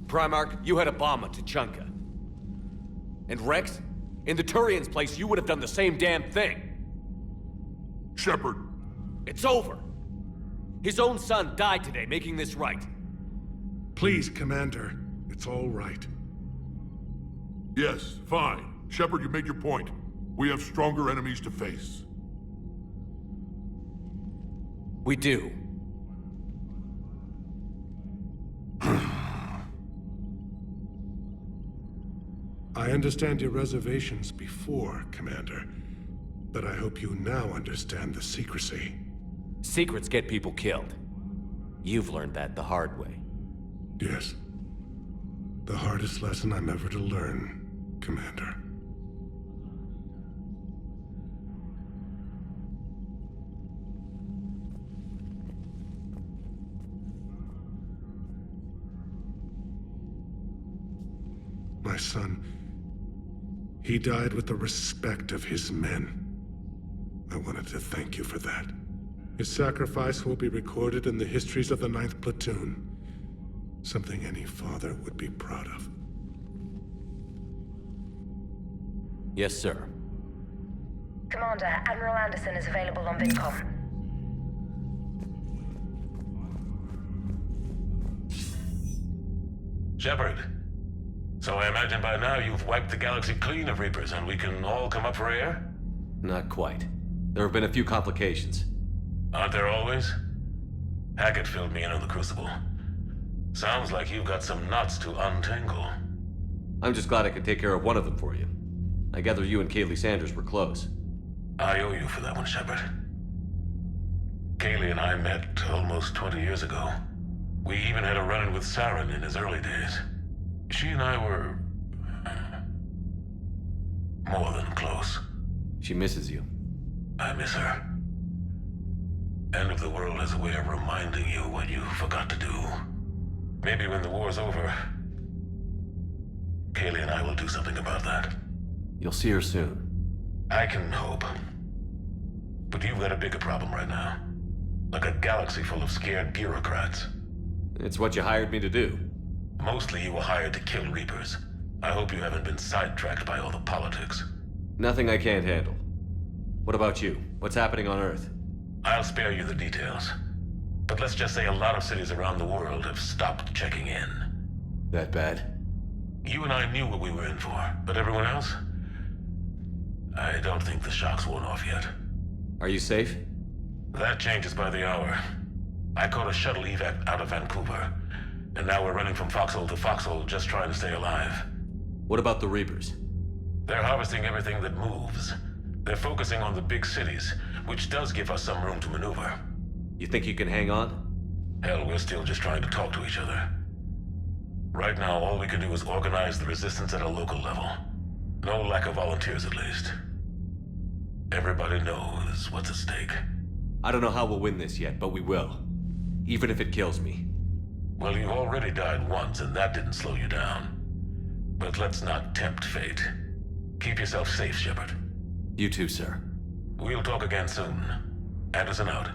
S1: Primarch, you had a bomb on Tuchanka. And Rex, in the Turians' place, you would have done the same damn thing.
S9: Shepard.
S1: It's over. His own son died today, making this right.
S8: Please, Commander. It's all right.
S9: Yes, fine. Shepard, you made your point. We have stronger enemies to face.
S1: We do.
S8: I understand your reservations before, Commander. But I hope you now understand the secrecy.
S1: Secrets get people killed. You've learned that the hard way.
S8: Yes. The hardest lesson I'm ever to learn, Commander. My son, he died with the respect of his men. I wanted to thank you for that. His sacrifice will be recorded in the histories of the 9th Platoon. Something any father would be proud of.
S1: Yes, sir.
S20: Commander, Admiral Anderson is available on VidCom.
S17: Shepard. So I imagine by now you've wiped the galaxy clean of Reapers and we can all come up for air?
S1: Not quite. There have been a few complications.
S17: Aren't there always? Hackett filled me in on the Crucible. Sounds like you've got some knots to untangle.
S1: I'm just glad I could take care of one of them for you. I gather you and Kaylee Sanders were close.
S17: I owe you for that one, Shepard. Kaylee and I met almost 20 years ago. We even had a run-in with Saren in his early days. She and I were... more than close.
S1: She misses you.
S17: I miss her. End of the world has a way of reminding you what you forgot to do. Maybe when the war's over, Kaylee and I will do something about that.
S1: You'll see her soon.
S17: I can hope. But you've got a bigger problem right now. Like a galaxy full of scared bureaucrats.
S1: It's what you hired me to do.
S17: Mostly you were hired to kill Reapers. I hope you haven't been sidetracked by all the politics.
S1: Nothing I can't handle. What about you? What's happening on Earth?
S17: I'll spare you the details. But let's just say a lot of cities around the world have stopped checking in.
S1: That bad?
S17: You and I knew what we were in for, but everyone else? I don't think the shock's worn off yet.
S1: Are you safe?
S17: That changes by the hour. I caught a shuttle evac out of Vancouver, and now we're running from foxhole to foxhole just trying to stay alive.
S1: What about the Reapers?
S17: They're harvesting everything that moves. They're focusing on the big cities, which does give us some room to maneuver.
S1: You think you can hang on?
S9: Hell, we're still just trying to talk to each other. Right now, all we can do is organize the resistance at a local level. No lack of volunteers, at least. Everybody knows what's at stake.
S2: I don't know how we'll win this yet, but we will. Even if it kills me.
S9: Well, you've already died once, and that didn't slow you down. But let's not tempt fate. Keep yourself safe, Shepard.
S2: You too, sir.
S9: We'll talk again soon. Anderson out.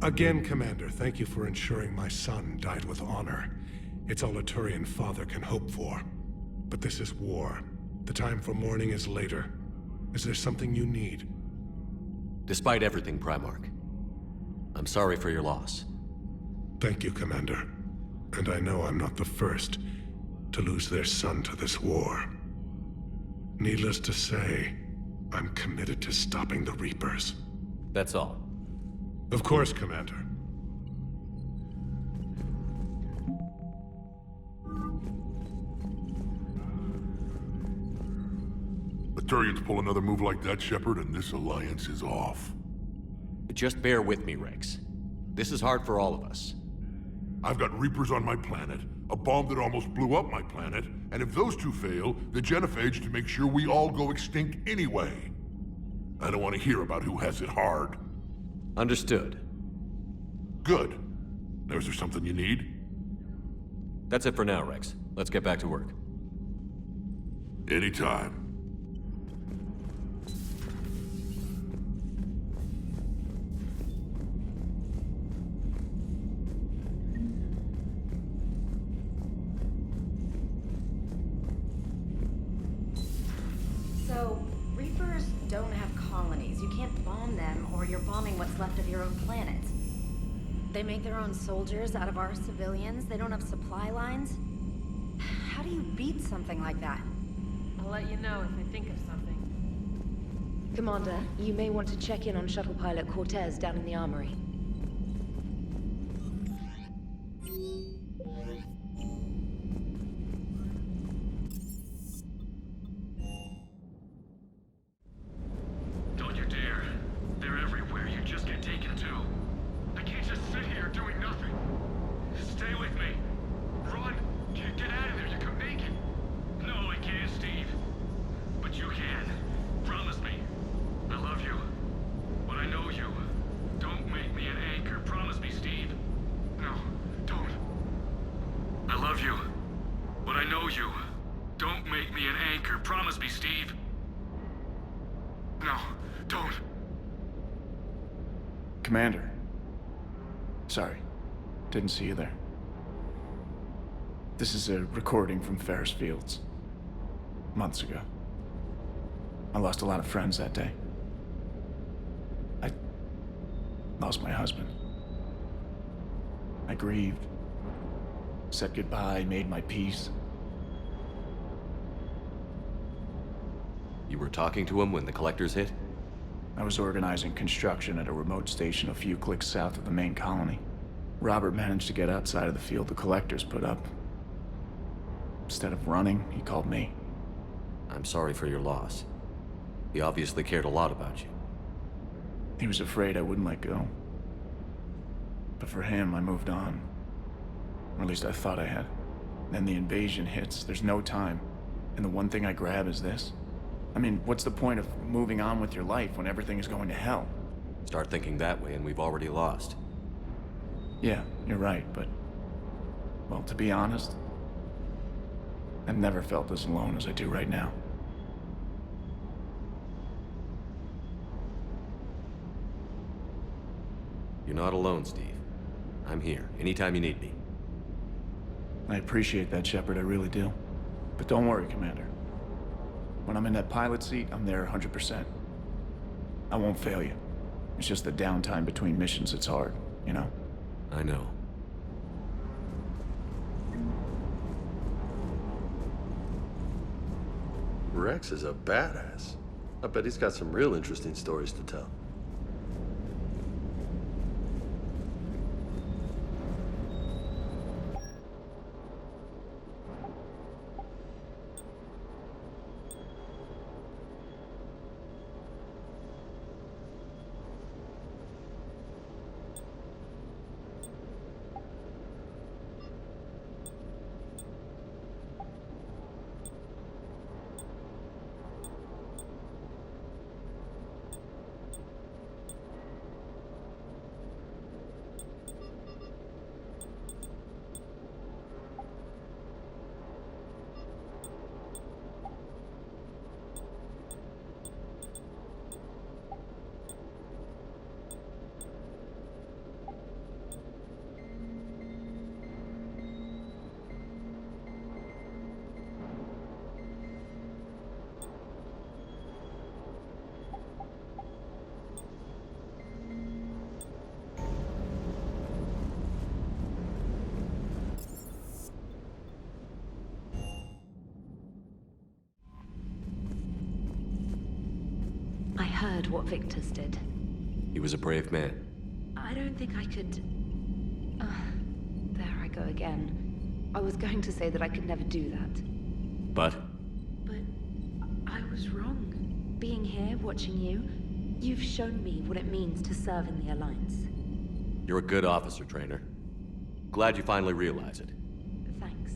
S8: Again, Commander, thank you for ensuring my son died with honor. It's all a Turian father can hope for. But this is war. The time for mourning is later. Is there something you need?
S1: Despite everything, Primarch, I'm sorry for your loss.
S8: Thank you, Commander. And I know I'm not the first to lose their son to this war. Needless to say, I'm committed to stopping the Reapers.
S1: That's all.
S8: Of course, Commander.
S9: The Turians pull another move like that, Shepard, and this alliance is off.
S1: Just bear with me, Rex. This is hard for all of us.
S9: I've got Reapers on my planet, a bomb that almost blew up my planet, and if those two fail, the Genophage to make sure we all go extinct anyway. I don't want to hear about who has it hard.
S1: Understood.
S9: Good. Now, is there something you need?
S1: That's it for now, Rex. Let's get back to work.
S9: Anytime.
S11: So, Reapers don't have colonies. You can't bomb them, or you're bombing what's left of your own planet. They make their own soldiers out of our civilians. They don't have supply lines. How do you beat something like that?
S24: I'll let you know if I think of something.
S20: Commander, you may want to check in on shuttle pilot Cortez down in the armory.
S17: Don't you dare. They're everywhere. You just get taken to. I can't just sit here doing nothing. Stay with me. Run. Get out of there. You can make it. No, I can't, Steve. But you can. Promise me. I love you. But I know you. Don't make me an anchor. Promise me, Steve. No, don't. I love you. But I know you. Don't make me an anchor. Promise me, Steve. No, don't.
S5: Commander. Sorry. Didn't see you there. This is a recording from Ferris Fields. Months ago. I lost a lot of friends that day. I lost my husband. I grieved. Said goodbye, made my peace.
S1: You were talking to him when the Collectors hit?
S5: I was organizing construction at a remote station a few clicks south of the main colony. Robert managed to get outside of the field the Collectors put up. Instead of running, he called me.
S1: I'm sorry for your loss. He obviously cared a lot about you.
S5: He was afraid I wouldn't let go. But for him, I moved on. Or at least I thought I had. Then the invasion hits, there's no time. And the one thing I grab is this. I mean, what's the point of moving on with your life when everything is going to hell?
S1: Start thinking that way and we've already lost.
S5: Yeah, you're right, but... well, to be honest, I've never felt as alone as I do right now.
S1: You're not alone, Steve. I'm here, anytime you need me.
S5: I appreciate that, Shepard, I really do. But don't worry, Commander. When I'm in that pilot seat, I'm there 100%. I won't fail you. It's just the downtime between missions that's hard, you know?
S1: I know.
S10: Rex is a badass. I bet he's got some real interesting stories to tell.
S16: I heard what Victor's did.
S2: He was a brave man.
S16: I don't think I could... there I go again. I was going to say that I could never do that.
S2: But?
S16: But I was wrong. Being here, watching you, you've shown me what it means to serve in the Alliance.
S2: You're a good officer, Trainer. Glad you finally realize it.
S16: Thanks.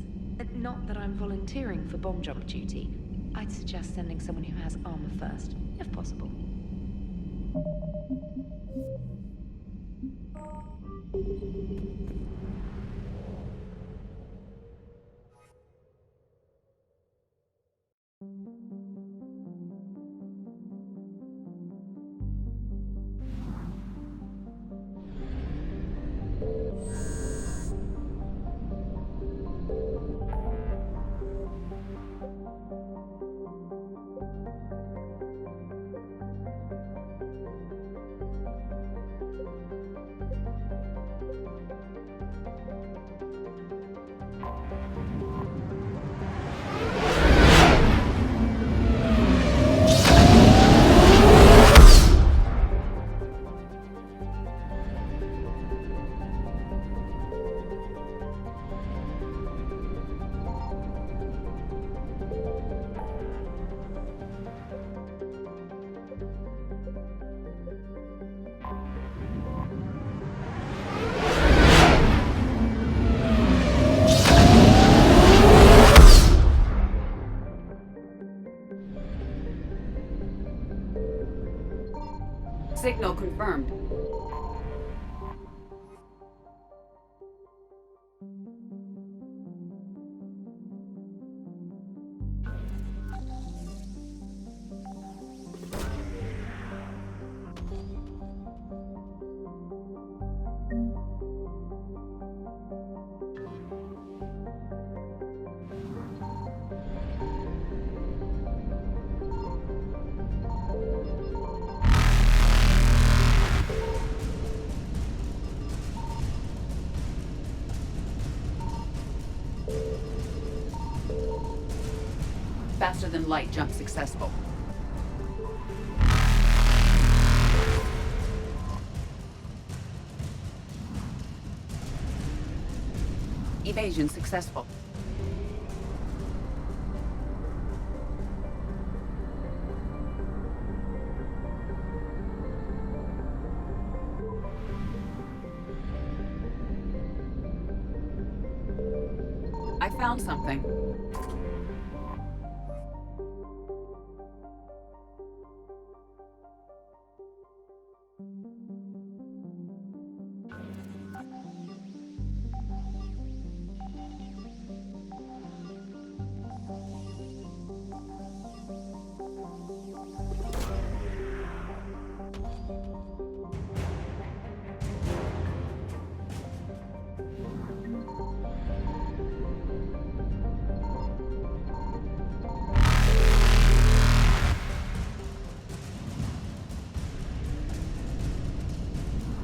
S16: Not that I'm volunteering for bomb jump duty. I'd suggest sending someone who has armor first, if possible.
S21: Signal confirmed. Faster than light jump successful. Evasion successful. I found something.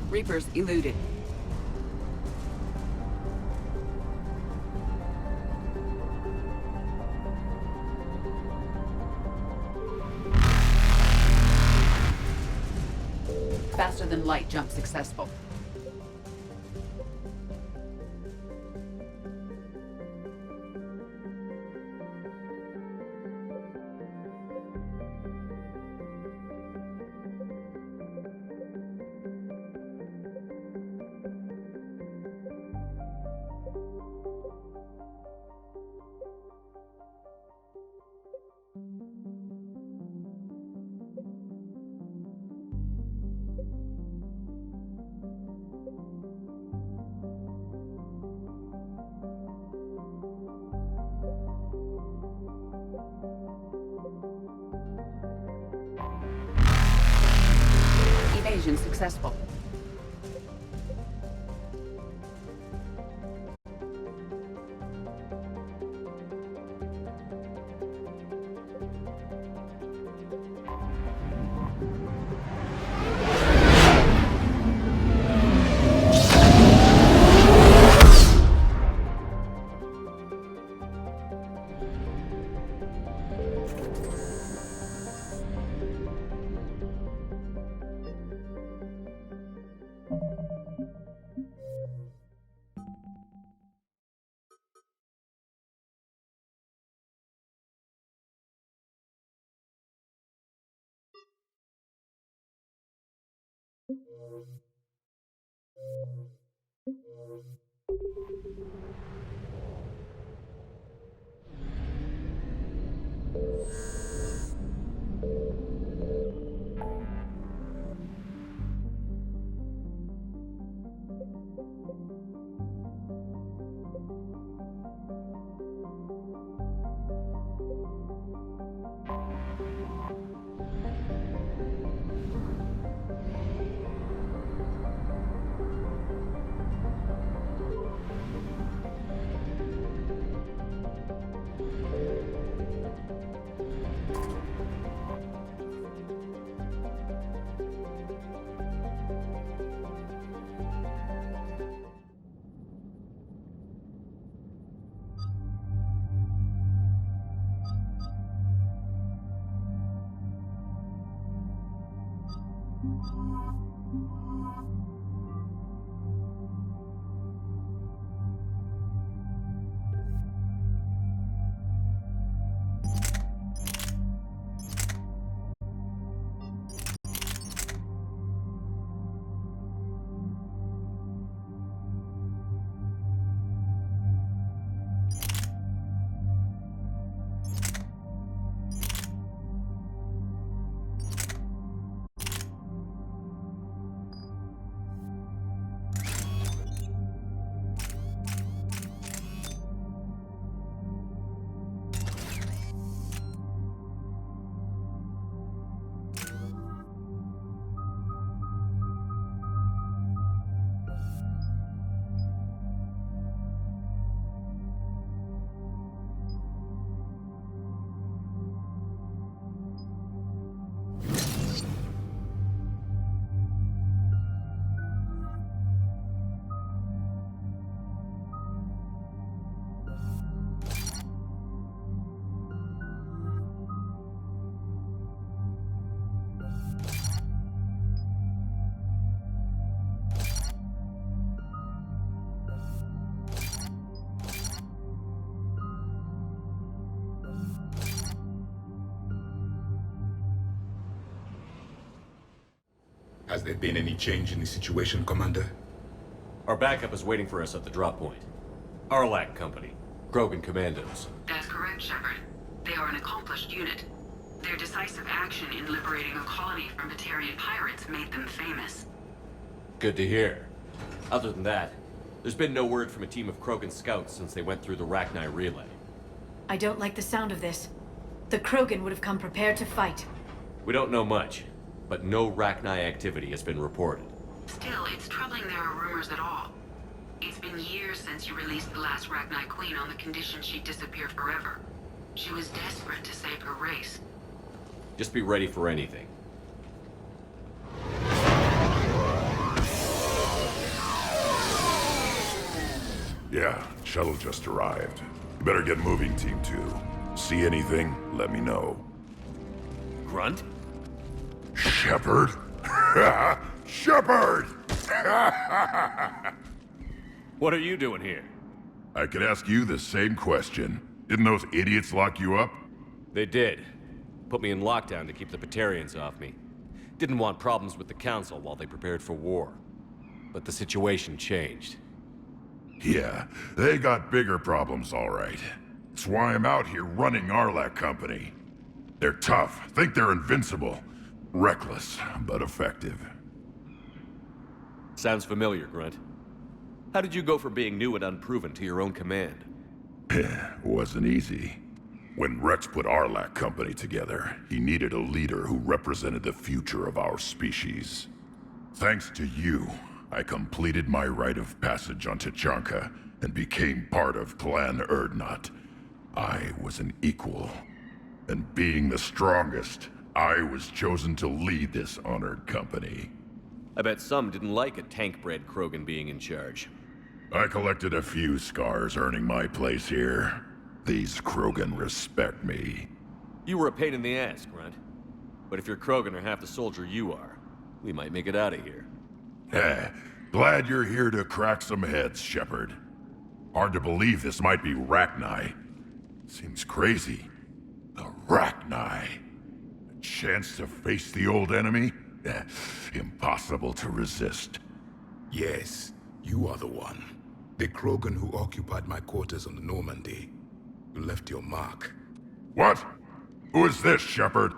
S21: Reapers eluded. Faster than light jump successful. Evasion successful.
S4: Has there been any change in the situation, Commander?
S2: Our backup is waiting for us at the drop point. Arlac Company. Krogan Commandos.
S6: That's correct, Shepard. They are an accomplished unit. Their decisive action in liberating a colony from Batarian pirates made them famous.
S2: Good to hear. Other than that, there's been no word from a team of Krogan scouts since they went through the Rachni relay.
S3: I don't like the sound of this. The Krogan would have come prepared to fight.
S2: We don't know much, but no Rachni activity has been reported.
S6: Still, it's troubling there are rumors at all. It's been years since you released the last Rachni Queen on the condition she'd disappear forever. She was desperate to save her race.
S2: Just be ready for anything.
S22: Yeah, shuttle just arrived. You better get moving, Team 2. See anything, let me know.
S2: Grunt?
S22: Shepard? Shepard!
S2: What are you doing here?
S22: I could ask you the same question. Didn't those idiots lock you up?
S2: They did. Put me in lockdown to keep the Batarians off me. Didn't want problems with the Council while they prepared for war. But the situation changed.
S22: Yeah, they got bigger problems, all right. That's why I'm out here running Arlac Company. They're tough, think they're invincible. Reckless, but effective.
S2: Sounds familiar, Grunt. How did you go from being new and unproven to your own command?
S22: Wasn't easy. When Rex put Arlac Company together, he needed a leader who represented the future of our species. Thanks to you, I completed my rite of passage on Tuchanka and became part of Clan Urdnot. I was an equal, and being the strongest, I was chosen to lead this honored company.
S2: I bet some didn't like a tank-bred Krogan being in charge.
S22: I collected a few scars earning my place here. These Krogan respect me.
S2: You were a pain in the ass, Grunt. But if your Krogan are half the soldier you are, we might make it out of here.
S22: Glad you're here to crack some heads, Shepard. Hard to believe this might be Rachni. Seems crazy. The Rachni. A chance to face the old enemy? Impossible to resist.
S4: Yes, you are the one. The Krogan who occupied my quarters on the Normandy. You left your mark.
S22: What? Who is this, Shepard?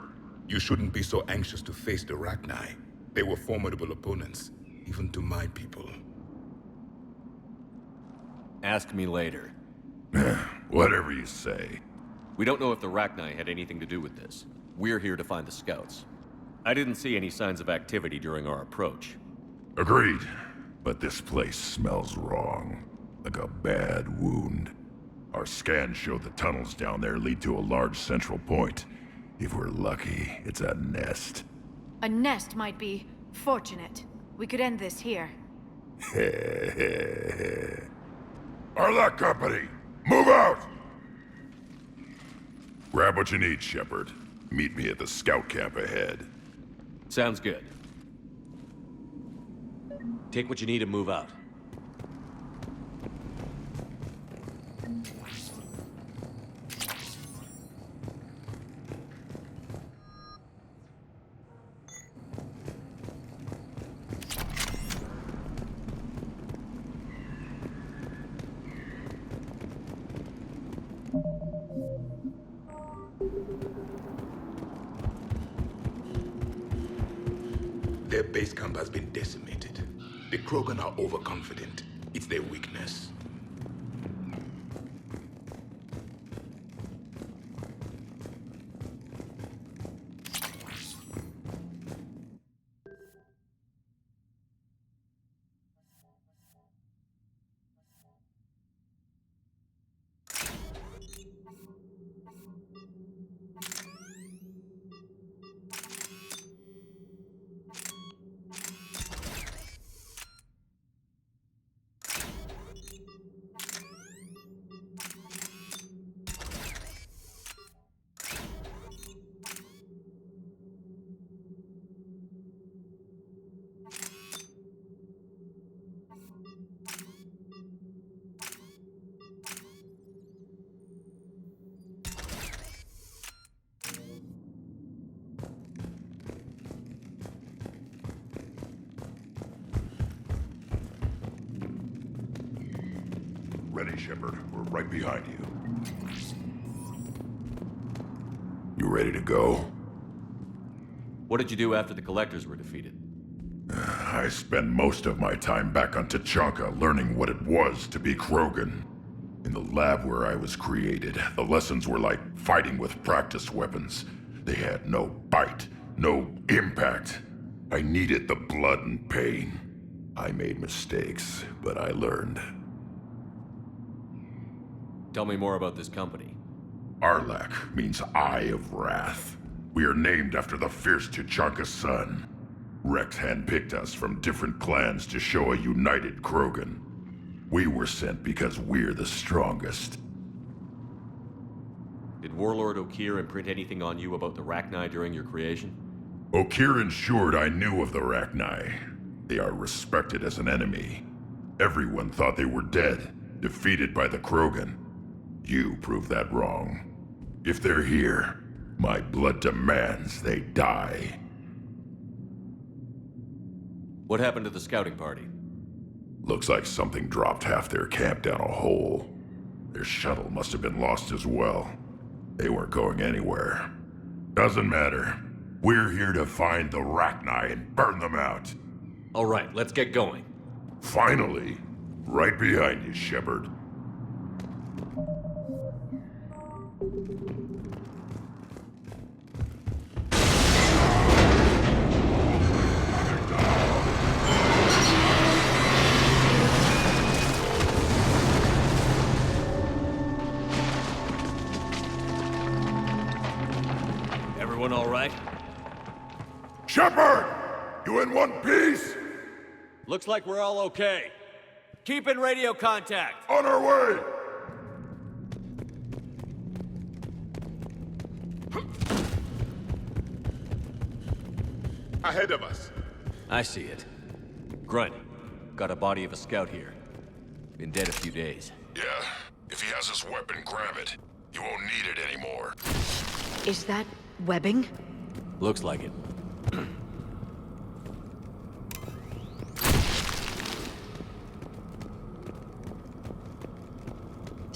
S4: You shouldn't be so anxious to face the Rachni. They were formidable opponents, even to my people.
S2: Ask me later.
S22: Whatever you say.
S2: We don't know if the Rachni had anything to do with this. We're here to find the scouts. I didn't see any signs of activity during our approach.
S22: Agreed. But this place smells wrong. Like a bad wound. Our scans show the tunnels down there lead to a large central point. If we're lucky, it's a nest.
S3: A nest might be fortunate. We could end this here.
S22: Arlak Company, move out! Grab what you need, Shepard. Meet me at the scout camp ahead.
S2: Sounds good. Take what you need and move out.
S4: Their base camp has been decimated. The Krogan are overconfident. It's their weakness.
S22: Ready, Shepard. We're right behind you. You ready to go?
S2: What did you do after the Collectors were defeated?
S22: I spent most of my time back on Tuchanka learning what it was to be Krogan. In the lab where I was created, the lessons were like fighting with practice weapons. They had no bite, no impact. I needed the blood and pain. I made mistakes, but I learned.
S2: Tell me more about this company.
S22: Arlak means Eye of Wrath. We are named after the fierce Tuchanka sun. Rex handpicked us from different clans to show a united Krogan. We were sent because we're the strongest.
S2: Did Warlord Okeer imprint anything on you about the Rachni during your creation?
S22: Okeer ensured I knew of the Rachni. They are respected as an enemy. Everyone thought they were dead, defeated by the Krogan. You proved that wrong. If they're here, my blood demands they die.
S2: What happened to the scouting party?
S22: Looks like something dropped half their camp down a hole. Their shuttle must have been lost as well. They weren't going anywhere. Doesn't matter. We're here to find the Rachni and burn them out.
S2: All right, let's get going.
S22: Finally. Right behind you, Shepard.
S2: Everyone all right?
S22: Shepard! You in one piece?
S2: Looks like we're all okay. Keep in radio contact.
S22: On our way!
S4: Ahead of us.
S2: I see it. Grunt, got a body of a scout here. Been dead a few days.
S22: Yeah. If he has his weapon, grab it. You won't need it anymore.
S3: Is that webbing?
S2: Looks like it.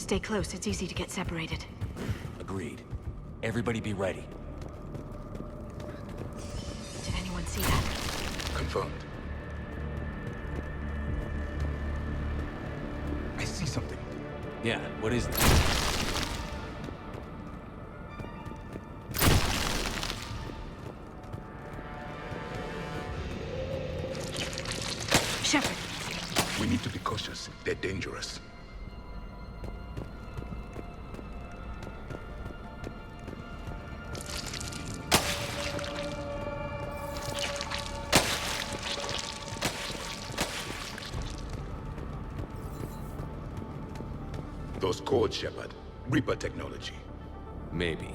S3: Stay close, it's easy to get separated.
S1: Agreed. Everybody be ready.
S3: Did anyone see that?
S4: Confirmed. I see something.
S1: Yeah, what is that?
S3: Shepard!
S4: We need to be cautious. They're dangerous. Those codes, Shepard. Reaper technology.
S1: Maybe.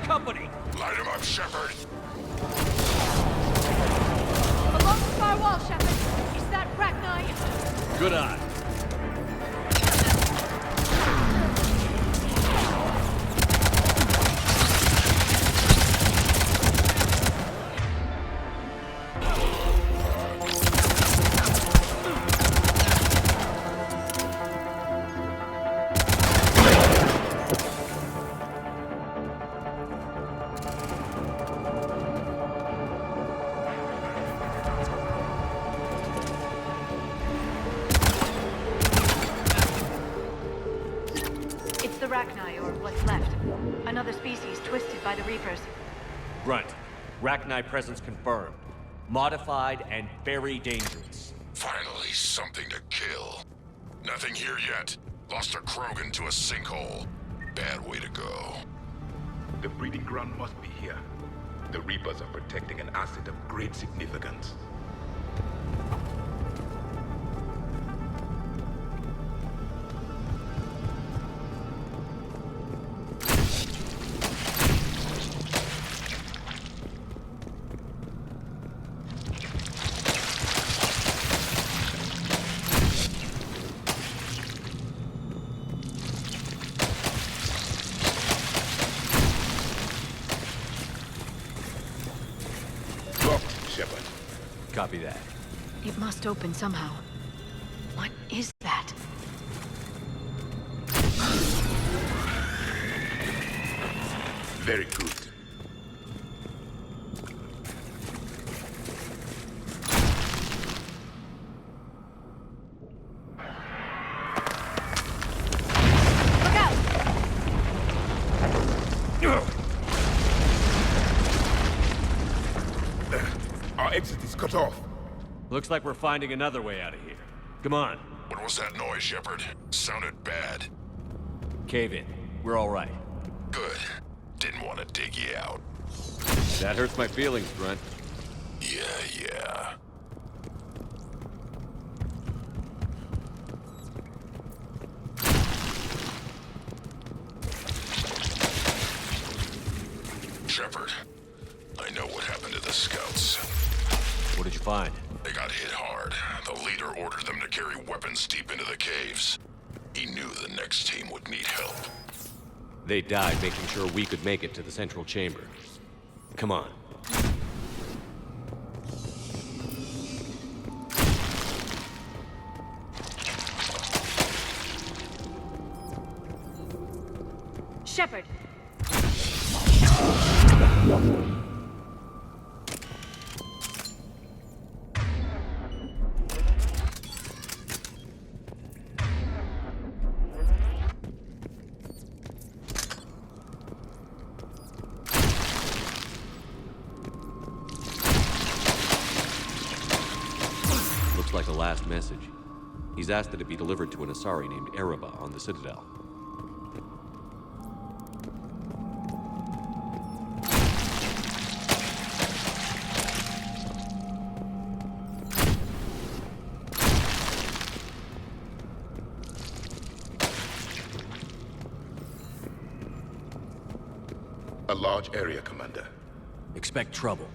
S1: Company!
S22: Light him up, Shepard!
S3: Along the far wall, Shepard! Is that Rachni?
S1: Good eye.
S3: The Rachni, or what's left. Another species twisted by the Reapers.
S1: Grunt. Rachni presence confirmed. Modified and very dangerous.
S22: Finally, something to kill. Nothing here yet. Lost a Krogan to a sinkhole. Bad way to go.
S4: The breeding ground must be here. The Reapers are protecting an asset of great significance. Shepard.
S1: Copy that.
S3: It must open somehow. What is that?
S4: Very good. Our exit is cut off.
S1: Looks like we're finding another way out of here. Come on.
S22: What was that noise, Shepard? Sounded bad.
S1: Cave in. We're all right.
S22: Good. Didn't want to dig you out.
S1: That hurts my feelings, Grunt.
S22: Yeah. Shepard, I know what happened to the scouts.
S1: What did you find?
S22: They got hit hard. The leader ordered them to carry weapons deep into the caves. He knew the next team would need help.
S1: They died making sure we could make it to the central chamber. Come on.
S3: Shepard!
S1: Looks like a last message. He's asked that it be delivered to an Asari named Erebah on the Citadel.
S4: A large area, Commander.
S1: Expect trouble.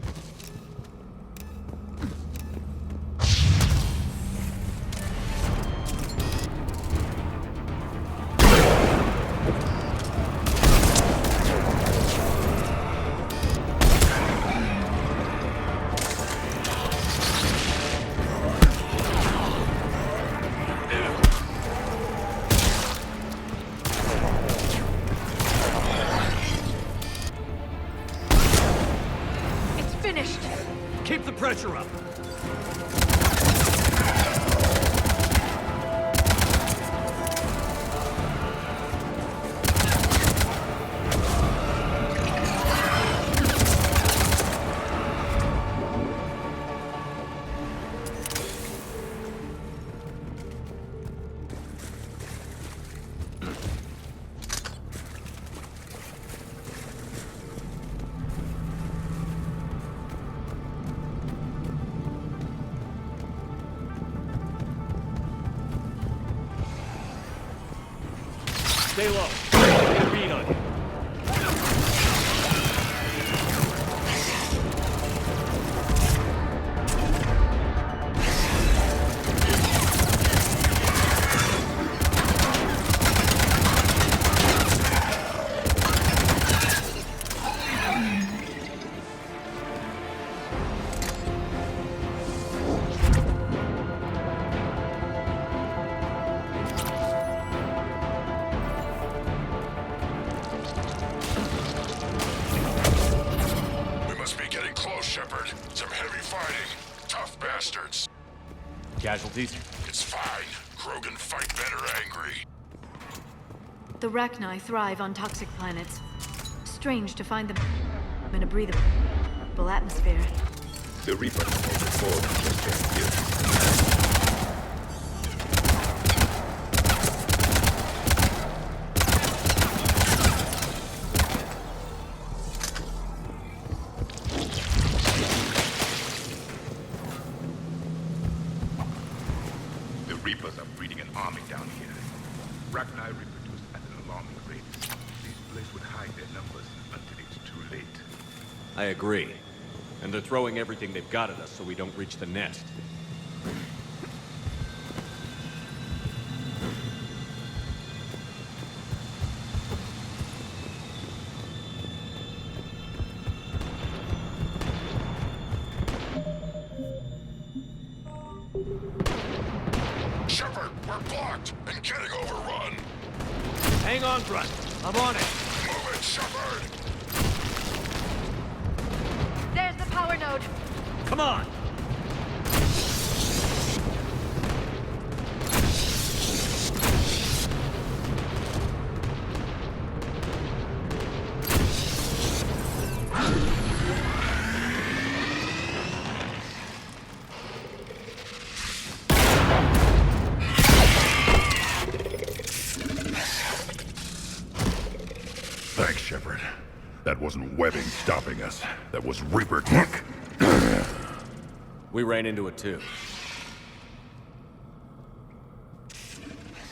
S3: Finished!
S1: Keep the pressure up! Stay low. Get a beat on you. Casualties?
S22: It's fine. Krogan fight better angry.
S3: The Rachni thrive on toxic planets. Strange to find them in a breathable atmosphere.
S4: The Reaper has overflowed. The Reapers are breeding an army down here. Rachni reproduce at an alarming rate. These places would hide their numbers until it's too late.
S2: I agree. And they're throwing everything they've got at us so we don't reach the nest.
S22: Shepard, we're blocked and getting overrun.
S1: Hang on, Grunt. I'm on it.
S22: Move it, Shepard!
S3: There's the power node.
S1: Come on.
S22: Thanks, Shepard. That wasn't webbing stopping us. That was Reaper tech.
S2: We ran into it too.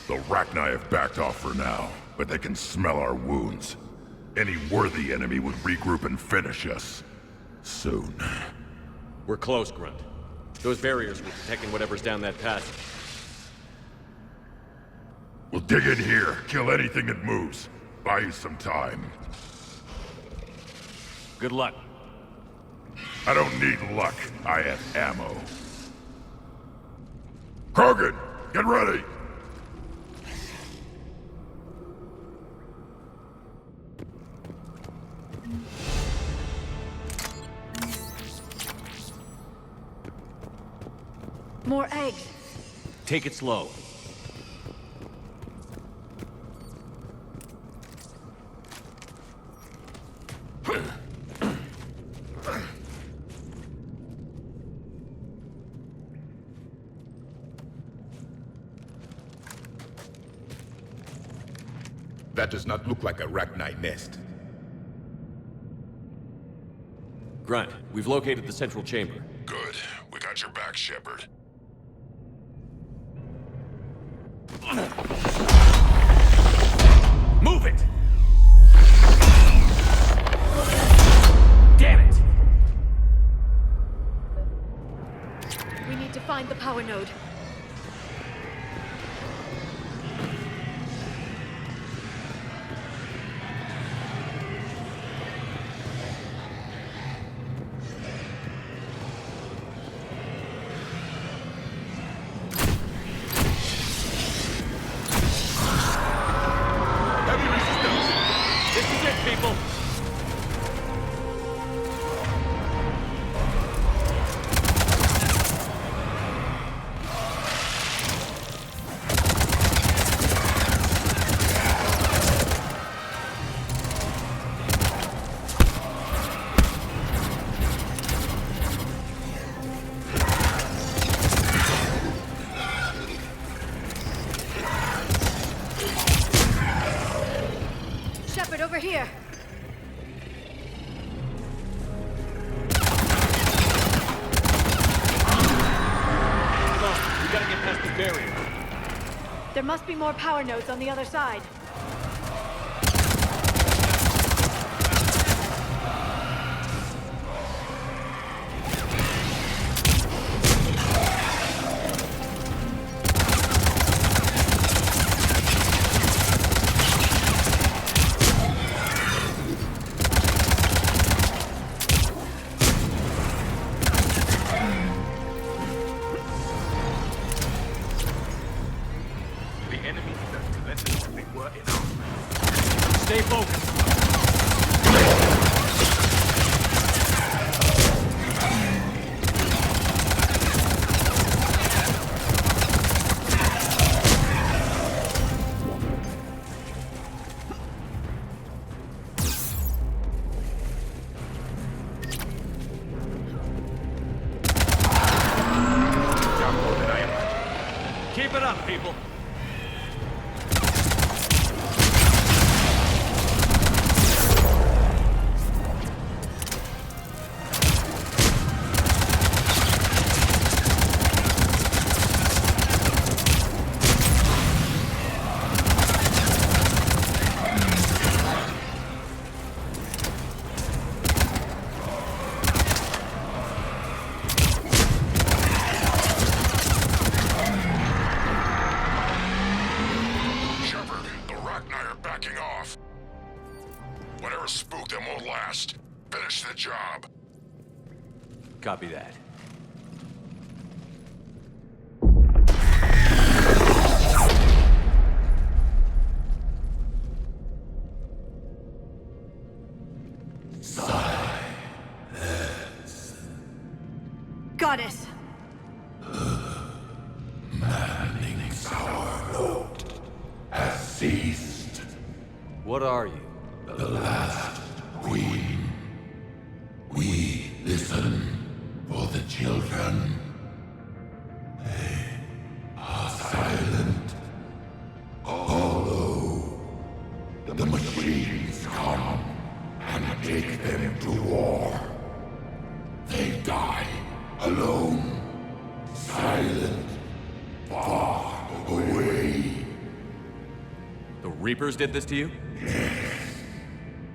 S22: The Rachni have backed off for now, but they can smell our wounds. Any worthy enemy would regroup and finish us. Soon.
S2: We're close, Grunt. Those barriers were protecting whatever's down that passage.
S22: We'll dig in here, kill anything that moves. Buy you some time.
S2: Good luck.
S22: I don't need luck. I have ammo. Krogan, get ready!
S3: More eggs.
S2: Take it slow.
S4: That does not look like a Rachni nest.
S2: Grunt, we've located the central chamber.
S22: Good. We got your back, Shepard.
S1: Move it!
S3: power node.
S1: Heavy resistance! This is it, people!
S3: Shepard, over here.
S1: Come on, we gotta get past the barrier.
S3: There must be more power nodes on the other side.
S4: The enemy is as relentless as they were in our
S1: Stay focused. Keep it up, people.
S22: Shepard, the Rachni are backing off. Whatever spooked them won't last. Finish the job.
S1: Copy that.
S3: Goddess!
S22: Manning's our note has ceased.
S1: What are you?
S22: The last queen. We listen for the children. They are silent. Although the machines come and take them to war, they die alone, silent, far away.
S1: The Reapers did this to you?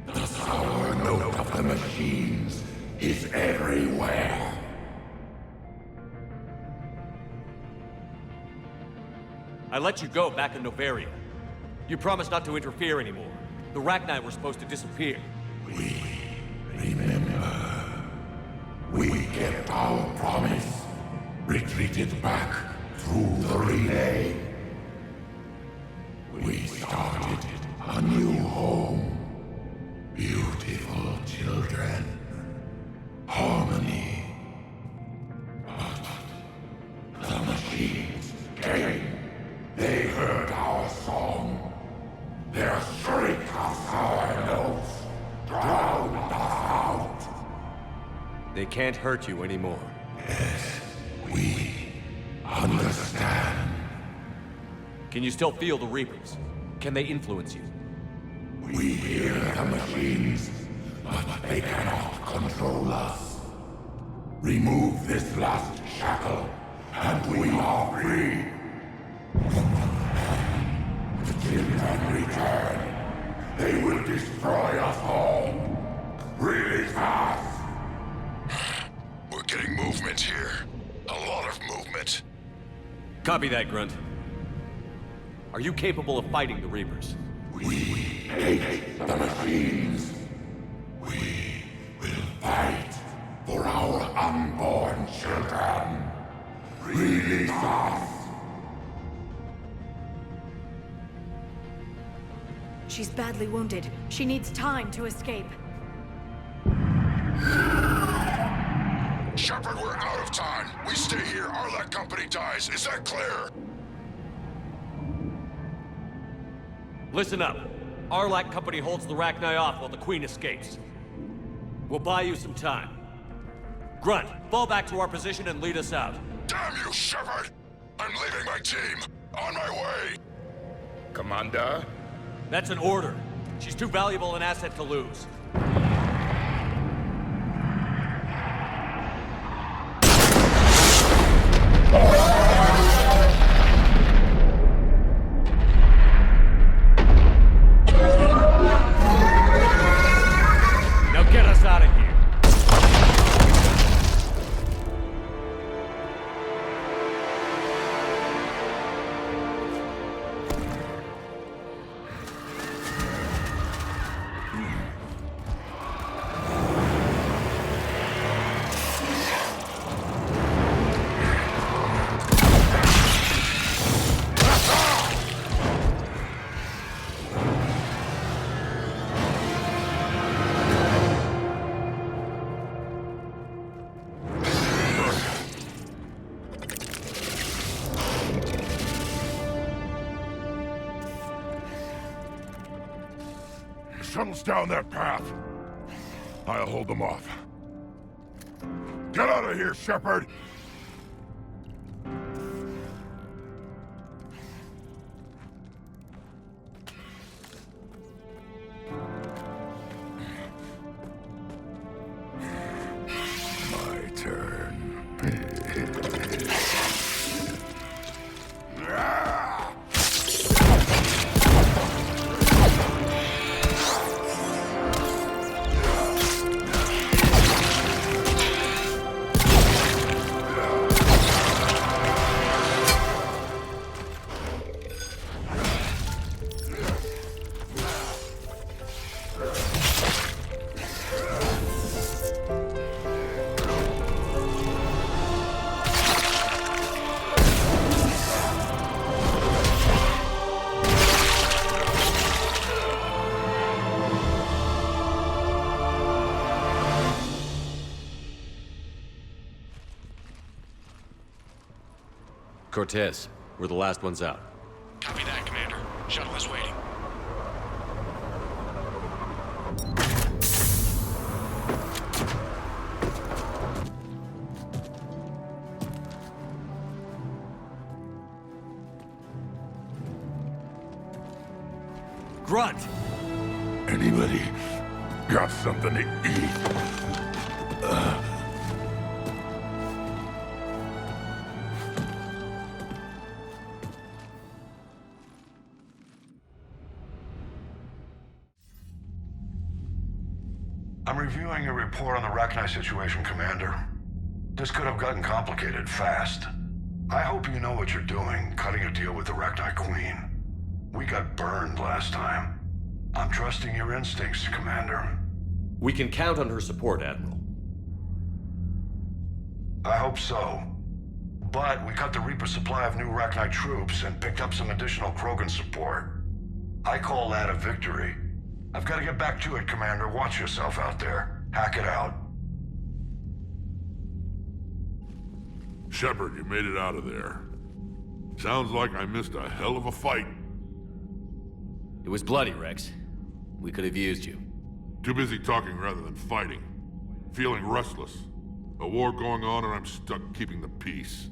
S22: The sour note of the machines is everywhere.
S1: I let you go back in Noveria. You promised not to interfere anymore. The Rachni were supposed to disappear.
S22: Remember, we kept our promise, retreated back through the relay. We started a new home. Beautiful children. Harmony. But the machines came. They heard our song. Their shriek of sour notes drowned us out.
S1: They can't hurt you anymore.
S22: Yes, we understand.
S1: Can you still feel the Reapers? Can they influence you?
S22: We hear the machines, but they cannot control us. Remove this last shackle, and we are free. The children return. They will destroy us all. Really fast. We're getting movement here. A lot of movement.
S1: Copy that, Grunt. Are you capable of fighting the Reapers?
S22: We hate the machines. We will fight for our unborn children. Release us.
S3: She's badly wounded. She needs time to escape.
S22: Shepard, we're out of time. We stay here, Arlec Company dies. Is that clear?
S1: Listen up. Arlec Company holds the Rachni off while the Queen escapes. We'll buy you some time. Grunt, fall back to our position and lead us out.
S22: Damn you, Shepard! I'm leaving my team. On my way.
S4: Commander?
S1: That's an order. She's too valuable an asset to lose. Now get us out of here.
S22: Shuttle's down that path. I'll hold them off. Get out of here, Shepard! My turn.
S1: Cortez, we're the last ones out.
S17: Copy that, Commander. Shuttle is waiting.
S1: Grunt!
S22: Anybody got something to eat?
S18: I'm reviewing your report on the Rachni situation, Commander. This could have gotten complicated fast. I hope you know what you're doing, cutting a deal with the Rachni Queen. We got burned last time. I'm trusting your instincts, Commander.
S1: We can count on her support, Admiral.
S18: I hope so. But we cut the Reaper supply of new Rachni troops and picked up some additional Krogan support. I call that a victory. I've got to get back to it, Commander. Watch yourself out there. Hack it out.
S22: Shepard, you made it out of there. Sounds like I missed a hell of a fight.
S1: It was bloody, Rex. We could have used you.
S22: Too busy talking rather than fighting. Feeling restless. A war going on and I'm stuck keeping the peace.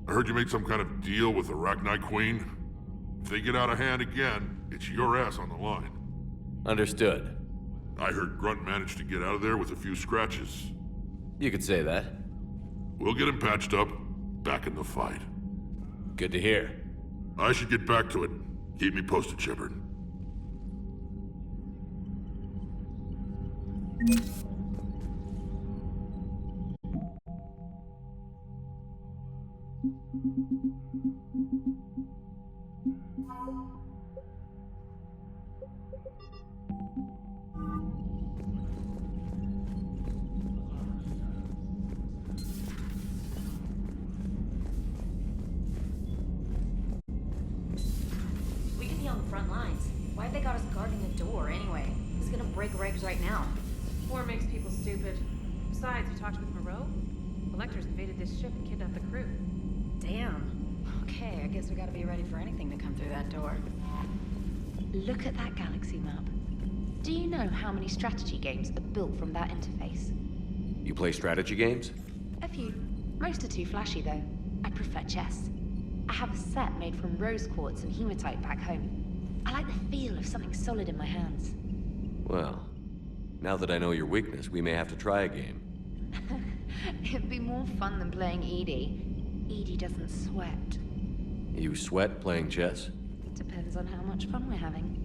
S22: I heard you made some kind of deal with the Rachni Queen. If they get out of hand again, it's your ass on the line.
S1: Understood.
S22: I heard Grunt managed to get out of there with a few scratches.
S1: You could say that.
S22: We'll get him patched up, back in the fight.
S1: Good to hear.
S22: I should get back to it. Keep me posted, Shepard.
S11: opening a door anyway? He's gonna break regs right now.
S12: War makes people stupid. Besides, you talked with Moreau? The Lectors invaded this ship and kidnapped the crew.
S11: Damn. Okay, I guess we gotta be ready for anything to come through that door.
S16: Look at that galaxy map. Do you know how many strategy games are built from that interface?
S2: You play strategy games?
S16: A few. Most are too flashy, though. I prefer chess. I have a set made from rose quartz and hematite back home. I like the feel of something solid in my hands.
S2: Well, now that I know your weakness, we may have to try a game.
S16: It'd be more fun than playing Edie. Edie doesn't sweat.
S2: You sweat playing chess?
S16: Depends on how much fun we're having.